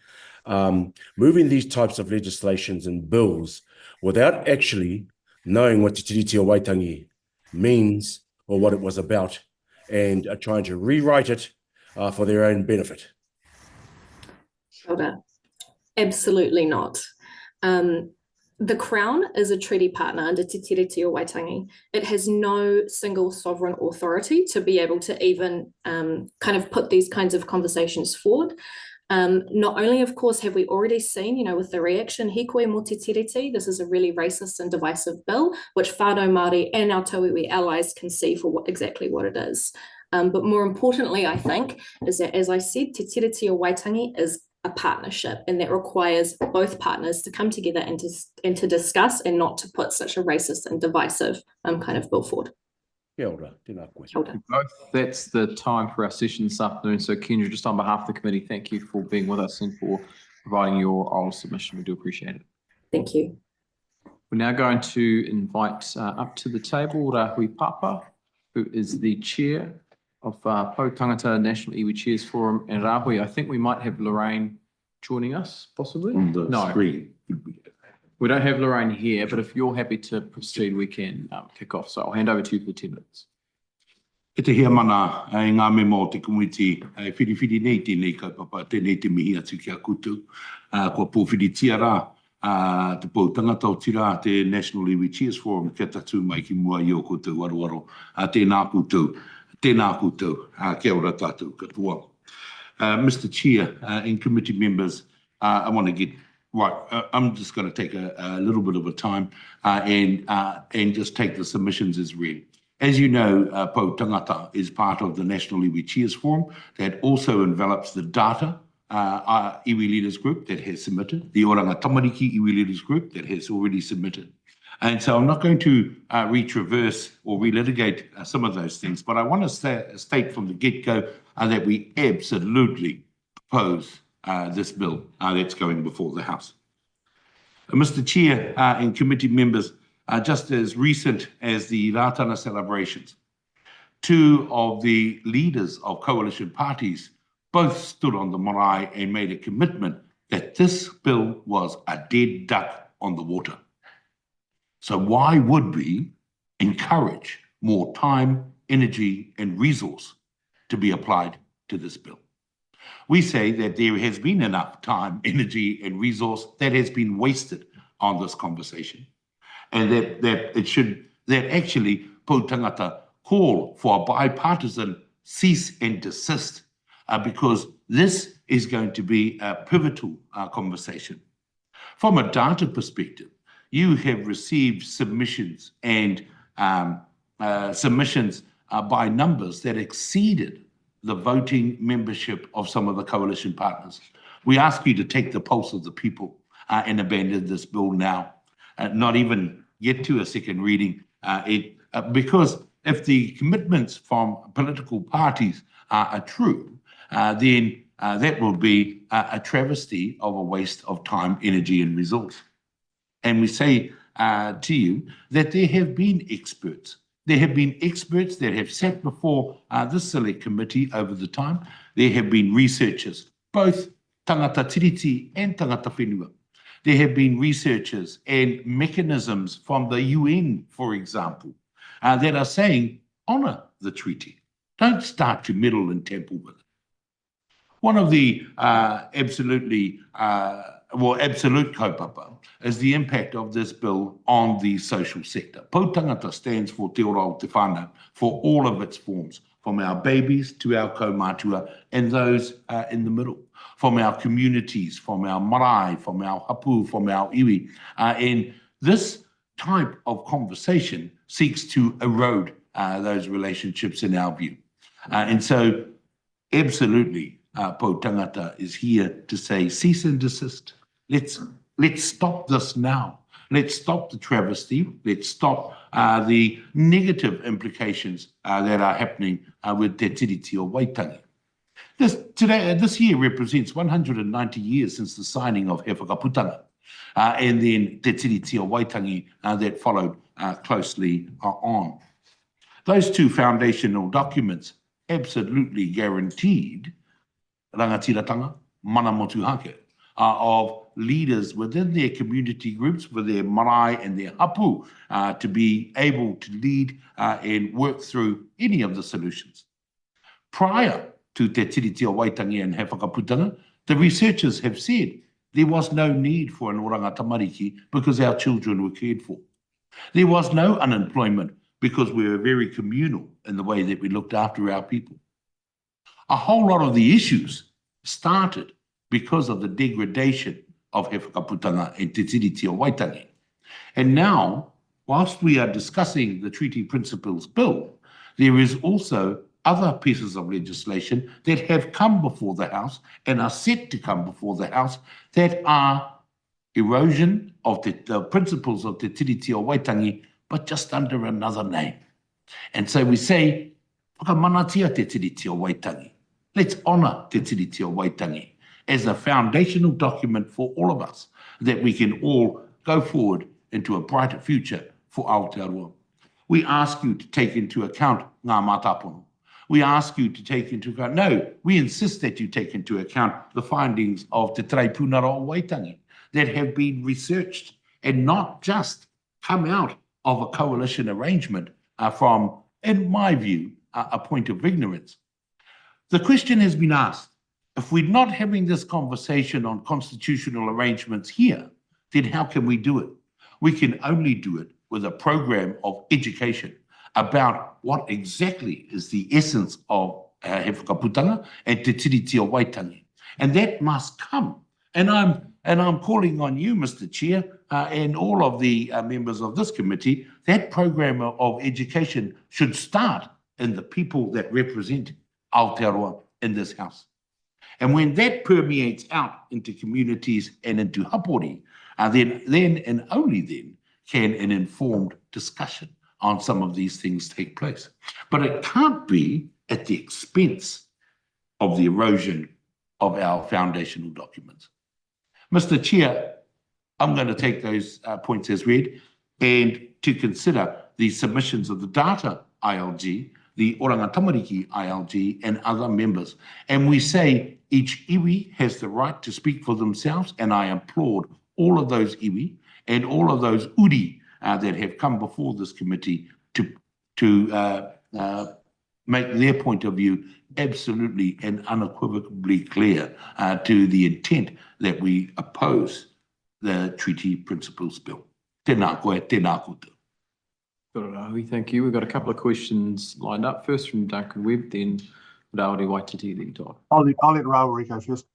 moving these types of legislations and bills without actually knowing what the Tiriti o Waitangi means or what it was about, and are trying to rewrite it for their own benefit?
Absolutely not. The Crown is a treaty partner under Te Tiriti o Waitangi. It has no single sovereign authority to be able to even kind of put these kinds of conversations forward. Not only, of course, have we already seen, with the reaction, hikoe mo te tiriti, this is a really racist and divisive bill, which whānau Māori and our Tahu allies can see for exactly what it is. But more importantly, I think, is that, as I said, Te Tiriti o Waitangi is a partnership, and that requires both partners to come together and to discuss and not to put such a racist and divisive kind of bill forward.
Kia ora, tēnā koe.
Both, that's the time for our session this afternoon. So Kendra, just on behalf of the committee, thank you for being with us and for providing your oral submission. We do appreciate it.
Thank you.
We're now going to invite up to the table Rahui Papa, who is the chair of Pou Tangata National Iwi Chairs Forum. And Rahui, I think we might have Lorraine joining us, possibly?
On the screen.
We don't have Lorraine here, but if you're happy to proceed, we can kick off. So I'll hand over to you for 10 minutes.
E te hea mana, e ngā me mō te community, e whiriwhiri nei tēnei kaupapa, tēnei te mihi atu kia kutu, kua pōwhiri tia rā,
te pau tangata o tira te National Iwi Cheers Forum kia tatu mai ki mua i o koutou waruwaro. Tēnā koutou, kia ora tātou katoa. Mr. Chair and committee members, I want to get right. I'm just going to take a little bit of a time and just take the submissions as read. As you know, Pau Tangata is part of the National Iwi Cheers Forum that also envelops the data Iwi Leaders Group that has submitted, the Oranga Tamariki Iwi Leaders Group that has already submitted. And so I'm not going to retraverse or relitigate some of those things, but I want to state from the get-go that we absolutely oppose this bill that's going before the House. Mr. Chair and committee members, just as recent as the Ratana celebrations, two of the leaders of coalition parties both stood on the marae and made a commitment that this bill was a dead duck on the water. So why would we encourage more time, energy, and resource to be applied to this bill? We say that there has been enough time, energy, and resource that has been wasted on this conversation, and that actually Pau Tangata call for a bipartisan cease and desist, because this is going to be a pivotal conversation. From a data perspective, you have received submissions and submissions by numbers that exceeded the voting membership of some of the coalition partners. We ask you to take the pulse of the people and abandon this bill now, not even get to a second reading, because if the commitments from political parties are true, then that will be a travesty of a waste of time, energy, and resource. And we say to you that there have been experts. There have been experts that have sat before this select committee over the time. There have been researchers, both tangata tiriti and tangata whenua. There have been researchers and mechanisms from the UN, for example, that are saying, honour the treaty. Don't start to meddle and tamper with it. One of the absolute kaupapa is the impact of this bill on the social sector. Pau Tangata stands for Te Ora o Te Whānau, for all of its forms, from our babies to our kaumātua and those in the middle, from our communities, from our marae, from our hapu, from our iwi. And this type of conversation seeks to erode those relationships in our view. And so absolutely, Pau Tangata is here to say cease and desist. Let's stop this now. Let's stop the travesty. Let's stop the negative implications that are happening with Te Tiriti o Waitangi. This year represents 190 years since the signing of He Whakaputanga, and then Te Tiriti o Waitangi that followed closely on. Those two foundational documents absolutely guaranteed rangatiratanga, mana motuhake, of leaders within their community groups, with their marae and their hapu, to be able to lead and work through any of the solutions. Prior to Te Tiriti o Waitangi and He Whakaputanga, the researchers have said there was no need for an oranga tamariki because our children were cared for. There was no unemployment because we were very communal in the way that we looked after our people. A whole lot of the issues started because of the degradation of He Whakaputanga and Te Tiriti o Waitangi. And now, whilst we are discussing the Treaty Principles Bill, there is also other pieces of legislation that have come before the House and are set to come before the House that are erosion of the principles of Te Tiriti o Waitangi, but just under another name. And so we say, whakamanatia Te Tiriti o Waitangi. Let's honour Te Tiriti o Waitangi as a foundational document for all of us, that we can all go forward into a brighter future for Aotearoa. We ask you to take into account ngā mātāpono. We ask you to take into account, we insist that you take into account the findings of Te Traipūnara o Waitangi that have been researched and not just come out of a coalition arrangement from, in my view, a point of ignorance. The question has been asked, if we're not having this conversation on constitutional arrangements here, then how can we do it? We can only do it with a program of education about what exactly is the essence of he whakaputanga and te tiriti o Waitangi. And that must come. And I'm calling on you, Mr. Chair, and all of the members of this committee. That program of education should start in the people that represent Aotearoa in this house. And when that permeates out into communities and into hapori, then and only then can an informed discussion on some of these things take place. But it can't be at the expense of the erosion of our foundational documents. Mr. Chair, I'm going to take those points as read and to consider the submissions of the data ILG, the Oranga Tamariki ILG, and other members. And we say each iwi has the right to speak for themselves, and I applaud all of those iwi and all of those uri that have come before this committee to make their point of view absolutely and unequivocally clear to the intent that we oppose the Treaty Principles Bill. Tēnā koe, tēnā koutou.
Thank you. We've got a couple of questions lined up. First from Duncan Webb, then Rawiri Waititi, then Todd.
I'll let Rawiri go first.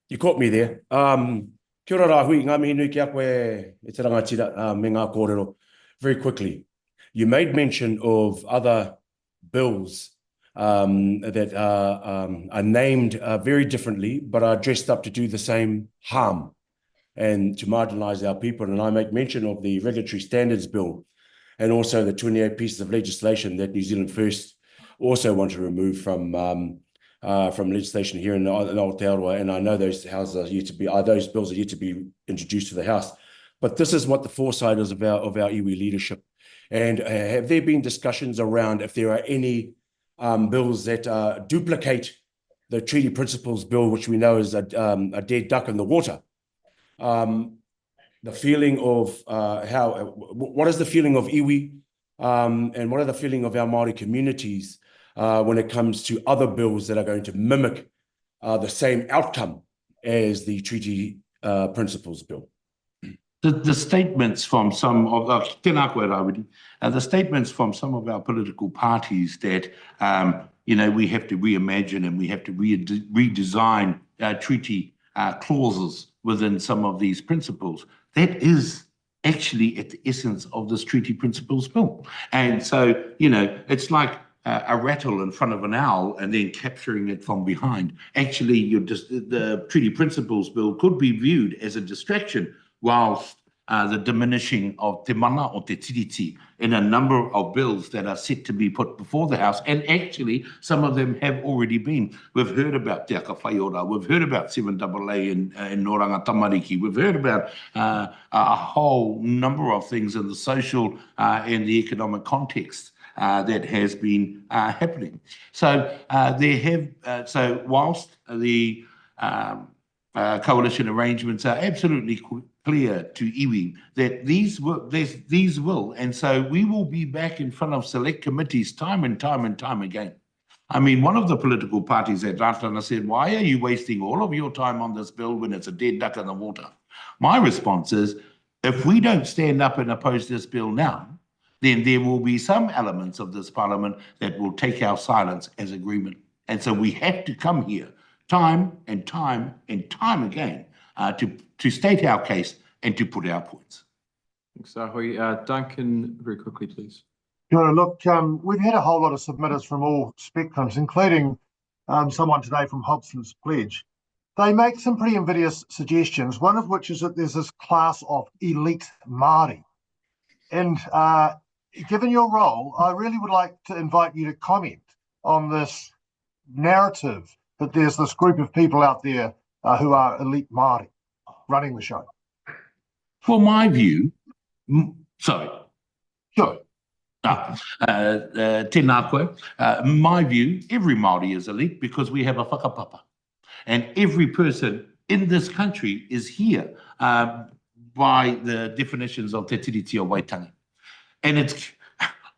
You caught me there. Kia ora rāhui, ngā mihi nui ki a koe e te rangatira me ngā kōrero. Very quickly, you made mention of other bills that are named very differently, but are dressed up to do the same harm and to marginalise our people. And I make mention of the Regulatory Standards Bill and also the 28 pieces of legislation that New Zealand First also want to remove from legislation here in Aotearoa. And I know those houses are yet to be, those bills are yet to be introduced to the House. But this is what the foresight is of our iwi leadership. And have there been discussions around if there are any bills that duplicate the Treaty Principles Bill, which we know is a dead duck in the water? The feeling of what is the feeling of iwi and what are the feeling of our Maori communities when it comes to other bills that are going to mimic the same outcome as the Treaty Principles Bill?
The statements from some of the statements from some of our political parties that we have to reimagine and we have to redesign treaty clauses within some of these principles. That is actually at the essence of this Treaty Principles Bill. And so it's like a rattle in front of an owl and then capturing it from behind. Actually, the Treaty Principles Bill could be viewed as a distraction whilst the diminishing of te mana o te tiriti in a number of bills that are set to be put before the House. And actually, some of them have already been. We've heard about Te Aka Whaiora, we've heard about 7AA in Noranga Tamariki, we've heard about a whole number of things in the social and the economic context that has been happening. So so whilst the coalition arrangements are absolutely clear to iwi that these will, and so we will be back in front of select committees time and time again. I mean, one of the political parties at Ratana said, why are you wasting all of your time on this bill when it's a dead duck in the water? My response is, if we don't stand up and oppose this bill now, then there will be some elements of this parliament that will take our silence as agreement. And so we have to come here time and time again to state our case and to put our points.
Thanks, Ahui. Duncan, very quickly, please.
Look, we've had a whole lot of submitters from all spectrums, including someone today from Hobson's Pledge. They make some pretty invidious suggestions, one of which is that there's this class of elite Māori. And given your role, I really would like to invite you to comment on this narrative that there's this group of people out there who are elite Māori running the show.
For my view, sure. Tēnā koe. My view, every Māori is elite because we have a whakapapa. And every person in this country is here by the definitions of te tiriti o Waitangi. And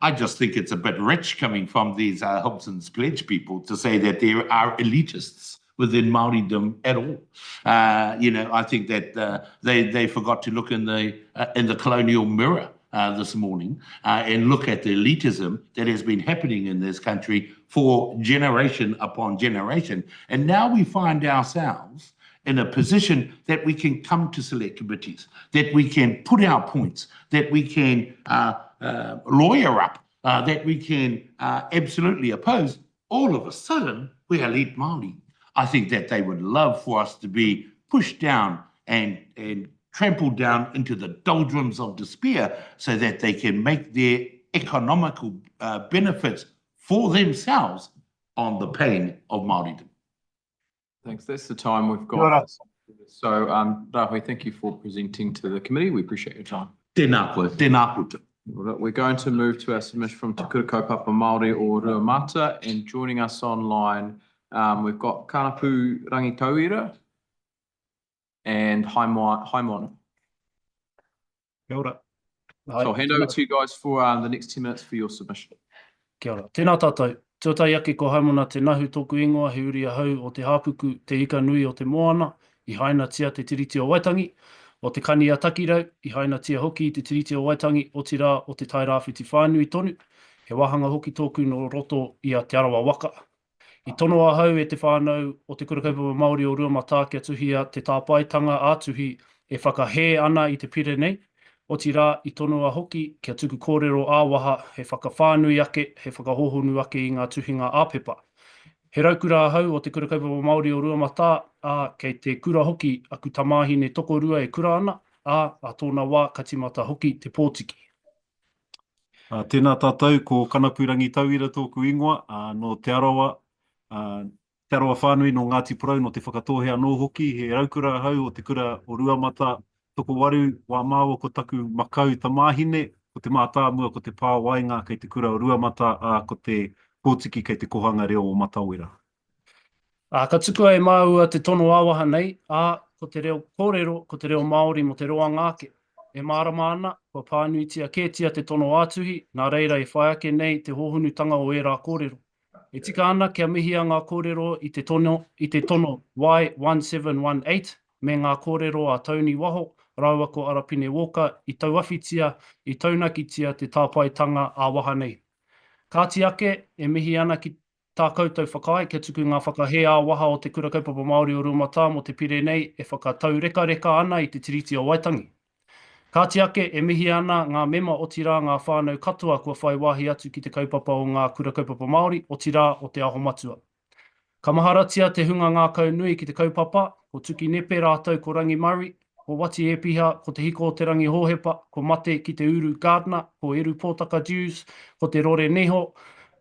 I just think it's a bit rich coming from these Hobson's Pledge people to say that there are elitists within Māoridom at all. I think that they forgot to look in the colonial mirror this morning and look at the elitism that has been happening in this country for generation upon generation. And now we find ourselves in a position that we can come to select committees, that we can put our points, that we can lawyer up, that we can absolutely oppose. All of a sudden, we elite Māori. I think that they would love for us to be pushed down and trampled down into the doldrums of despair so that they can make their economical benefits for themselves on the pain of Māoridom.
Thanks. That's the time we've got. So, Rahui, thank you for presenting to the committee. We appreciate your time.
Tēnā koe, tēnā koutou.
We're going to move to our submission from Te Kura Kaupapa Māori o Ruamata, and joining us online, we've got Kanapu Rangitauira and Haimon.
Kia ora.
So I'll hand over to you guys for the next 10 minutes for your submission.
Kia ora. Tēnā tātou. Tuatai ake ko haimona te nahu tōku ingoa he uri ahau o te hāpuku te ika nui o te moana, I haina tia te tiriti o Waitangi, o te kani a takirau, I haina tia hoki te tiriti o Waitangi, o te rā o te tairāwhiti whānui tonu, he wahanga hoki tōku no roto I Aotearoa waka. I tono ahau e te whānau o te Kura Kaupapa Māori o Ruamata kia tuhia te tāpaitanga ātuhi e whakahē ana I te pire nei, o te rā I tono a hoki kia tuku kōrero āwaha he whakawhānui ake, he whakahohonu ake I ngā tuhinga āpepa. He raukura ahau o te Kura Kaupapa Māori o Ruamata, kei te kura hoki aku tamāhine tokorua e kura ana, a tōna wā katimata hoki te pōtiki.
Tēnā tātou ko Kanapu Rangitauira tōku ingoa, no Te Arawa, Te Arawa whānui no Ngāti Porou no te whakatōhea anō hoki, he raukura ahau o te kura o Ruamata, toko waru wā māua ko taku makau tamāhine, ko te mātā mua ko te pāwainga kei te kura o Ruamata, ko te pōtiki kei te kohanga reo o Matawera.
Ka tuku e māua te tono āwaha nei, ko te reo kōrero, ko te reo Māori mo te roa ngāke. E mārama ana, kua pānuitia kētia te tono ātuhi, nā reira e whai ake nei te hohunutanga o e rā kōrero. E tika ana kia mihia ngā kōrero I te tono Y1718, me ngā kōrero a Tauni Waho, raua ko Arapine Walker, I tauawhitia, I taunakitia te tāpaitanga āwaha nei. Kāti ake, e mihi ana ki tā koutou whakai, kia tuku ngā whakahē āwaha o te Kura Kaupapa Māori o Ruamata mo te pire nei, e whakatau reka ana I te tiriti o Waitangi. Kāti ake, e mihi ana ngā mema o tira ngā whānau katoa kua whai wāhi atu ki te kaupapa o ngā Kura Kaupapa Māori, o tira o te aho matua. Ka maharatia te hunga ngā kaunui ki te kaupapa, ko tuki nepe rātou ko rangi Murray, ko wati e piha, ko te hiko o te rangi Hohepa, ko mate ki te uru Gardner, ko eru pōtaka Jews, ko te rore neho,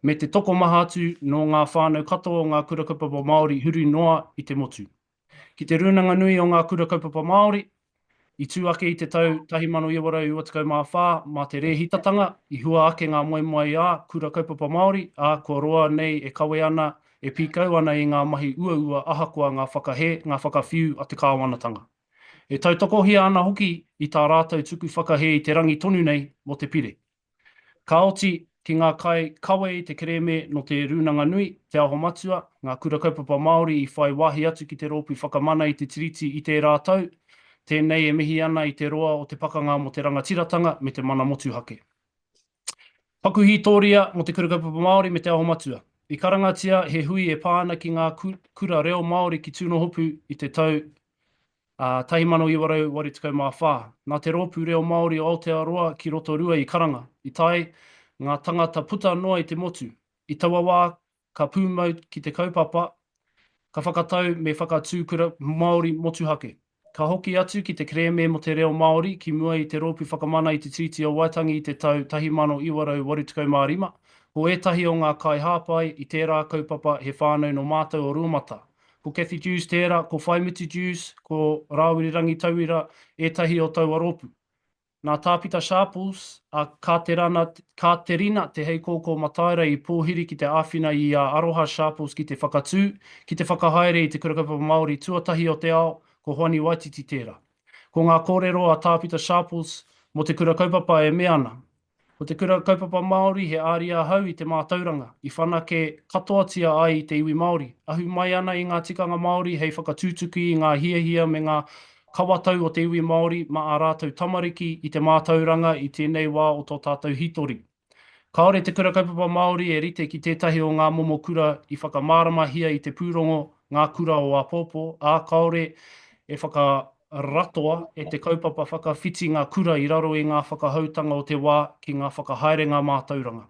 me te toko maha atu no ngā whānau katoa o ngā Kura Kaupapa Māori huru noa I te motu. Ki te runanga nui o ngā Kura Kaupapa Māori, I tū ake I te tau 1924 mā te rehitatanga, I hua ake ngā moemoe a Kura Kaupapa Māori, kua roa nei e kawe ana, e pīkau ana I ngā mahi ua ahakoa ngā whakahē, ngā whakawhiu a te kāwanatanga. E tautokohia ana hoki I tā rātou tuku whakahē I te rangi tonu nei mo te pire. Ka oti ki ngā kai kawe I te kereme no te runanga nui, te aho matua, ngā Kura Kaupapa Māori I whai wahi atu ki te rōpū whakamana I te tiriti I te rātou, tēnei e mihi ana I te roa o te pakanga mo te rangatiratanga me te mana motu hake. Pakuhi tōria mo te Kura Kaupapa Māori me te aho matua. I karangatia he hui e pāna ki ngā kura reo Māori ki tūno hopu I te tau 1924. Nā te rōpū reo Māori o Aotearoa ki roto rua I karanga. I tai, ngā tangata puta noa I te motu. I taua wā, ka pūmau ki te kaupapa, ka whakatau me whakatū kura Māori motu hake. Ka hoki atu ki te kreme mo te reo Māori ki mua I te rōpū whakamana I te tiriti o Waitangi I te tau 1985. Ko etahi o ngā kai Hapai I tērā kaupapa he whānau no mātou o Ruamata. Ko Kathy Jews tērā, ko Whaimutu Jews, ko Rawiri Rangitauira, etahi o taua rōpū. Nā tāpita Sharples, Katerina te hei kōkō mataira I pōhiri ki te āwhina I a Aroha Sharples ki te whakatū, ki te whakahaere I te Kura Kaupapa Māori tuatahi o te ao, ko Honi Waititi tērā. Ko ngā kōrero a tāpita Sharples, mo te Kura Kaupapa e me ana. Ko te kura kaupapa Māori he āria hau i te mātauranga, i whanake katoatia ai i te iwi Māori. Ahu mai ana i ngā tikanga Māori hei whakatūtuki i ngā hiahia me ngā kawatau o te iwi Māori ma ā rātou tamariki i te mātauranga i tēnei wā o tō tātou hitori. Kāore te kura kaupapa Māori e rite ki tētahi o ngā momo kura i whakamāramahia i te pūrongo ngā kura o Apōpō, ā kaore e whakaratoa e te kaupapa whakawhiti ngā kura i raro i ngā whakahautanga o te wā ki ngā whakahaerenga mātauranga.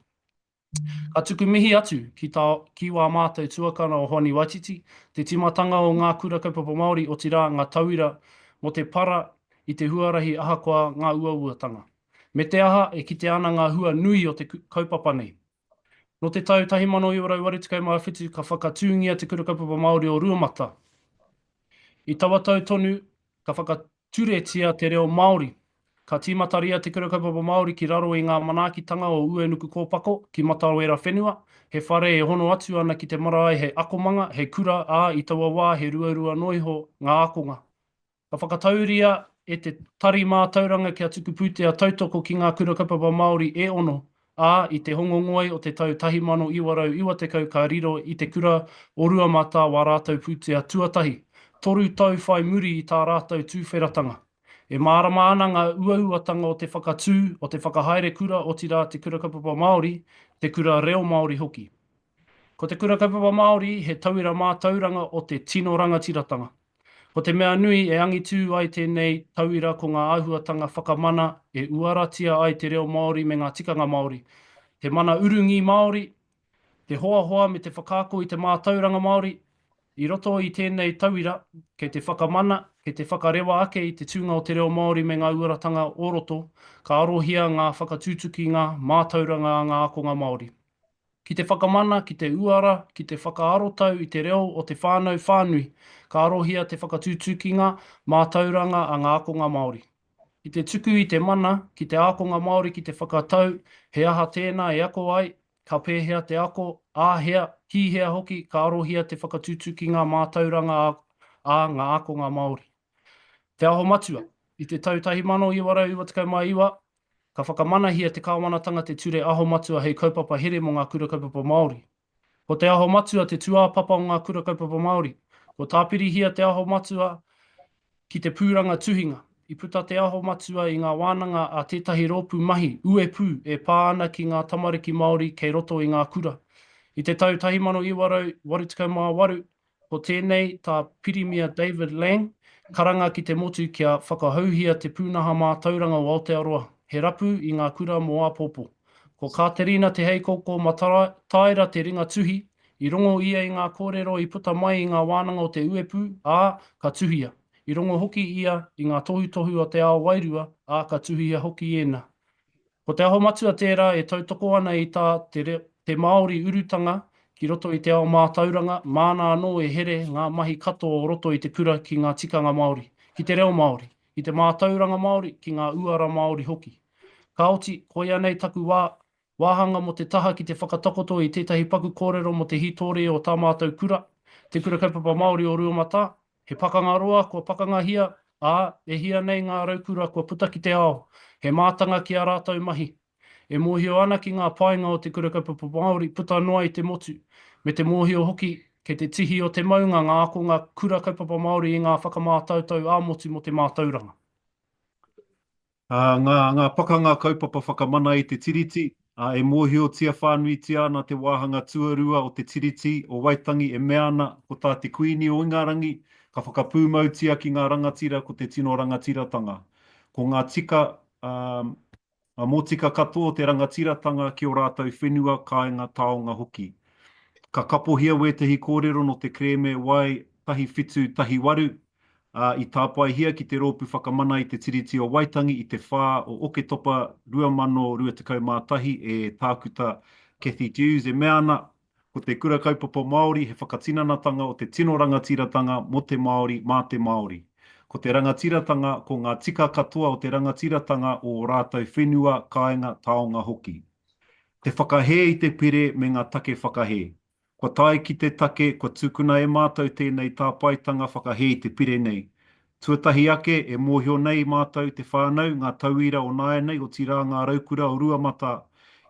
Ka tuku mihi atu ki wā mātou tuakana o Honi Waititi, te timatanga o ngā kura kaupapa Māori o tira ngā tauira mo te para i te huarahi ahakoa ngā uauatanga. Me te aha e kite ana ngā hua nui o te kaupapa nei. No te tau 1947 ka whakatūngia te kura kaupapa Māori o Ruamata. I tawa tau tonu ka whakaturetia te reo Māori. Ka tīmataria te kura kaupapa Māori ki raro i ngā manaakitanga o uenuku kōpako ki matawera whenua. He whare e hono atu ana ki te marae he akomanga, he kura i tawa wā he ruarua noiho ngā akonga. Ka whakatauria e te tari mātauranga kia tuku pūtea tautoko ki ngā kura kaupapa Māori e ono, i te hongongoi o te tau 1990 ka riro i te kura o Ruamata wā rātou pūtea tuatahi. Toru tau whai muri i tā rātou tūwheratanga. E mārama ana ngā uauatanga o te whakatū, o te whakahaere kura o tira te kura kaupapa Māori, te kura reo Māori hoki. Ko te kura kaupapa Māori he tauira mātauranga o te tino rangatiratanga. Ko te mea nui e angitū ai tēnei tauira ko ngā āhuatanga whakamana e uaratia ai te reo Māori me ngā tikanga Māori. Te mana urungi Māori, te hoa me te whakaako i te mātauranga Māori, i roto i tēnei tauira, kei te whakamana, kei te whakarewa ake i te tūnga o te reo Māori me ngā uaratanga o roto, ka arohia ngā whakatūtuki ngā mātauranga a ngā akonga Māori. Ki te whakamana, ki te uara, ki te whakaarotau i te reo o te whānau Whanui, ka arohia te whakatūtuki ngā mātauranga a ngā akonga Māori. I te tuku i te mana, ki te akonga Māori ki te whakatau, he aha tēnā e ako ai, ka pēhea te ako, ki hea hoki, ka arohia te whakatūtuki ngā mātauranga a ngā akonga Māori. Te aho matua, i te tau 1992, ka whakamanahia te kāwanatanga te ture aho matua hei kaupapa here mo ngā kura kaupapa Māori. Ko te aho matua te tuāpapa o ngā kura kaupapa Māori. Ko tāpirihia te aho matua ki te pūranga tuhinga. I puta te aho matua i ngā wānanga a tētahi rōpū mahi, uepū, e pā ana ki ngā tamariki Māori kei roto i ngā kura. I te tau 1988, ko tēnei tā Pirimia David Lang, karanga ki te motu kia whakahauhia te pūnaha mātauranga o Aotearoa. He rapu i ngā kura mō Apōpō. Ko Katerina te heikoko ma taira te ringa tuhi, i rongo ia i ngā kōrero i puta mai i ngā wānanga o te uepū, ka tuhia. I rongo hoki ia i ngā tohu o te ao wairua, ka tuhia hoki ēna. Ko te aho matua tērā e tautoko ana i tā te Māori urutanga ki roto i te ao mātauranga, māna anō e here ngā mahi katoa o roto i te kura ki ngā tikanga Māori, ki te reo Māori, i te mātauranga Māori, ki ngā uara Māori hoki. Ka oti, koia nei taku wāhanga mo te taha ki te whakatakoto i tētahi paku kōrero mo te hitori o tā mātou kura, te kura kaupapa Māori o Ruamata, he pakanga roa, kua pakanga hia, e hia nei ngā raukura kua puta ki te ao, he mātanga ki a rātou mahi. E mōhio ana ki ngā painga o te kura kaupapa Māori puta noa i te motu, me te mōhio hoki ke te tihi o te maunga ngā akonga kura kaupapa Māori i ngā whakamātautau āmotu mo te mātauranga.
Ngā pakanga kaupapa whakamana i te tiriti, e mōhio tia whānui tia ana te wāhanga tuarua o te tiriti o Waitangi e mea ana ko tā te kuini o Ingarangi, ka whakapūmau tia ki ngā rangatira ko te tino rangatiratanga. Ko ngā tika, mō tika katoa te rangatiratanga ki o rātou whenua kāinga taonga hoki. Ka kapohia wētahi kōrero no te kreme wai tahi whitu tahi waru, i Tapui hia ki te rōpū whakamana i te tiriti o Waitangi i te whā o Oketopa 2021 e tākuta Kathy Dews e mea ana ko te kura kaupapa Māori he whakatinanatanga o te tino rangatiratanga mo te Māori mā te Māori. Ko te rangatiratanga ko ngā tika katoa o te rangatiratanga o rātou whenua kāinga taonga hoki. Te whakahē i te pire me ngā take whakahē. Kua tae ki te take, kua tukuna e mātou tēnei tā paitanga whakahē i te pire nei. Tuatahi ake e mōhio nei mātou te whānau, ngā tauira o nāia nei o tira ngā raukura o ruamata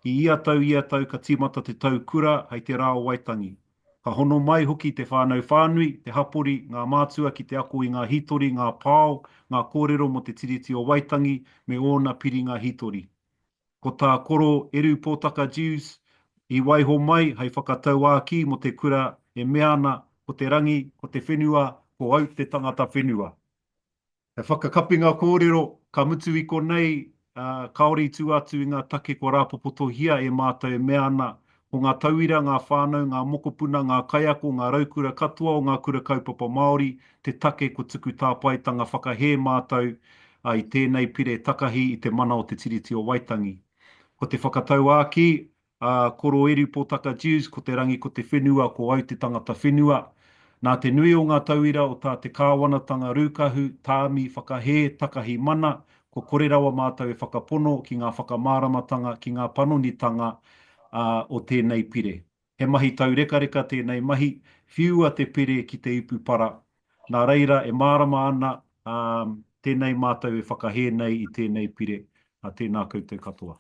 i ia tau ka timata te tau kura hei te rā o Waitangi. Ka hono mai hoki te whānau whānui, te hapori, ngā mātua ki te ako i ngā hitori, ngā pāo, ngā kōrero mo te tiriti o Waitangi me ōna piri ngā hitori. Ko tā koro eru pōtaka Jews, i waiho mai hei whakatau āki mo te kura e meana ko te rangi, ko te whenua, ko au te tangata whenua. He whakakapinga kōrero, ka mutu i konei, kaori tū atu i ngā take ko rāpopotohia e mātou e meana, ko ngā tauira, ngā whānau, ngā mokopuna, ngā kaiako, ngā raukura katoa o ngā kura kaupapa Maori, te take ko tuku tāpaitanga whakahē mātou i tēnei pire takahi i te mana o te tiriti o Waitangi. Ko te whakatau āki, koro eru pōtaka Jews, ko te rangi ko te whenua, ko au te tangata whenua. Nā te nui o ngā tauira o tā te kāwanatanga rūkahu, tāmi, whakahē, takahi mana, ko kore rawa mātou e whakapono ki ngā whakamāramatanga, ki ngā panonitanga o tēnei pire. He mahi tau reka tēnei mahi, whiua te pire ki te upupara. Nā reira e mārama ana tēnei mātou e whakahē nei i tēnei pire. Tēnā koutou katoa.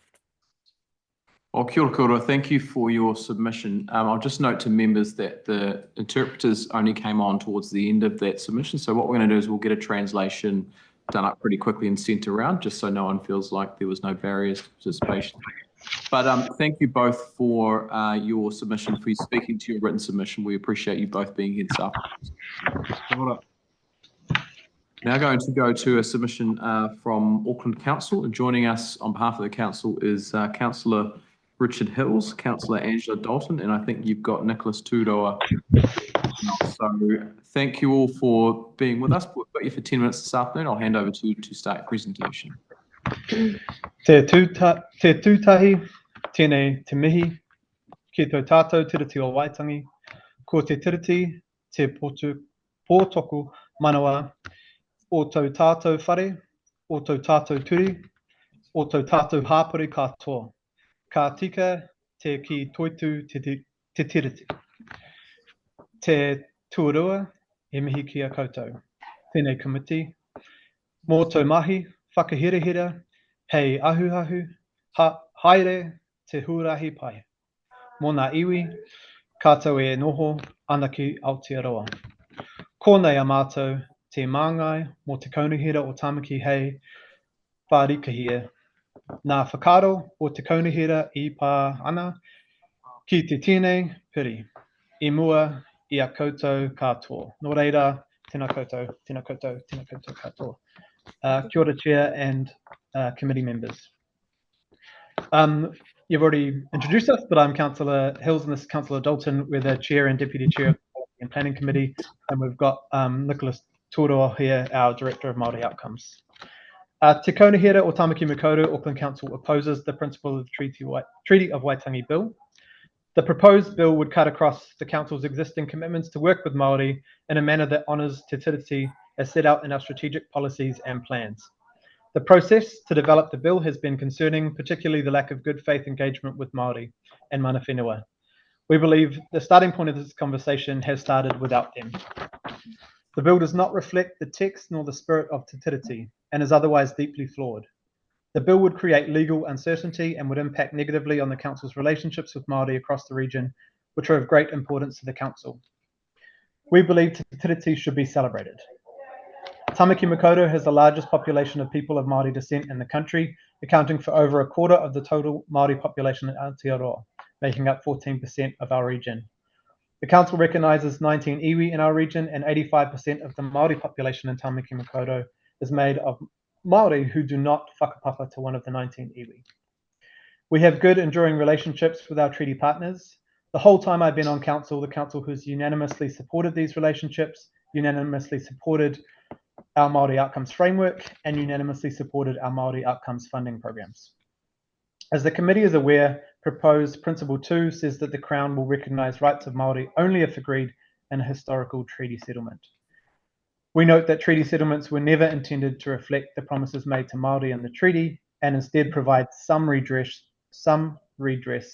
Well, kia ora, thank you for your submission. I'll just note to members that the interpreters only came on towards the end of that submission. So what we're going to do is we'll get a translation done up pretty quickly and sent around, just so no one feels like there was no barriers to participation. But thank you both for your submission, for speaking to your written submission. We appreciate you both being here this afternoon. Now going to go to a submission from Auckland Council, and joining us on behalf of the council is Councillor Richard Hills, Councillor Angela Dalton, and I think you've got Nicholas Turoa. So thank you all for being with us. We've got you for 10 minutes this afternoon. I'll hand over to you to start your presentation.
Te tūtahi, tēnei te mihi, ki tō tātou tiriti o Waitangi, ko te tiriti, te pōtoku manawa, o tō tātou whare, o tō tātou turi, o tō tātou hāpori katoa. Ka tika te ki toitu te tiriti. Te tuarua e mihi ki a koutou. Tēnei komiti. Mō tō mahi, whakahirahira, hei ahuahu, haere te huarahi pai. Mō ngā iwi, kātou e noho ana ki Aotearoa. Ko nei a mātou te māngai mō te kaunihira o Tamaki hei whārikahia. Nā whakaro o te kaunihira I pā ana ki te tēnei piri. I mua I a koutou katoa. Nō reira, tēnā koutou, tēnā koutou, tēnā koutou katoa. Kia ora, Chair and committee members. You've already introduced us, but I'm Councillor Hills and this is Councillor Dalton. We're the Chair and Deputy Chair of the Policy and Planning Committee, and we've got Nicholas Turoa here, our Director of Māori Outcomes. Te Kaunihira o Tamaki Makaurau, Auckland Council opposes the principle of the Treaty of Waitangi Bill. The proposed bill would cut across the Council's existing commitments to work with Māori in a manner that honours Te Tiriti as set out in our strategic policies and plans. The process to develop the bill has been concerning, particularly the lack of good faith engagement with Māori and mana whenua. We believe the starting point of this conversation has started without them. The bill does not reflect the text nor the spirit of Te Tiriti and is otherwise deeply flawed. The bill would create legal uncertainty and would impact negatively on the Council's relationships with Māori across the region, which are of great importance to the Council. We believe Te Tiriti should be celebrated. Tamaki Makaurau has the largest population of people of Māori descent in the country, accounting for over a quarter of the total Māori population in Aotearoa, making up 14% of our region. The Council recognises 19 iwi in our region, and 85% of the Māori population in Tamaki Makaurau is made of Māori who do not whakapapa to one of the 19 iwi. We have good, enduring relationships with our treaty partners. The whole time I've been on Council, the Council has unanimously supported these relationships, unanimously supported our Māori Outcomes Framework, and unanimously supported our Māori Outcomes funding programs. As the committee is aware, proposed Principle 2 says that the Crown will recognise rights of Māori only if agreed in a historical treaty settlement. We note that treaty settlements were never intended to reflect the promises made to Māori in the treaty, and instead provide some redress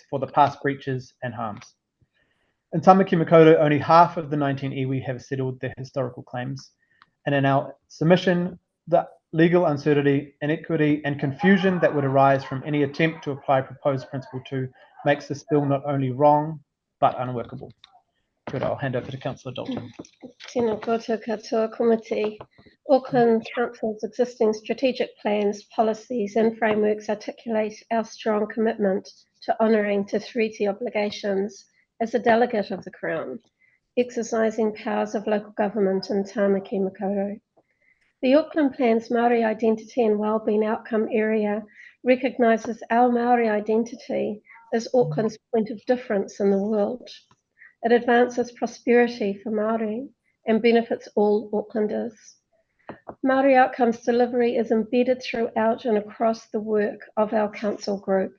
for the past breaches and harms. In Tamaki Makaurau, only half of the 19 iwi have settled their historical claims, And in our submission, the legal uncertainty, inequity, and confusion that would arise from any attempt to apply proposed Principle 2 makes this bill not only wrong, but unworkable. Good, I'll hand over to Councillor Dalton.
Tēnā koutou katoa committee. Auckland Council's existing strategic plans, policies and frameworks articulate our strong commitment to honouring Te Treaty obligations as a delegate of the Crown, exercising powers of local government in Tāmaki Makaurau. The Auckland Plan's Māori Identity and Wellbeing Outcome Area recognises our Māori identity as Auckland's point of difference in the world. It advances prosperity for Māori and benefits all Aucklanders. Māori outcomes delivery is embedded throughout and across the work of our council group.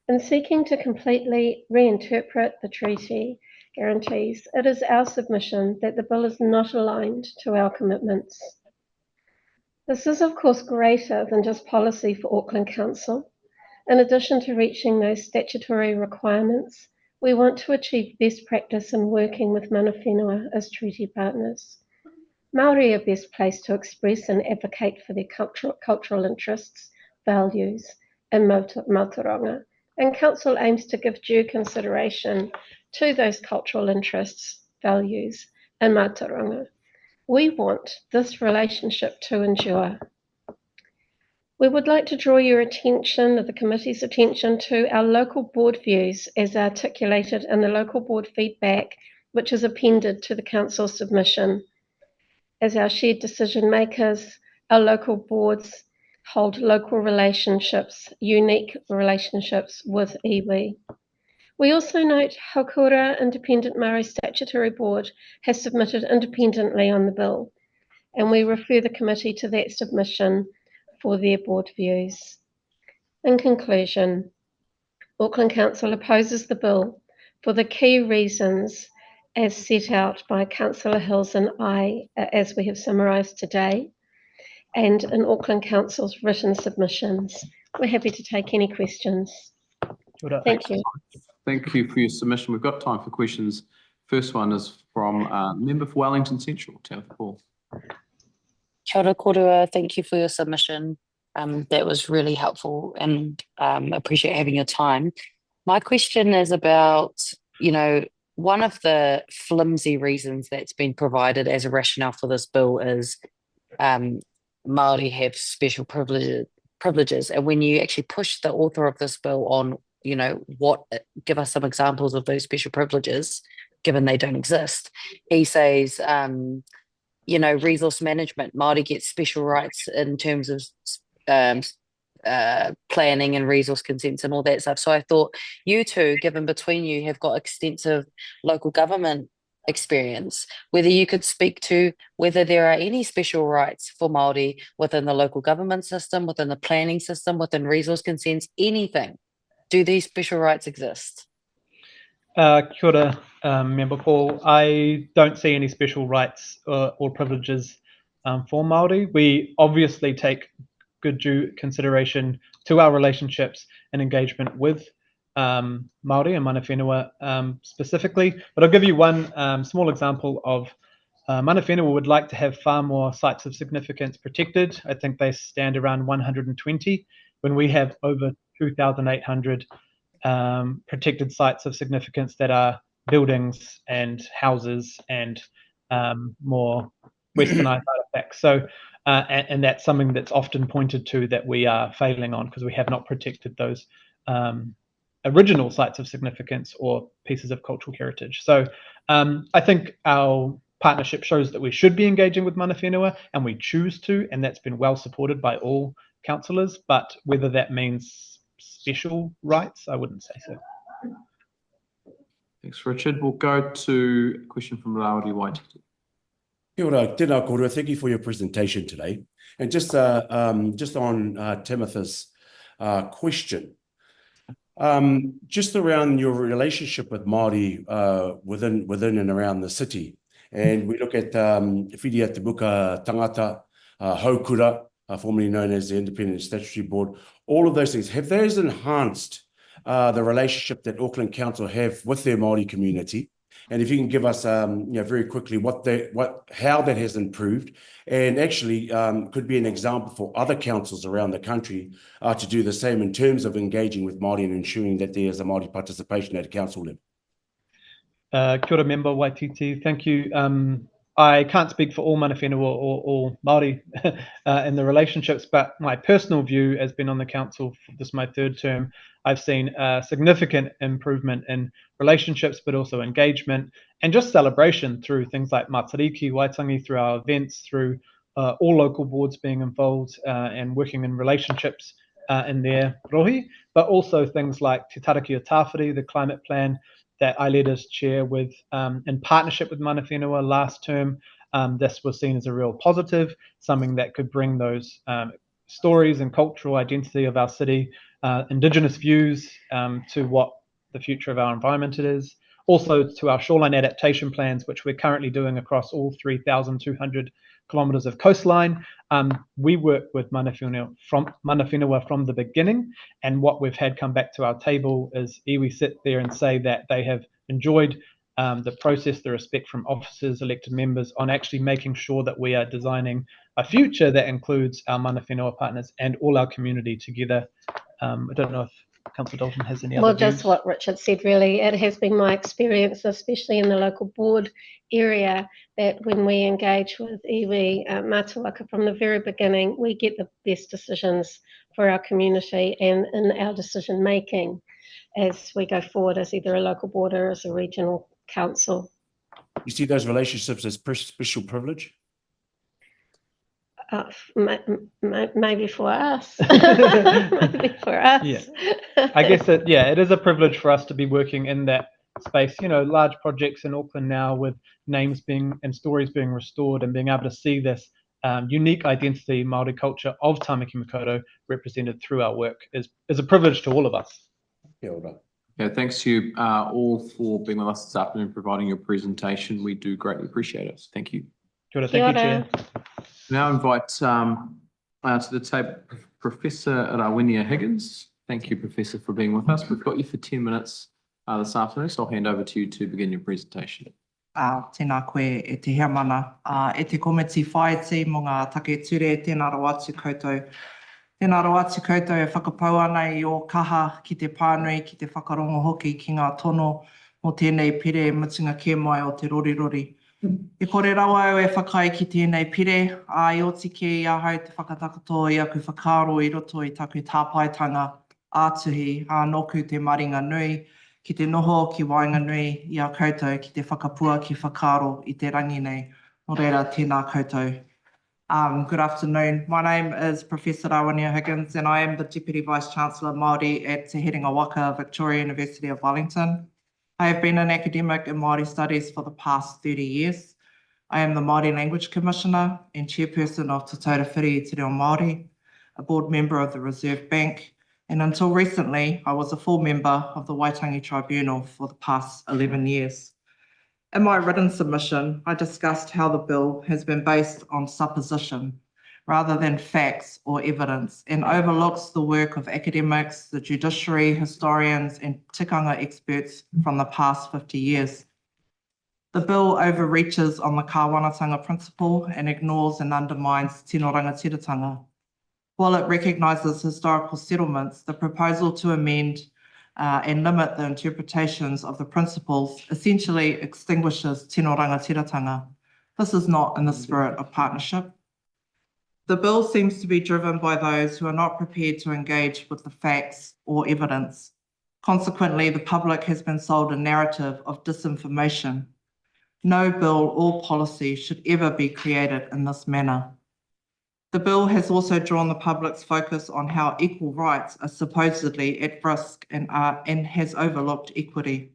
In seeking to completely reinterpret the treaty guarantees, it is our submission that the bill is not aligned to our commitments. This is of course greater than just policy for Auckland Council. In addition to reaching those statutory requirements, we want to achieve best practice in working with mana whenua as treaty partners. Māori are best placed to express and advocate for their cultural interests, values, and mautaranga, and Council aims to give due consideration to those cultural interests, values, and mautaranga. We want this relationship to endure. We would like to draw your attention, the committee's attention, to our local board views as articulated in the local board feedback, which is appended to the council submission. As our shared decision makers, our local boards hold local relationships, unique relationships with iwi. We also note how Kura Independent Maori Statutory Board has submitted independently on the bill, and we refer the committee to that submission for their board views. In conclusion, Auckland Council opposes the bill for the key reasons as set out by Councillor Hills and I, as we have summarised today, and in Auckland Council's written submissions. We're happy to take any questions. Thank you.
Thank you for your submission. We've got time for questions. First one is from member for Wellington Central, Tahu.
Kia ora kōrua, thank you for your submission. That was really helpful and appreciate having your time. My question is about, one of the flimsy reasons that's been provided as a rationale for this bill is Māori have special privileges. And when you actually push the author of this bill on, give us some examples of those special privileges, given they don't exist, he says, resource management, Māori get special rights in terms of planning and resource consents and all that stuff. So I thought you two, given between you have got extensive local government experience, whether you could speak to whether there are any special rights for Māori within the local government system, within the planning system, within resource consents, anything. Do these special rights exist?
Kia ora, Member Paul. I don't see any special rights or privileges for Māori. We obviously take good due consideration to our relationships and engagement with Māori and mana whenua specifically. But I'll give you one small example of mana whenua would like to have far more sites of significance protected. I think they stand around 120 when we have over 2,800 protected sites of significance that are buildings and houses and more westernized artifacts. So, and that's something that's often pointed to that we are failing on because we have not protected those original sites of significance or pieces of cultural heritage. So I think our partnership shows that we should be engaging with mana whenua and we choose to, and that's been well supported by all councillors, but whether that means special rights, I wouldn't say so.
Thanks, Richard. We'll go to a question from Rawiri Wright.
Kia ora, tēnā kōrua. Thank you for your presentation today. And just on Timothy's question, just around your relationship with Māori within and around the city. And we look at Whiria Te Buka Tangata, Haukura, formerly known as the Independent Statutory Board, all of those things. Have those enhanced the relationship that Auckland Council have with their Māori community? And if you can give us, very quickly how that has improved, and actually could be an example for other councils around the country to do the same in terms of engaging with Māori and ensuring that there is a Māori participation at a council level.
Kia ora, Member Waititi. Thank you. I can't speak for all mana whenua or all Māori in the relationships, but my personal view has been on the council for this my third term. I've seen a significant improvement in relationships, but also engagement and just celebration through things like Matariki, Waitangi, through our events, through all local boards being involved and working in relationships in their rohi, but also things like Te Taraki o Tāwhiri, the climate plan that I led as chair with in partnership with mana whenua last term. This was seen as a real positive, something that could bring those stories and cultural identity of our city, Indigenous views to what the future of our environment is. Also to our shoreline adaptation plans, which we're currently doing across all 3,200 kilometres of coastline. We work with mana whenua from the beginning, and what we've had come back to our table is iwi sit there and say that they have enjoyed the process, the respect from officers, elected members on actually making sure that we are designing a future that includes our mana whenua partners and all our community together. I don't know if Councillor Dalton has any other
Well,
views.
just what Richard said, really. It has been my experience, especially in the local board area, that when we engage with iwi mātuaka from the very beginning, we get the best decisions for our community and in our decision making as we go forward as either a local board or as a regional council.
You see those relationships as special privilege?
Maybe for us. Maybe for us.
Yeah. I guess it is a privilege for us to be working in that space. You know, large projects in Auckland now with names being and stories being restored and being able to see this unique identity, Māori culture of Tāmaki Makaurau represented through our work is a privilege to all of us.
Yeah, thanks to you all for being with us this afternoon, providing your presentation. We do greatly appreciate it. Thank you.
Kia ora, thank you, Chair.
Now invite to the table Professor Rawiri Higgins. Thank you, Professor, for being with us. We've got you for 10 minutes this afternoon, so I'll hand over to you to begin your presentation.
Tēnā koe e te hea mana. E te komiti whaiti mō ngā take ture, tēnā rau atu koutou. Tēnā rau atu koutou e whakapau ana i o kaha ki te pānui, ki te whakarongo hoki ki ngā tono mō tēnei pire mutunga ke mai o te rorirori. E kore rawa au e whakai ki tēnei pire, i oti ke i ahau te whakatakato i aku whakaro i roto i taku tāpaitanga ātuhi, noku te maringa nui, ki te noho ki wainga nui i a koutou, ki te whakapua ki whakaro i te rangi nei. Nō reira, tēnā koutou. Good afternoon. My name is Professor Rawiri Higgins and I am the Deputy Vice-Chancellor Māori at Te Herenga Waka, Victoria University of Wellington. I have been an academic in Māori studies for the past 30 years. I am the Māori Language Commissioner and Chairperson of Te Taurewhiri Te Reo Māori, a board member of the Reserve Bank, and until recently, I was a full member of the Waitangi Tribunal for the past 11 years. In my written submission, I discussed how the bill has been based on supposition rather than facts or evidence and overlooks the work of academics, the judiciary, historians, and tikanga experts from the past 50 years. The bill overreaches on the kāwanatanga principle and ignores and undermines tino rangatiratanga. While it recognises historical settlements, the proposal to amend and limit the interpretations of the principles essentially extinguishes tino rangatiratanga. This is not in the spirit of partnership. The bill seems to be driven by those who are not prepared to engage with the facts or evidence. Consequently, the public has been sold a narrative of disinformation. No bill or policy should ever be created in this manner. The bill has also drawn the public's focus on how equal rights are supposedly at risk and has overlooked equity.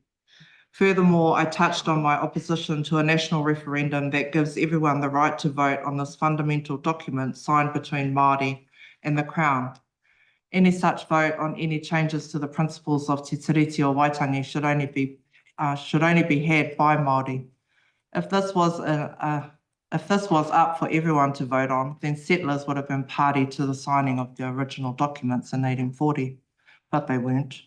Furthermore, I touched on my opposition to a national referendum that gives everyone the right to vote on this fundamental document signed between Māori and the Crown. Any such vote on any changes to the principles of Te Tiriti o Waitangi should only be had by Māori. If this was up for everyone to vote on, then settlers would have been party to the signing of the original documents in 1840, but they weren't.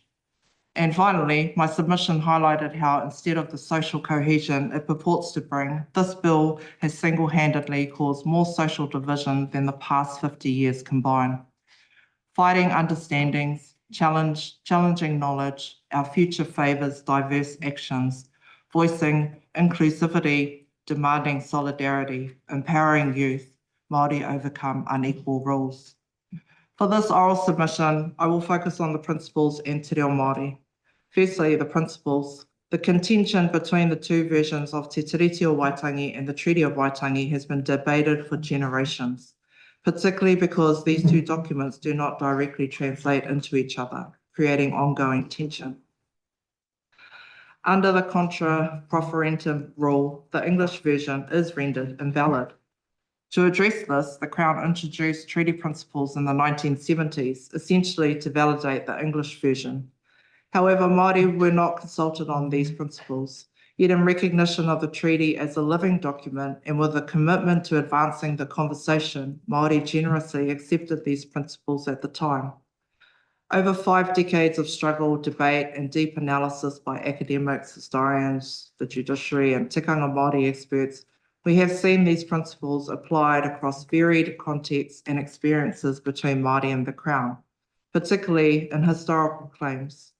And finally, my submission highlighted how instead of the social cohesion it purports to bring, this bill has single-handedly caused more social division than the past 50 years combined. Fighting understandings, challenging knowledge, our future favours diverse actions, voicing inclusivity, demanding solidarity, empowering youth, Māori overcome unequal rules. For this oral submission, I will focus on the principles and Te Reo Māori. Firstly, the principles. The contention between the two versions of Te Tiriti o Waitangi and the Treaty of Waitangi has been debated for generations, particularly because these two documents do not directly translate into each other, creating ongoing tension. Under the contra proferentum rule, the English version is rendered invalid. To address this, the Crown introduced treaty principles in the 1970s, essentially to validate the English version. However, Māori were not consulted on these principles, yet in recognition of the treaty as a living document and with a commitment to advancing the conversation, Māori generously accepted these principles at the time. Over 5 decades of struggle, debate, and deep analysis by academics, historians, the judiciary, and tikanga Māori experts, we have seen these principles applied across varied contexts and experiences between Māori and the Crown, particularly in historical claims.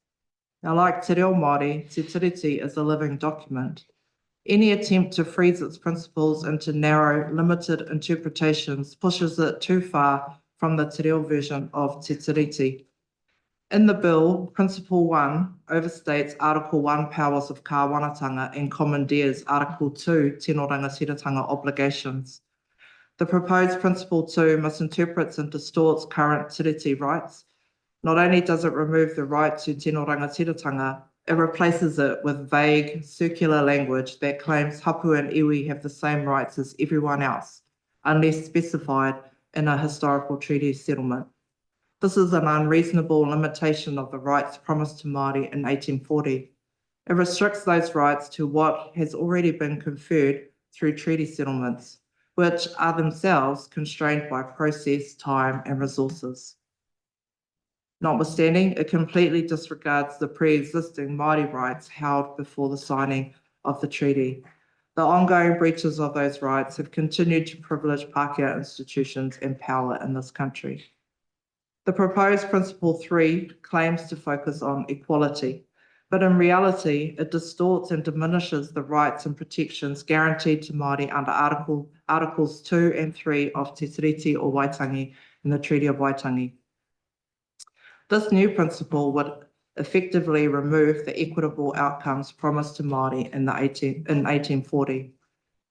Now, like Te Reo Māori, Te Tiriti is a living document. Any attempt to freeze its principles into narrow, limited interpretations pushes it too far from the Te Reo version of Te Tiriti. In the bill, Principle 1 overstates Article 1 powers of kāwanatanga and commandeers Article 2 tino rangatiratanga obligations. The proposed Principle 2 misinterprets and distorts current tiriti rights. Not only does it remove the right to tino rangatiratanga, it replaces it with vague, circular language that claims hapu and iwi have the same rights as everyone else, unless specified in a historical treaty settlement. This is an unreasonable limitation of the rights promised to Māori in 1840. It restricts those rights to what has already been conferred through treaty settlements, which are themselves constrained by process, time, and resources. Notwithstanding, it completely disregards the pre-existing Māori rights held before the signing of the treaty. The ongoing breaches of those rights have continued to privilege Pākehā institutions and power in this country. The proposed Principle 3 claims to focus on equality, but in reality, it distorts and diminishes the rights and protections guaranteed to Māori under Articles 2 and 3 of Te Tiriti o Waitangi and the Treaty of Waitangi. This new principle would effectively remove the equitable outcomes promised to Māori in 1840.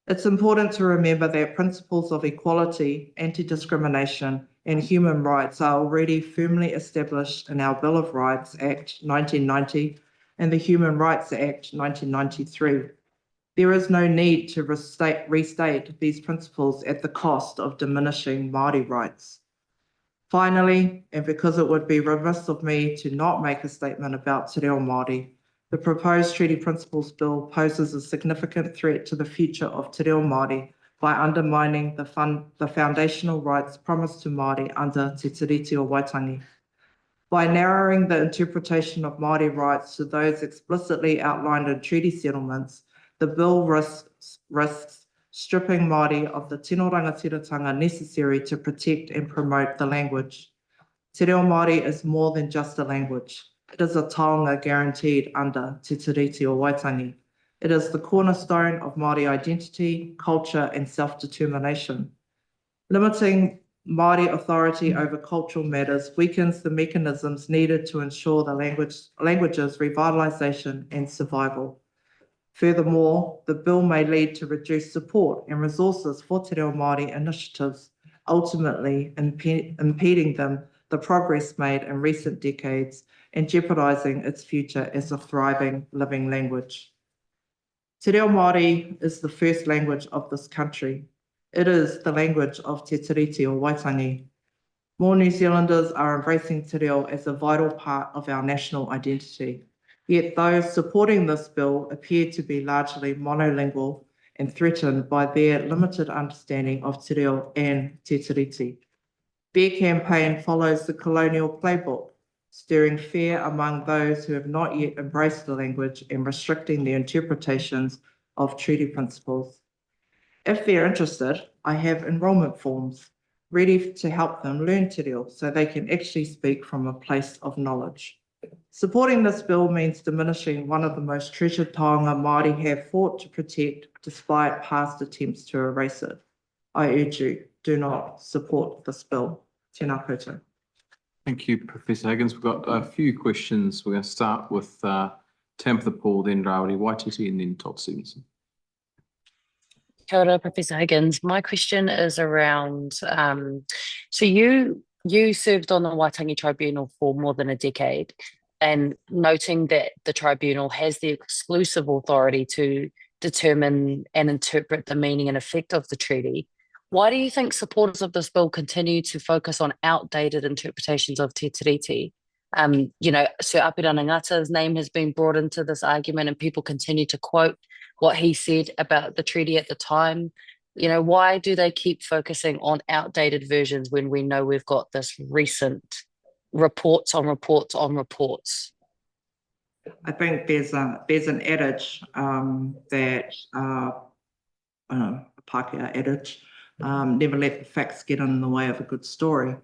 It's important to remember that principles of equality, anti-discrimination, and human rights are already firmly established in our Bill of Rights Act 1990 and the Human Rights Act 1993. There is no need to restate these principles at the cost of diminishing Māori rights. Finally, and because it would be remiss of me to not make a statement about Te Reo Māori, the proposed Treaty Principles Bill poses a significant threat to the future of Te Reo Māori by undermining the foundational rights promised to Māori under Te Tiriti o Waitangi. By narrowing the interpretation of Māori rights to those explicitly outlined in treaty settlements, the bill risks stripping Māori of the tino rangatiratanga necessary to protect and promote the language. Te Reo Māori is more than just a language. It is a taonga guaranteed under Te Tiriti o Waitangi. It is the cornerstone of Māori identity, culture, and self-determination. Limiting Māori authority over cultural matters weakens the mechanisms needed to ensure the language's revitalisation and survival. Furthermore, the bill may lead to reduced support and resources for Te Reo Māori initiatives, ultimately impeding the progress made in recent decades and jeopardising its future as a thriving living language. Te Reo Māori is the first language of this country. It is the language of Te Tiriti o Waitangi. More New Zealanders are embracing Te Reo as a vital part of our national identity. Yet those supporting this bill appear to be largely monolingual and threatened by their limited understanding of Te Reo and Te Tiriti. Their campaign follows the colonial playbook, stirring fear among those who have not yet embraced the language and restricting their interpretations of treaty principles. If they're interested, I have enrolment forms ready to help them learn te reo so they can actually speak from a place of knowledge. Supporting this bill means diminishing one of the most treasured taonga Māori have fought to protect despite past attempts to erase it. I urge you, do not support this bill. Tēnā koutou.
Thank you, Professor Higgins. We've got a few questions. We're going to start with Tabitha Paul, then Rawiri Waititi, and then Todd Stevenson.
Kia ora, Professor Higgins. My question is around, so you served on the Waitangi Tribunal for more than a decade, and noting that the tribunal has the exclusive authority to determine and interpret the meaning and effect of the treaty, why do you think supporters of this bill continue to focus on outdated interpretations of Te Tiriti? You know, Sir Apira Ngata's name has been brought into this argument and people continue to quote what he said about the treaty at the time. You know, why do they keep focusing on outdated versions when we know we've got this recent reports on reports on reports?
I think there's an adage that a Pākehā adage, never let the facts get in the way of a good story.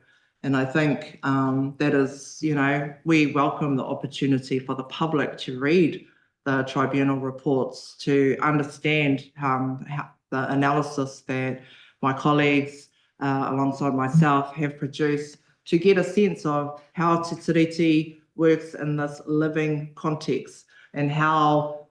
And I think that is, you know, we welcome the opportunity for the public to read the tribunal reports, to understand how the analysis that my colleagues alongside myself have produced, to get a sense of how Te Tiriti works in this living context, and how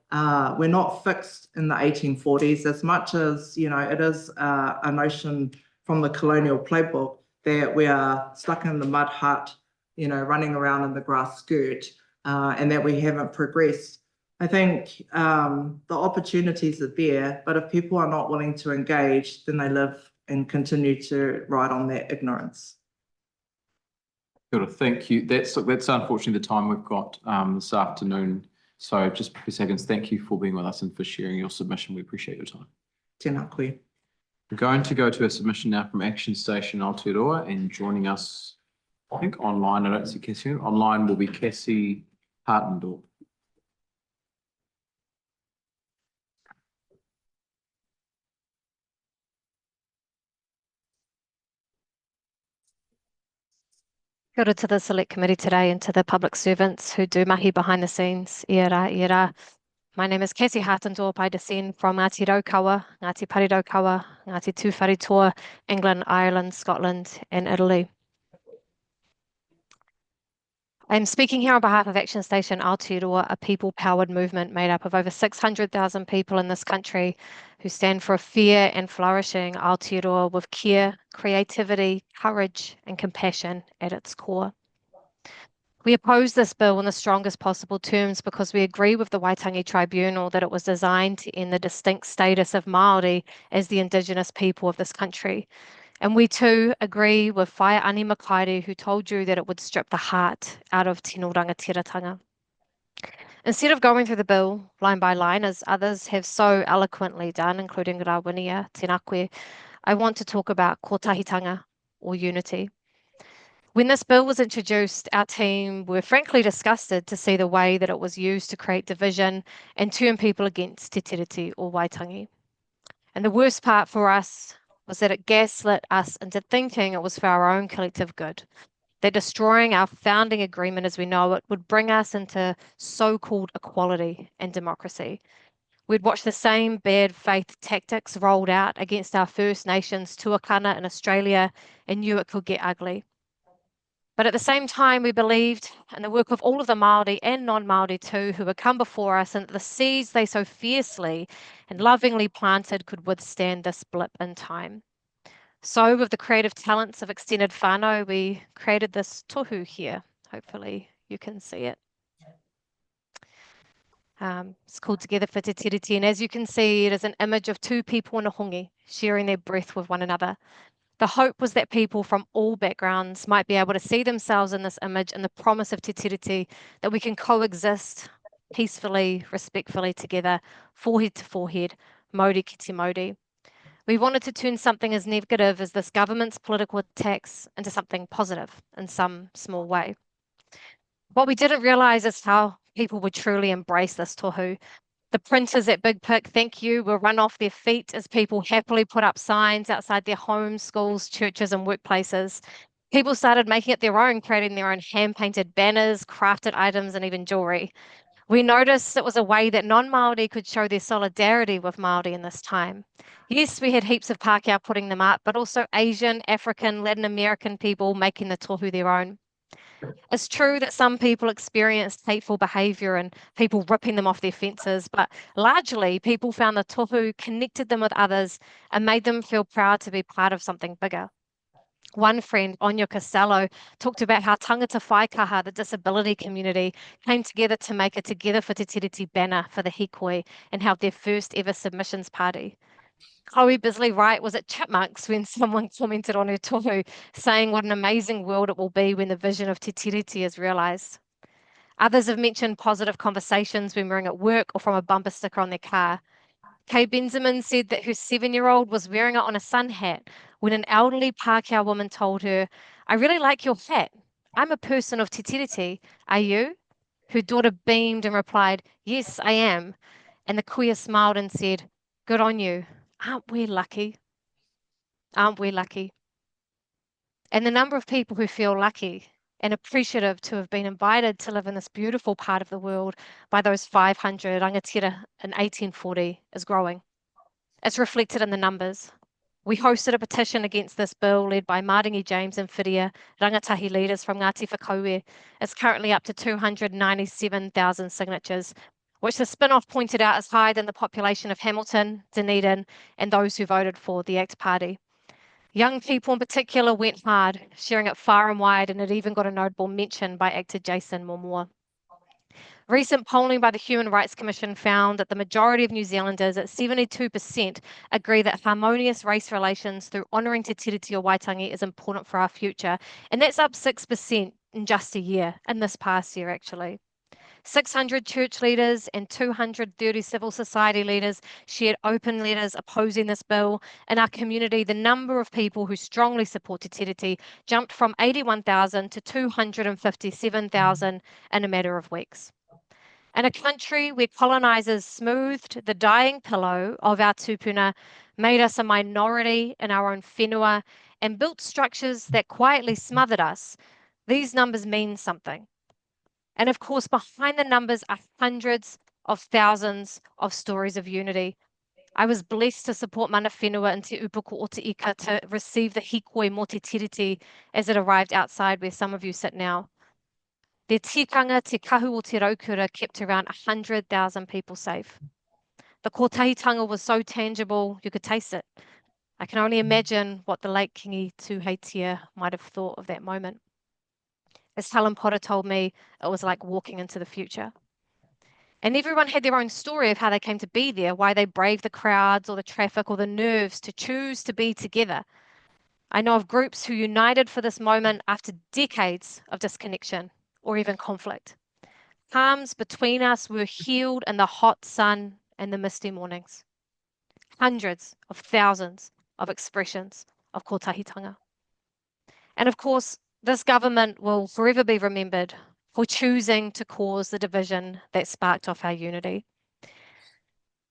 we're not fixed in the 1840s as much as, you know, it is a notion from the colonial playbook that we are stuck in the mud hut, you know, running around in the grass skirt, and that we haven't progressed. I think the opportunities are there, but if people are not willing to engage, then they live and continue to ride on that ignorance.
Thank you. That's unfortunately the time we've got this afternoon. So just Professor Higgins, thank you for being with us and for sharing your submission. We appreciate your time.
Tēnā koe.
We're going to go to a submission now from Action Station Aotearoa, and joining us, I think online, I don't see Cassie. Online will be Cassie Hartendorf.
Kia ora to the Select Committee today and to the public servants who do mahi behind the scenes. Ia rā, ia rā. My name is Cassie Hartendorf. I descend from Ngāti Raukawa, Ngāti Pariraukawa, Ngāti Tūwharetoa, England, Ireland, Scotland and Italy. I'm speaking here on behalf of Action Station Aotearoa, a people-powered movement made up of over 600,000 people in this country who stand for a fair and flourishing Aotearoa with care, creativity, courage and compassion at its core. We oppose this bill in the strongest possible terms because we agree with the Waitangi Tribunal that it was designed to end the distinct status of Māori as the Indigenous people of this country. And we too agree with Whaia Ani Makaere, who told you that it would strip the heart out of tino rangatiratanga. Instead of going through the bill line by line, as others have so eloquently done, including Rawiri, tēnā koe, I want to talk about kotahitanga, or unity. When this bill was introduced, our team were frankly disgusted to see the way that it was used to create division and turn people against Te Tiriti or Waitangi. And the worst part for us was that it gaslit us into thinking it was for our own collective good, that destroying our founding agreement as we know it would bring us into so-called equality and democracy. We'd watched the same bad faith tactics rolled out against our First Nations tuakana in Australia and knew it could get ugly. But at the same time, we believed in the work of all of the Māori and non-Māori too, who had come before us, and that the seeds they so fiercely and lovingly planted could withstand this blip in time. So with the creative talents of extended whānau, we created this tohu here. Hopefully you can see it. It's called Together for Te Tiriti, and as you can see, it is an image of two people in a hongi sharing their breath with one another. The hope was that people from all backgrounds might be able to see themselves in this image and the promise of Te Tiriti, that we can coexist peacefully, respectfully together, forehead to forehead, mauri ki te mauri. We wanted to turn something as negative as this government's political attacks into something positive in some small way. What we didn't realise is how people would truly embrace this tohu. The printers at Big Pick, thank you, were run off their feet as people happily put up signs outside their homes, schools, churches, and workplaces. People started making it their own, creating their own hand-painted banners, crafted items, and even jewelry. We noticed it was a way that non-Māori could show their solidarity with Māori in this time. Yes, we had heaps of Pākehā putting them up, but also Asian, African, Latin American people making the tohu their own. It's true that some people experienced hateful behaviour and people ripping them off their fences, but largely people found the tohu connected them with others and made them feel proud to be part of something bigger. One friend, Onya Costello, talked about how tangata whaikaha, the disability community, came together to make a Together for Te Tiriti banner for the hikoi and held their first ever submissions party. Chloe Bisley Wright was at Chipmunks when someone commented on her tohu, saying what an amazing world it will be when the vision of Te Tiriti is realised. Others have mentioned positive conversations when we're at work or from a bumper sticker on their car. Kay Benjamin said that her 7-year-old was wearing it on a sun hat when an elderly Pākehā woman told her, "I really like your hat. I'm a person of Te Tiriti. Are you?" Her daughter beamed and replied, "Yes, I am." And the kuia smiled and said, "Good on you. Aren't we lucky? Aren't we lucky?" And the number of people who feel lucky and appreciative to have been invited to live in this beautiful part of the world by those 500 rangatira in 1840 is growing. It's reflected in the numbers. We hosted a petition against this bill led by Maringi James and Whiria, rangatahi leaders from Ngāti Whakaue. It's currently up to 297,000 signatures, which the spin-off pointed out is higher than the population of Hamilton, Dunedin, and those who voted for the ACT Party. Young people in particular went hard, sharing it far and wide, and it even got a notable mention by actor Jason Momoa. Recent polling by the Human Rights Commission found that the majority of New Zealanders, at 72%, agree that harmonious race relations through honouring Te Tiriti o Waitangi is important for our future, and that's up 6% in just a year, in this past year actually. 600 church leaders and 230 civil society leaders shared open letters opposing this bill. In our community, the number of people who strongly support Te Tiriti jumped from 81,000 to 257,000 in a matter of weeks. In a country where colonisers smoothed the dying pillow of our tupuna, made us a minority in our own whenua, and built structures that quietly smothered us, these numbers mean something. And of course, behind the numbers are hundreds of thousands of stories of unity. I was blessed to support mana whenua in Te Upoko o Te Ika to receive the hikoi mo Te Tiriti as it arrived outside where some of you sit now. Their tikanga te kahu o te raukura kept around 100,000 people safe. The kotahitanga was so tangible, you could taste it. I can only imagine what the late Kingi Tuheitia might have thought of that moment. As Helen Potter told me, it was like walking into the future. And everyone had their own story of how they came to be there, why they braved the crowds or the traffic or the nerves to choose to be together. I know of groups who united for this moment after decades of disconnection or even conflict. Harms between us were healed in the hot sun and the misty mornings. Hundreds of thousands of expressions of kotahitanga. And of course, this government will forever be remembered for choosing to cause the division that sparked off our unity.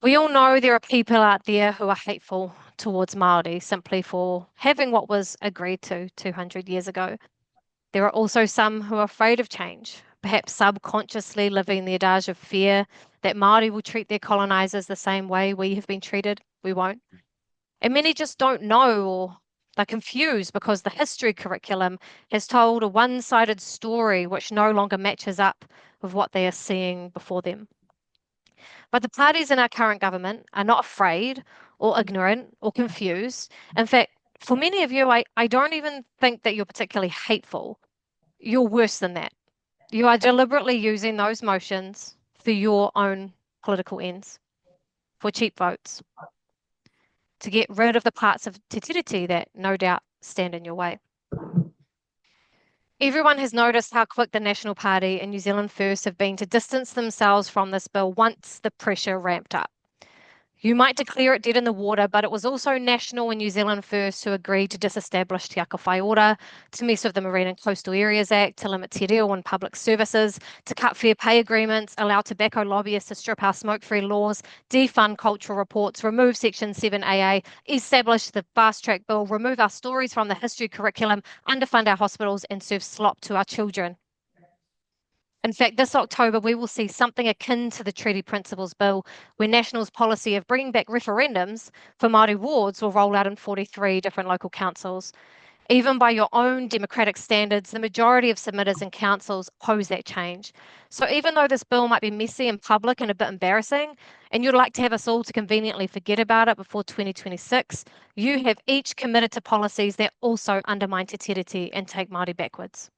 We all know there are people out there who are hateful towards Māori simply for having what was agreed to 200 years ago. There are also some who are afraid of change, perhaps subconsciously living the adage of fear that Māori will treat their colonisers the same way we have been treated. We won't. And many just don't know, or they're confused because the history curriculum has told a one-sided story which no longer matches up with what they are seeing before them. But the parties in our current government are not afraid or ignorant or confused. In fact, for many of you, I don't even think that you're particularly hateful. You're worse than that. You are deliberately using those motions for your own political ends, for cheap votes, to get rid of the parts of Te Tiriti that no doubt stand in your way. Everyone has noticed how quick the National Party and New Zealand First have been to distance themselves from this bill once the pressure ramped up. You might declare it dead in the water, but it was also national when New Zealand First who agreed to disestablish Te Ako Whaiora, to mess with the Marine and Coastal Areas Act, to limit te reo and public services, to cut fair pay agreements, allow tobacco lobbyists to strip our smoke-free laws, defund cultural reports, remove Section 7AA, establish the fast-track bill, remove our stories from the history curriculum, underfund our hospitals, and serve slop to our children. In fact, this October, we will see something akin to the Treaty Principles Bill, where National's policy of bringing back referendums for Māori wards will roll out in 43 different local councils. Even by your own democratic standards, the majority of submitters and councils oppose that change. So even though this bill might be messy in public and a bit embarrassing, and you'd like to have us all to conveniently forget about it before 2026, you have each committed to policies that also undermine te tiriti and take Māori backwards.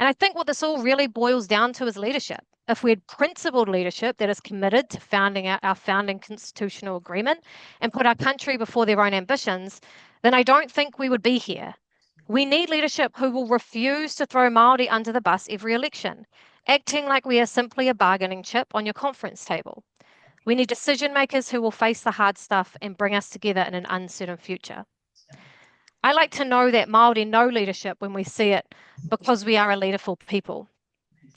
And I think what this all really boils down to is leadership. If we had principled leadership that is committed to founding our founding constitutional agreement and put our country before their own ambitions, then I don't think we would be here. We need leadership who will refuse to throw Māori under the bus every election, acting like we are simply a bargaining chip on your conference table. We need decision makers who will face the hard stuff and bring us together in an uncertain future. I like to know that Māori know leadership when we see it because we are a leaderful people.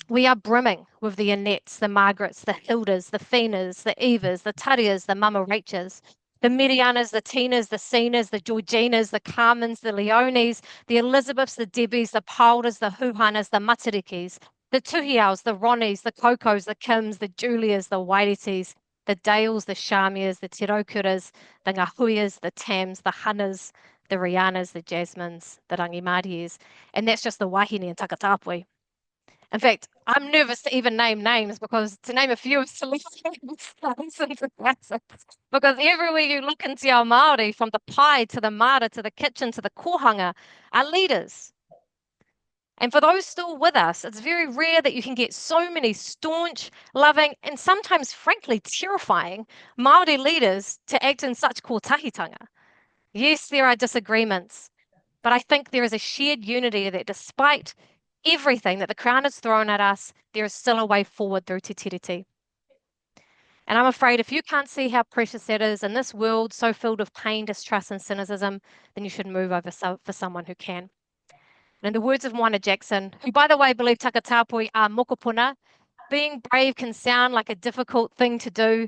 We are brimming with the Annettes, the Margarets, the Hildas, the Finas, the Evas, the Tarias, the Mama Rachas, the Mirianas, the Tinas, the Sinas, the Georginas, the Carmens, the Leones, the Elizabeths, the Debbies, the Paulas, the Huhanas, the Matarikis, the Tuhiaus, the Ronnies, the Cocos, the Kims, the Julias, the Wairetis, the Dales, the Shamias, the Te Raukuras, the Ngahuias, the Tams, the Hunas, the Rianas, the Jasmines, the Rangimaries, and that's just the Wahine and Tapui. In fact, I'm nervous to even name names because to name a few is to leave because everywhere you look in Te Ao Māori, from the pai to the mara to the kitchen to the kohanga, are leaders. And for those still with us, it's very rare that you can get so many staunch, loving, and sometimes, frankly, terrifying Māori leaders to act in such kōtahitanga. Yes, there are disagreements, but I think there is a shared unity that despite everything that the Crown has thrown at us, there is still a way forward through te tiriti. And I'm afraid if you can't see how precious that is in this world so filled with pain, distrust, and cynicism, then you should move over for someone who can. And in the words of Moana Jackson, who, by the way, believe taka Tapui are Mokopuna, being brave can sound like a difficult thing to do,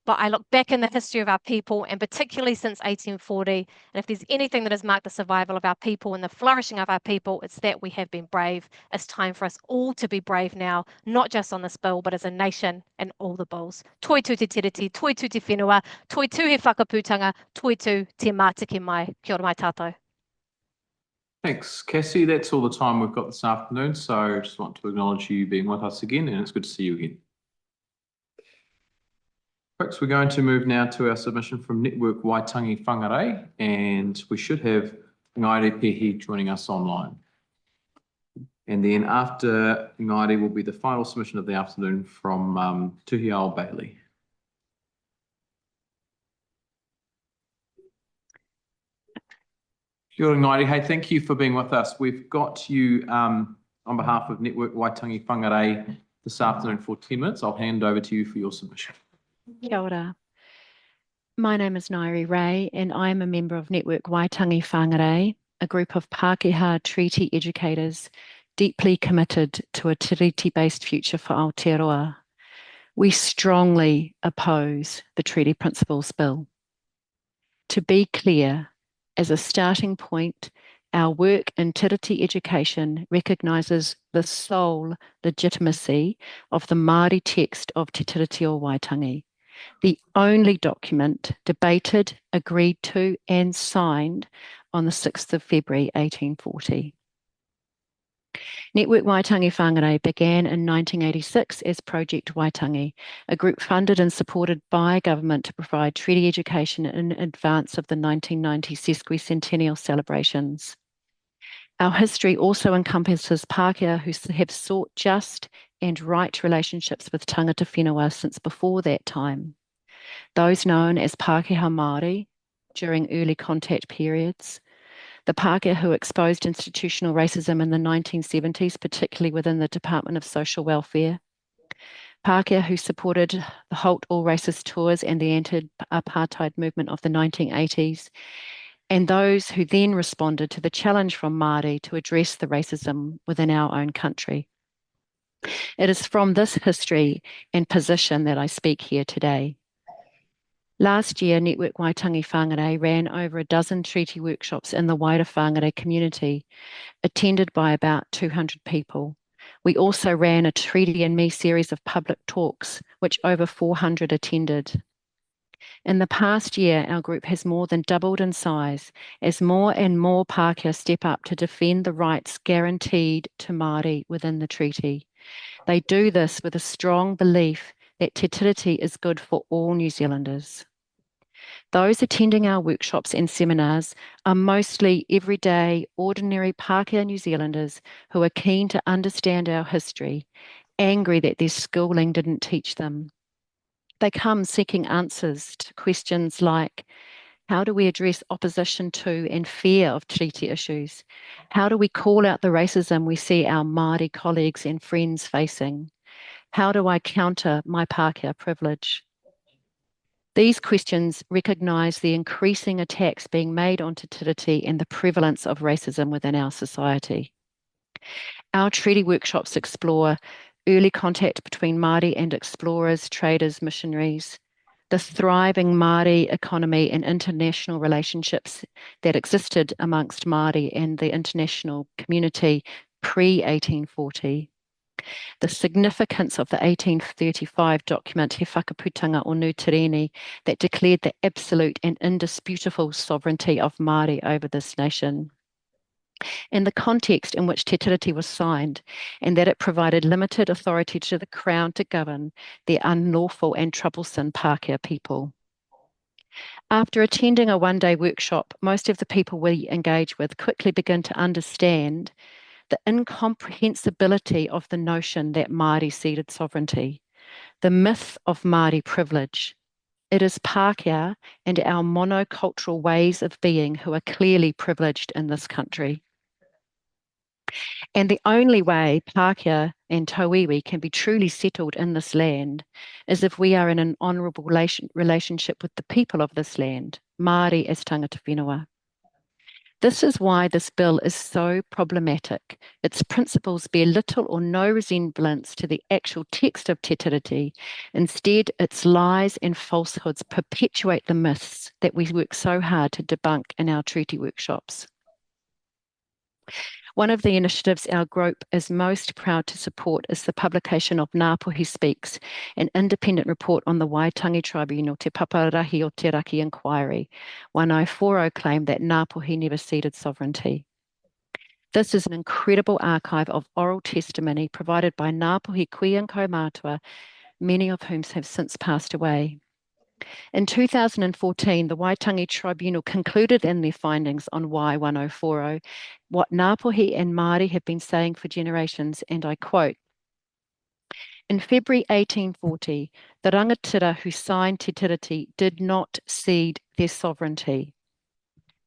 but I look back in the history of our people, and particularly since 1840, and if there's anything that has marked the survival of our people and the flourishing of our people, it's that we have been brave. It's time for us all to be brave now, not just on this bill, but as a nation and all the bills. Toi tu te tiriti, toi tu te whenua, toi tu he whakaputanga, toi tu te mātiki mai. Kia ora mai tātou.
Thanks, Cassie. That's all the time we've got this afternoon, so I just want to acknowledge you being with us again, and it's good to see you again. Folks, we're going to move now to our submission from Network Waitangi Whangarei, and we should have Ngai Pehi joining us online. And then after Ngai will be the final submission of the afternoon from Tuhiao Bailey. Kia ora, Ngai. Hey, thank you for being with us. We've got you on behalf of Network Waitangi Whangarei this afternoon for 10 minutes. I'll hand over to you for your submission.
Kia ora. My name is Nairi Ray, and I am a member of Network Waitangi Whangarei, a group of Pākehā treaty educators deeply committed to a treaty-based future for Aotearoa. We strongly oppose the Treaty Principles Bill. To be clear, as a starting point, our work in tiriti education recognises the sole legitimacy of the Māori text of Te Tiriti o Waitangi, the only document debated, agreed to and signed on the 6th of February 1840. Network Waitangi Whangarei began in 1986 as Project Waitangi, a group funded and supported by government to provide treaty education in advance of the 1990 sesquicentennial celebrations. Our history also encompasses Pākehā who have sought just and right relationships with tangata whenua since before that time. Those known as Pākehā Māori during early contact periods, the Pākehā who exposed institutional racism in the 1970s, particularly within the Department of Social Welfare, Pākehā who supported the Halt All Racist tours and the anti-apartheid movement of the 1980s, and those who then responded to the challenge from Māori to address the racism within our own country. It is from this history and position that I speak here today. Last year, Network Waitangi Whangarei ran over a dozen treaty workshops in the wider Whangarei community, attended by about 200 people. We also ran a Treaty and Me series of public talks, which over 400 attended. In the past year, our group has more than doubled in size as more and more Pākehā step up to defend the rights guaranteed to Māori within the treaty. They do this with a strong belief that Te Tiriti is good for all New Zealanders. Those attending our workshops and seminars are mostly everyday, ordinary Pākehā New Zealanders who are keen to understand our history, angry that their schooling didn't teach them. They come seeking answers to questions like, how do we address opposition to and fear of treaty issues? How do we call out the racism we see our Māori colleagues and friends facing? How do I counter my Pākehā privilege? These questions recognise the increasing attacks being made on Te Tiriti and the prevalence of racism within our society. Our treaty workshops explore early contact between Māori and explorers, traders, missionaries, the thriving Māori economy and international relationships that existed amongst Māori and the international community pre-1840, the significance of the 1835 document He Whakaputanga o Nutireni that declared the absolute and indisputable sovereignty of Māori over this nation, and the context in which Te Tiriti was signed, and that it provided limited authority to the Crown to govern the unlawful and troublesome Pākehā people. After attending a one-day workshop, most of the people we engage with quickly begin to understand the incomprehensibility of the notion that Māori ceded sovereignty, the myth of Māori privilege. It is Pākehā and our monocultural ways of being who are clearly privileged in this country. And the only way Pākehā and Tauiwi can be truly settled in this land is if we are in an honourable relationship with the people of this land, Māori as tangata whenua. This is why this bill is so problematic. Its principles bear little or no resemblance to the actual text of Te Tiriti. Instead, its lies and falsehoods perpetuate the myths that we work so hard to debunk in our treaty workshops. One of the initiatives our group is most proud to support is the publication of Ngāpuhi Speaks, an independent report on the Waitangi Tribunal Te Paparahi o Te Raki inquiry. Whanui 40 claimed that Ngāpuhi never ceded sovereignty. This is an incredible archive of oral testimony provided by Ngāpuhi Kui and Kaumātua, many of whom have since passed away. In 2014, the Waitangi Tribunal concluded in their findings on Wai 1040 what Ngāpuhi and Māori have been saying for generations, and I quote, "In February 1840, the rangatira who signed Te Tiriti did not cede their sovereignty.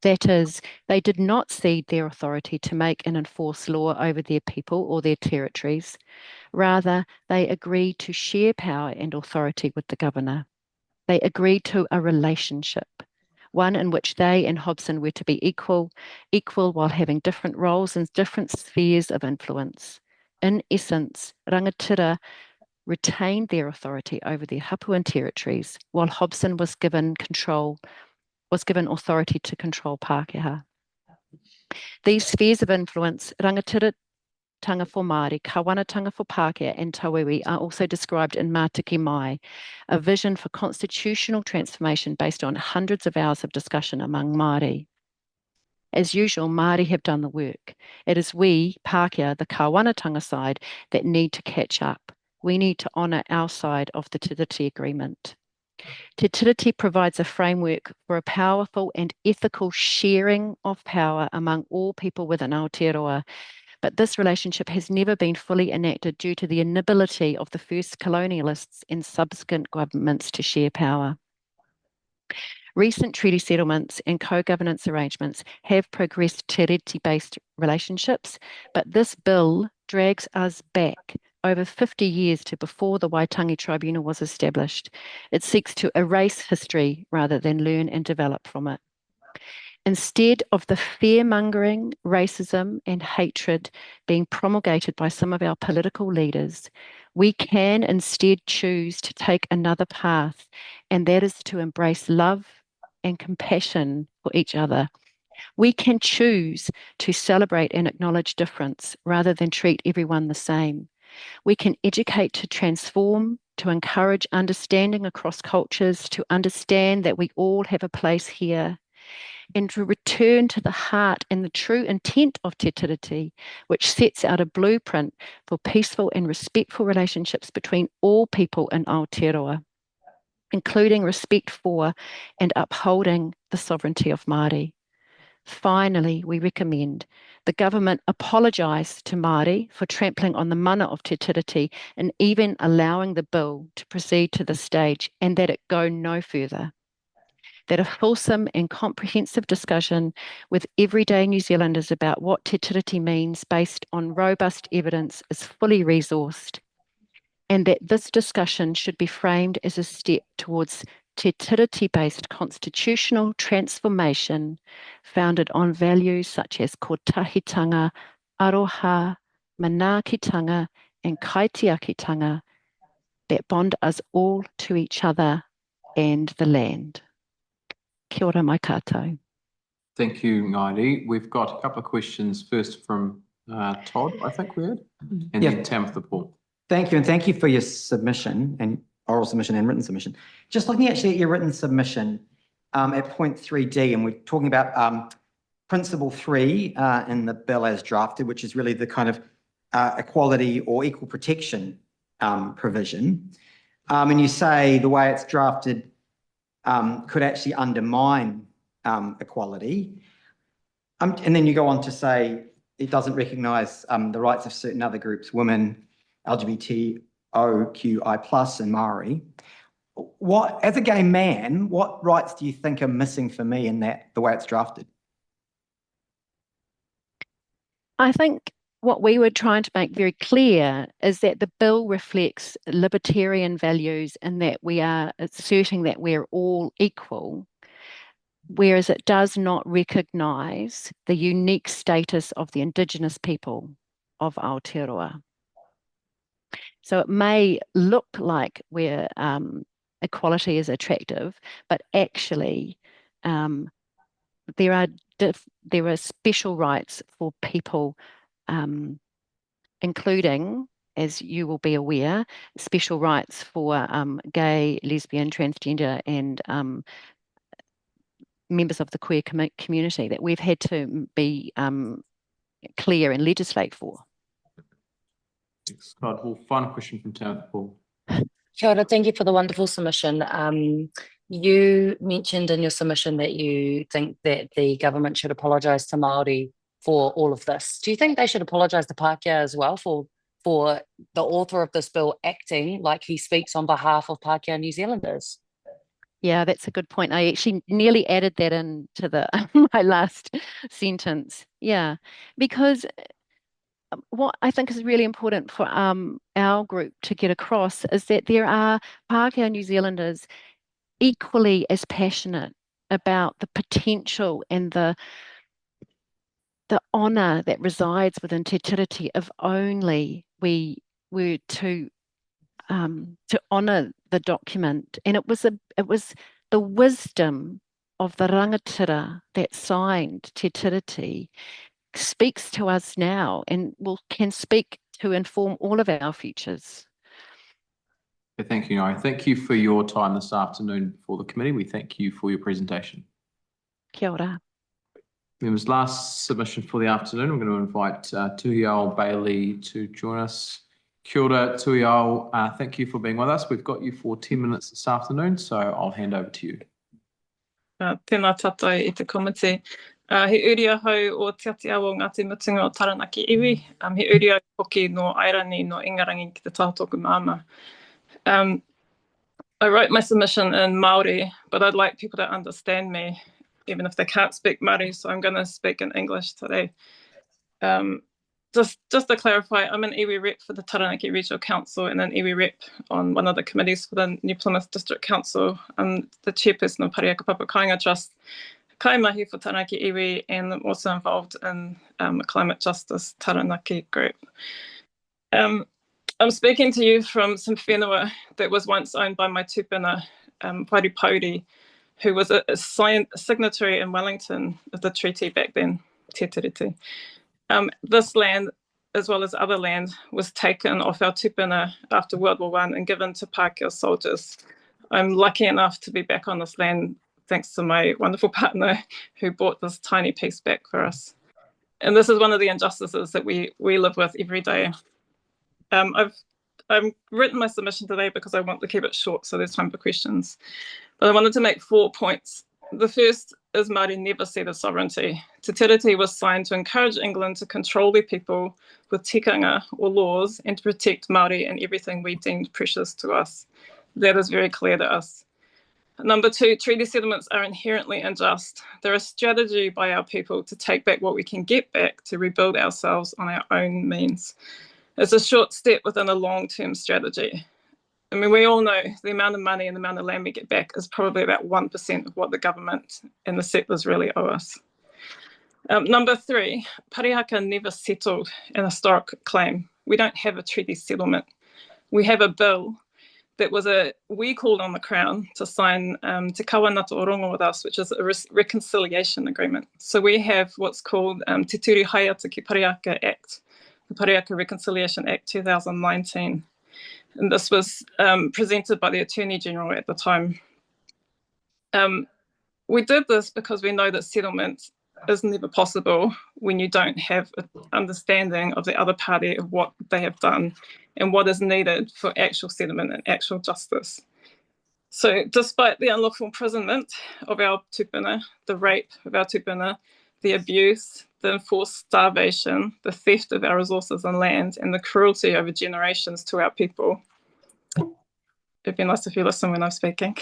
That is, they did not cede their authority to make and enforce law over their people or their territories. Rather, they agreed to share power and authority with the governor. They agreed to a relationship, one in which they and Hobson were to be equal while having different roles and different spheres of influence. In essence, rangatira retained their authority over their Hapuan territories, while Hobson was given authority to control Pākehā. These spheres of influence, rangatira tanga for Māori, kawanatanga for Pākehā and Tauiwi, are also described in Mātiki Mai, a vision for constitutional transformation based on hundreds of hours of discussion among Māori. As usual, Māori have done the work. It is we, Pākehā, the kawanatanga side, that need to catch up. We need to honour our side of the Te Tiriti Agreement. Te Tiriti provides a framework for a powerful and ethical sharing of power among all people within Aotearoa, but this relationship has never been fully enacted due to the inability of the first colonialists and subsequent governments to share power. Recent treaty settlements and co-governance arrangements have progressed Te Reti-based relationships, but this bill drags us back over 50 years to before the Waitangi Tribunal was established. It seeks to erase history rather than learn and develop from it. Instead of the fear-mongering, racism and hatred being promulgated by some of our political leaders, we can instead choose to take another path, and that is to embrace love and compassion for each other. We can choose to celebrate and acknowledge difference rather than treat everyone the same. We can educate to transform, to encourage understanding across cultures, to understand that we all have a place here, and to return to the heart and the true intent of Te Tiriti, which sets out a blueprint for peaceful and respectful relationships between all people in Aotearoa, including respect for and upholding the sovereignty of Māori. Finally, we recommend the government apologise to Māori for trampling on the mana of Te Tiriti and even allowing the bill to proceed to this stage, and that it go no further. That a fulsome and comprehensive discussion with everyday New Zealanders about what Te Tiriti means based on robust evidence is fully resourced, and that this discussion should be framed as a step towards Te Tiriti-based constitutional transformation founded on values such as kotahitanga, aroha, manaakitanga, and kaitiakitanga that bond us all to each other and the land. Kia ora mai kātou.
Thank you, Ngai. We've got a couple of questions first from Todd, I think we had, and then Tamitha Paul.
Thank you, and thank you for your submission, and oral submission and written submission. Just looking actually at your written submission at point 3D, and we're talking about principle 3 in the bill as drafted, which is really the kind of equality or equal protection provision. And you say the way it's drafted could actually undermine equality. And then you go on to say it doesn't recognise the rights of certain other groups, women, LGBTOQI+, and Maori. What, as a gay man, what rights do you think are missing for me in that, the way it's drafted?
I think what we were trying to make very clear is that the bill reflects libertarian values and that we are asserting that we're all equal, whereas it does not recognise the unique status of the Indigenous people of Aotearoa. So it may look like we're equality is attractive, but actually there are special rights for people, including, as you will be aware, special rights for gay, lesbian, transgender, and members of the queer community that we've had to be clear and legislate for.
Scott, well, final question from Tamitha Paul.
Kia ora, thank you for the wonderful submission. You mentioned in your submission that you think that the government should apologise to Māori for all of this. Do you think they should apologise to Pākehā as well for the author of this bill acting like he speaks on behalf of Pākehā New Zealanders?
Yeah, that's a good point. I actually nearly added that into the my last sentence. Yeah, because what I think is really important for our group to get across is that there are Pākehā New Zealanders equally as passionate about the potential and the honour that resides within Te Tiriti if only we were to honour the document. And it was the wisdom of the rangatira that signed Te Tiriti speaks to us now and can speak to inform all of our futures.
Thank you, Ngai. Thank you for your time this afternoon for the committee. We thank you for your presentation.
Kia ora.
Members, last submission for the afternoon. We're going to invite Tuhiao Bailey to join us. Kia ora, Tuhiao. Thank you for being with us. We've got you for 10 minutes this afternoon, so I'll hand over to you.
Tēnā tātai I te komite. He uria hau o Te Aotearoa ngā te mutunga o Taranaki iwi. He uria hoki no Airani no Ingarangi ki te tātoku māma. I wrote my submission in Māori, but I'd like people to understand me, even if they can't speak Māori, so I'm going to speak in English today. Te just to clarify, I'm an iwi rep for the Taranaki Regional Council and an iwi rep on one of the committees for the New Plymouth District Council. I'm the chairperson of Pariaka Kāinga Trust, kai mahi for Taranaki iwi, and I'm also involved in a climate justice Taranaki group. I'm speaking to you from some whenua that was once owned by my tupuna, Whari Pauri, who was a signatory in Wellington of the treaty back then, Te Tiriti. This land, as well as other land, was taken off our tupuna after World War I and given to Pākehā soldiers. I'm lucky enough to be back on this land thanks to my wonderful partner who bought this tiny piece back for us. And this is one of the injustices that we live with every day. I've written my submission today because I want to keep it short so there's time for questions. But I wanted to make 4 points. The first is Māori never ceded sovereignty. Te Tiriti was signed to encourage England to control their people with tikanga or laws and to protect Māori and everything we deemed precious to us. That is very clear to us. Number 2, treaty settlements are inherently unjust. They're a strategy by our people to take back what we can get back to rebuild ourselves on our own means. It's a short step within a long-term strategy. I mean, we all know the amount of money and the amount of land we get back is probably about 1% of what the government and the settlers really owe us. Number 3, Parihaka never settled an historic claim. We don't have a treaty settlement. We have a bill that we called on the Crown to sign Te Kawanata Orongo with us, which is a reconciliation agreement. So we have what's called Te Turi Haiata ki Parihaka Act, the Parihaka Reconciliation Act 2019. And this was presented by the Attorney General at the time. We did this because we know that settlement is never possible when you don't have an understanding of the other party of what they have done and what is needed for actual settlement and actual justice. So despite the unlawful imprisonment of our tupuna, the rape of our tupuna, the abuse, the enforced starvation, the theft of our resources and land, and the cruelty over generations to our people. It'd be nice if you listen when I'm speaking.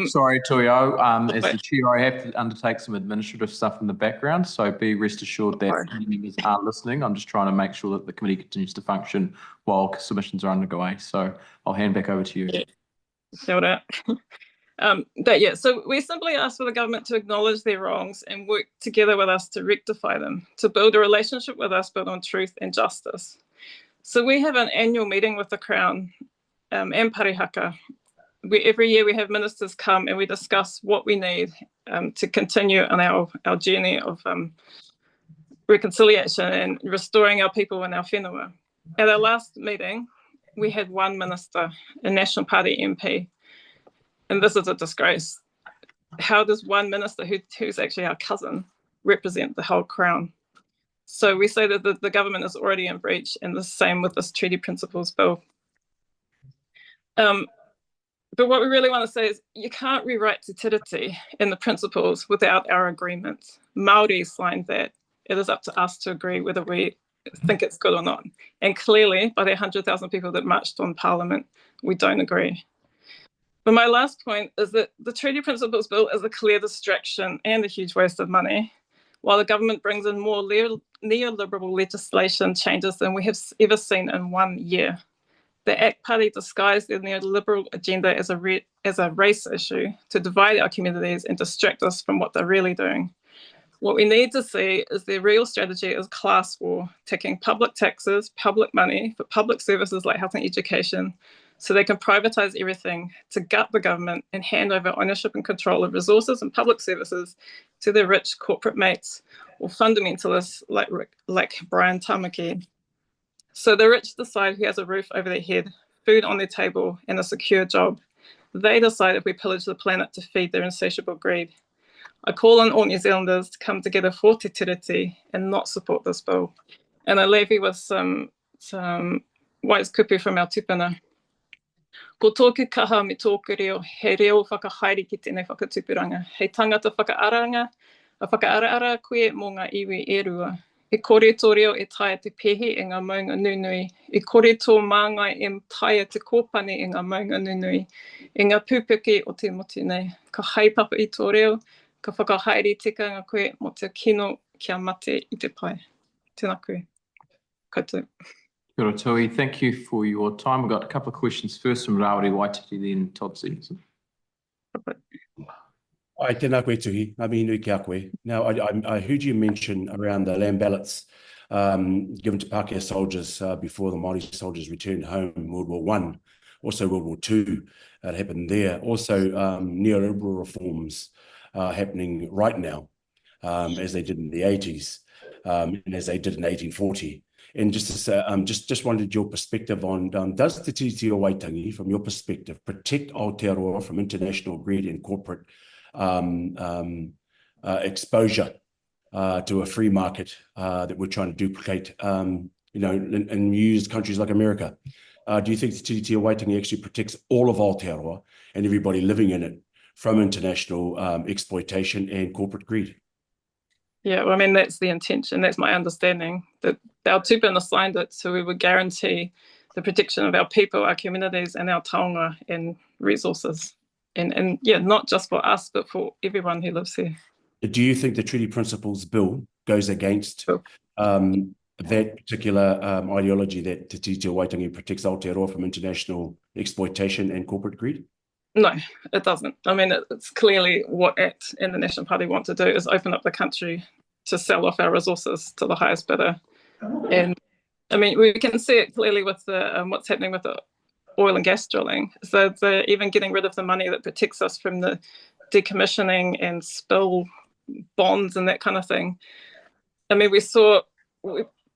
Sorry, Tuio, as the chair, I have to undertake some administrative stuff in the background, so be rest assured that members are listening. I'm just trying to make sure that the committee continues to function while submissions are underway. So I'll hand back over to you.
Yeah. So we simply ask for the government to acknowledge their wrongs and work together with us to rectify them, to build a relationship with us built on truth and justice. So we have an annual meeting with the Crown and Parihaka. Every year we have ministers come and we discuss what we need to continue on our journey of reconciliation and restoring our people and our whenua. At our last meeting, we had one minister, a National Party MP, and this is a disgrace. How does one minister who's actually our cousin represent the whole Crown? So we say that the government is already in breach, and the same with this Treaty Principles Bill. But what we really want to say is you can't rewrite Te Tiriti in the principles without our agreement. Māori signed that. It is up to us to agree whether we think it's good or not. And clearly, by the 100,000 people that marched on Parliament, we don't agree. But my last point is that the Treaty Principles Bill is a clear distraction and a huge waste of money, while the government brings in more neoliberal legislation changes than we have ever seen in 1 year. The ACT Party disguised their neoliberal agenda as a race issue to divide our communities and distract us from what they're really doing. What we need to see is their real strategy is class war, taking public taxes, public money for public services like health and education, so they can privatize everything to gut the government and hand over ownership and control of resources and public services to their rich corporate mates or fundamentalists like Brian Tamaki. So the rich decide who has a roof over their head, food on their table, and a secure job. They decide if we pillage the planet to feed their insatiable greed. I call on all New Zealanders to come together for Te Tiriti and not support this bill. And I leave you with some wise kupu from our tupuna. Ko tōku kaha me tōku reo, he reo whakahaere ki tēnei whakatupuranga. Hei tangata whakaaranga, a whakaara koe mō ngā iwi e rua. E kore tō reo e taia te pehe e ngā maunga nunui. E kore tō māngai e taia te kōpane e ngā maunga nunui. E ngā pūpeke o te motu nei. Ka haipapa i tō reo, ka whakahaere tika ngā koe mo te kino kia mate i te pai. Tēnā koe. koutou.
Kia ora, Tui. Thank you for your time. We've got a couple of questions. First from Rawiri Waititi, then Todd Stevenson.
Ai, tēnā koe tuhi, ngā mihi nui ki a koe. Now, I heard you mention around the land ballots given to Pākehā soldiers before the Maori soldiers returned home in World War I, also World War II happened there. Also, neoliberal reforms happening right now, as they did in the 80s, and as they did in 1840. And just wanted your perspective on, does the Tiriti o Waitangi, from your perspective, protect Aotearoa from international greed and corporate exposure to a free market that we're trying to duplicate, in used countries like America? Do you think the Tiriti o Waitangi actually protects all of Aotearoa and everybody living in it from international exploitation and corporate greed?
Yeah, well, I mean, that's the intention. That's my understanding, that our tupuna signed it so we would guarantee the protection of our people, our communities, and our taonga and resources. And yeah, not just for us, but for everyone who lives here.
Do you think the Treaty Principles Bill goes against that particular ideology that Te Tiriti o Waitangi protects Aotearoa from international exploitation and corporate greed? No,
it doesn't. I mean, it's clearly what ACT and the National Party want to do is open up the country to sell off our resources to the highest bidder. And I mean, we can see it clearly with the what's happening with the oil and gas drilling. So they're even getting rid of the money that protects us from the decommissioning and spill bonds and that kind of thing. I mean, we saw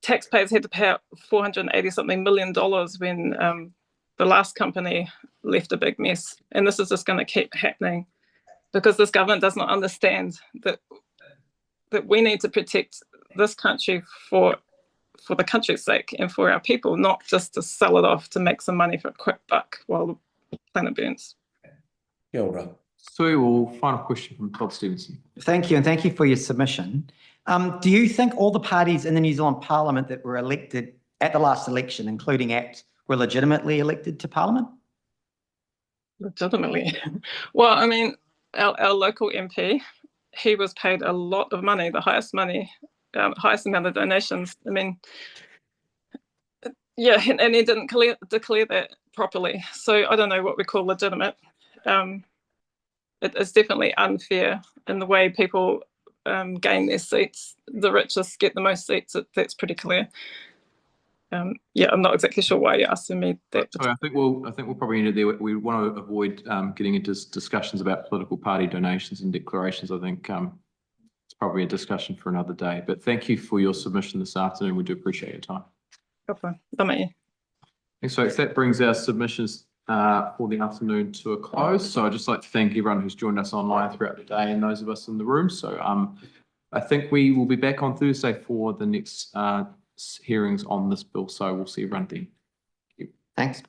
taxpayers had to pay out $480-something million when the last company left a big mess. And this is just going to keep happening because this government does not understand that we need to protect this country for the country's sake and for our people, not just to sell it off to make some money for a quick buck while the planet burns.
Kia ora.
So, final question from Todd Stevenson.
Thank you, and thank you for your submission. Do you think all the parties in the New Zealand Parliament that were elected at the last election, including ACT, were legitimately elected to Parliament?
Legitimately? Well, I mean, our local MP, he was paid a lot of money, the highest money, highest amount of donations. I mean, yeah, and he didn't declare that properly. So I don't know what we call legitimate. It's definitely unfair in the way people gain their seats. The richest get the most seats. That's pretty clear. Yeah, I'm not exactly sure why you're asking me that.
Sorry, I think we'll probably end it there. We want to avoid getting into discussions about political party donations and declarations. I think it's probably a discussion for another day. But thank you for your submission this afternoon. We do appreciate your time. Thanks, folks. That brings our submissions for the afternoon to a close. So I'd just like to thank everyone who's joined us online throughout the day and those of us in the room. So I think we will be back on Thursday for the next hearings on this bill. So we'll see everyone then.
Thanks.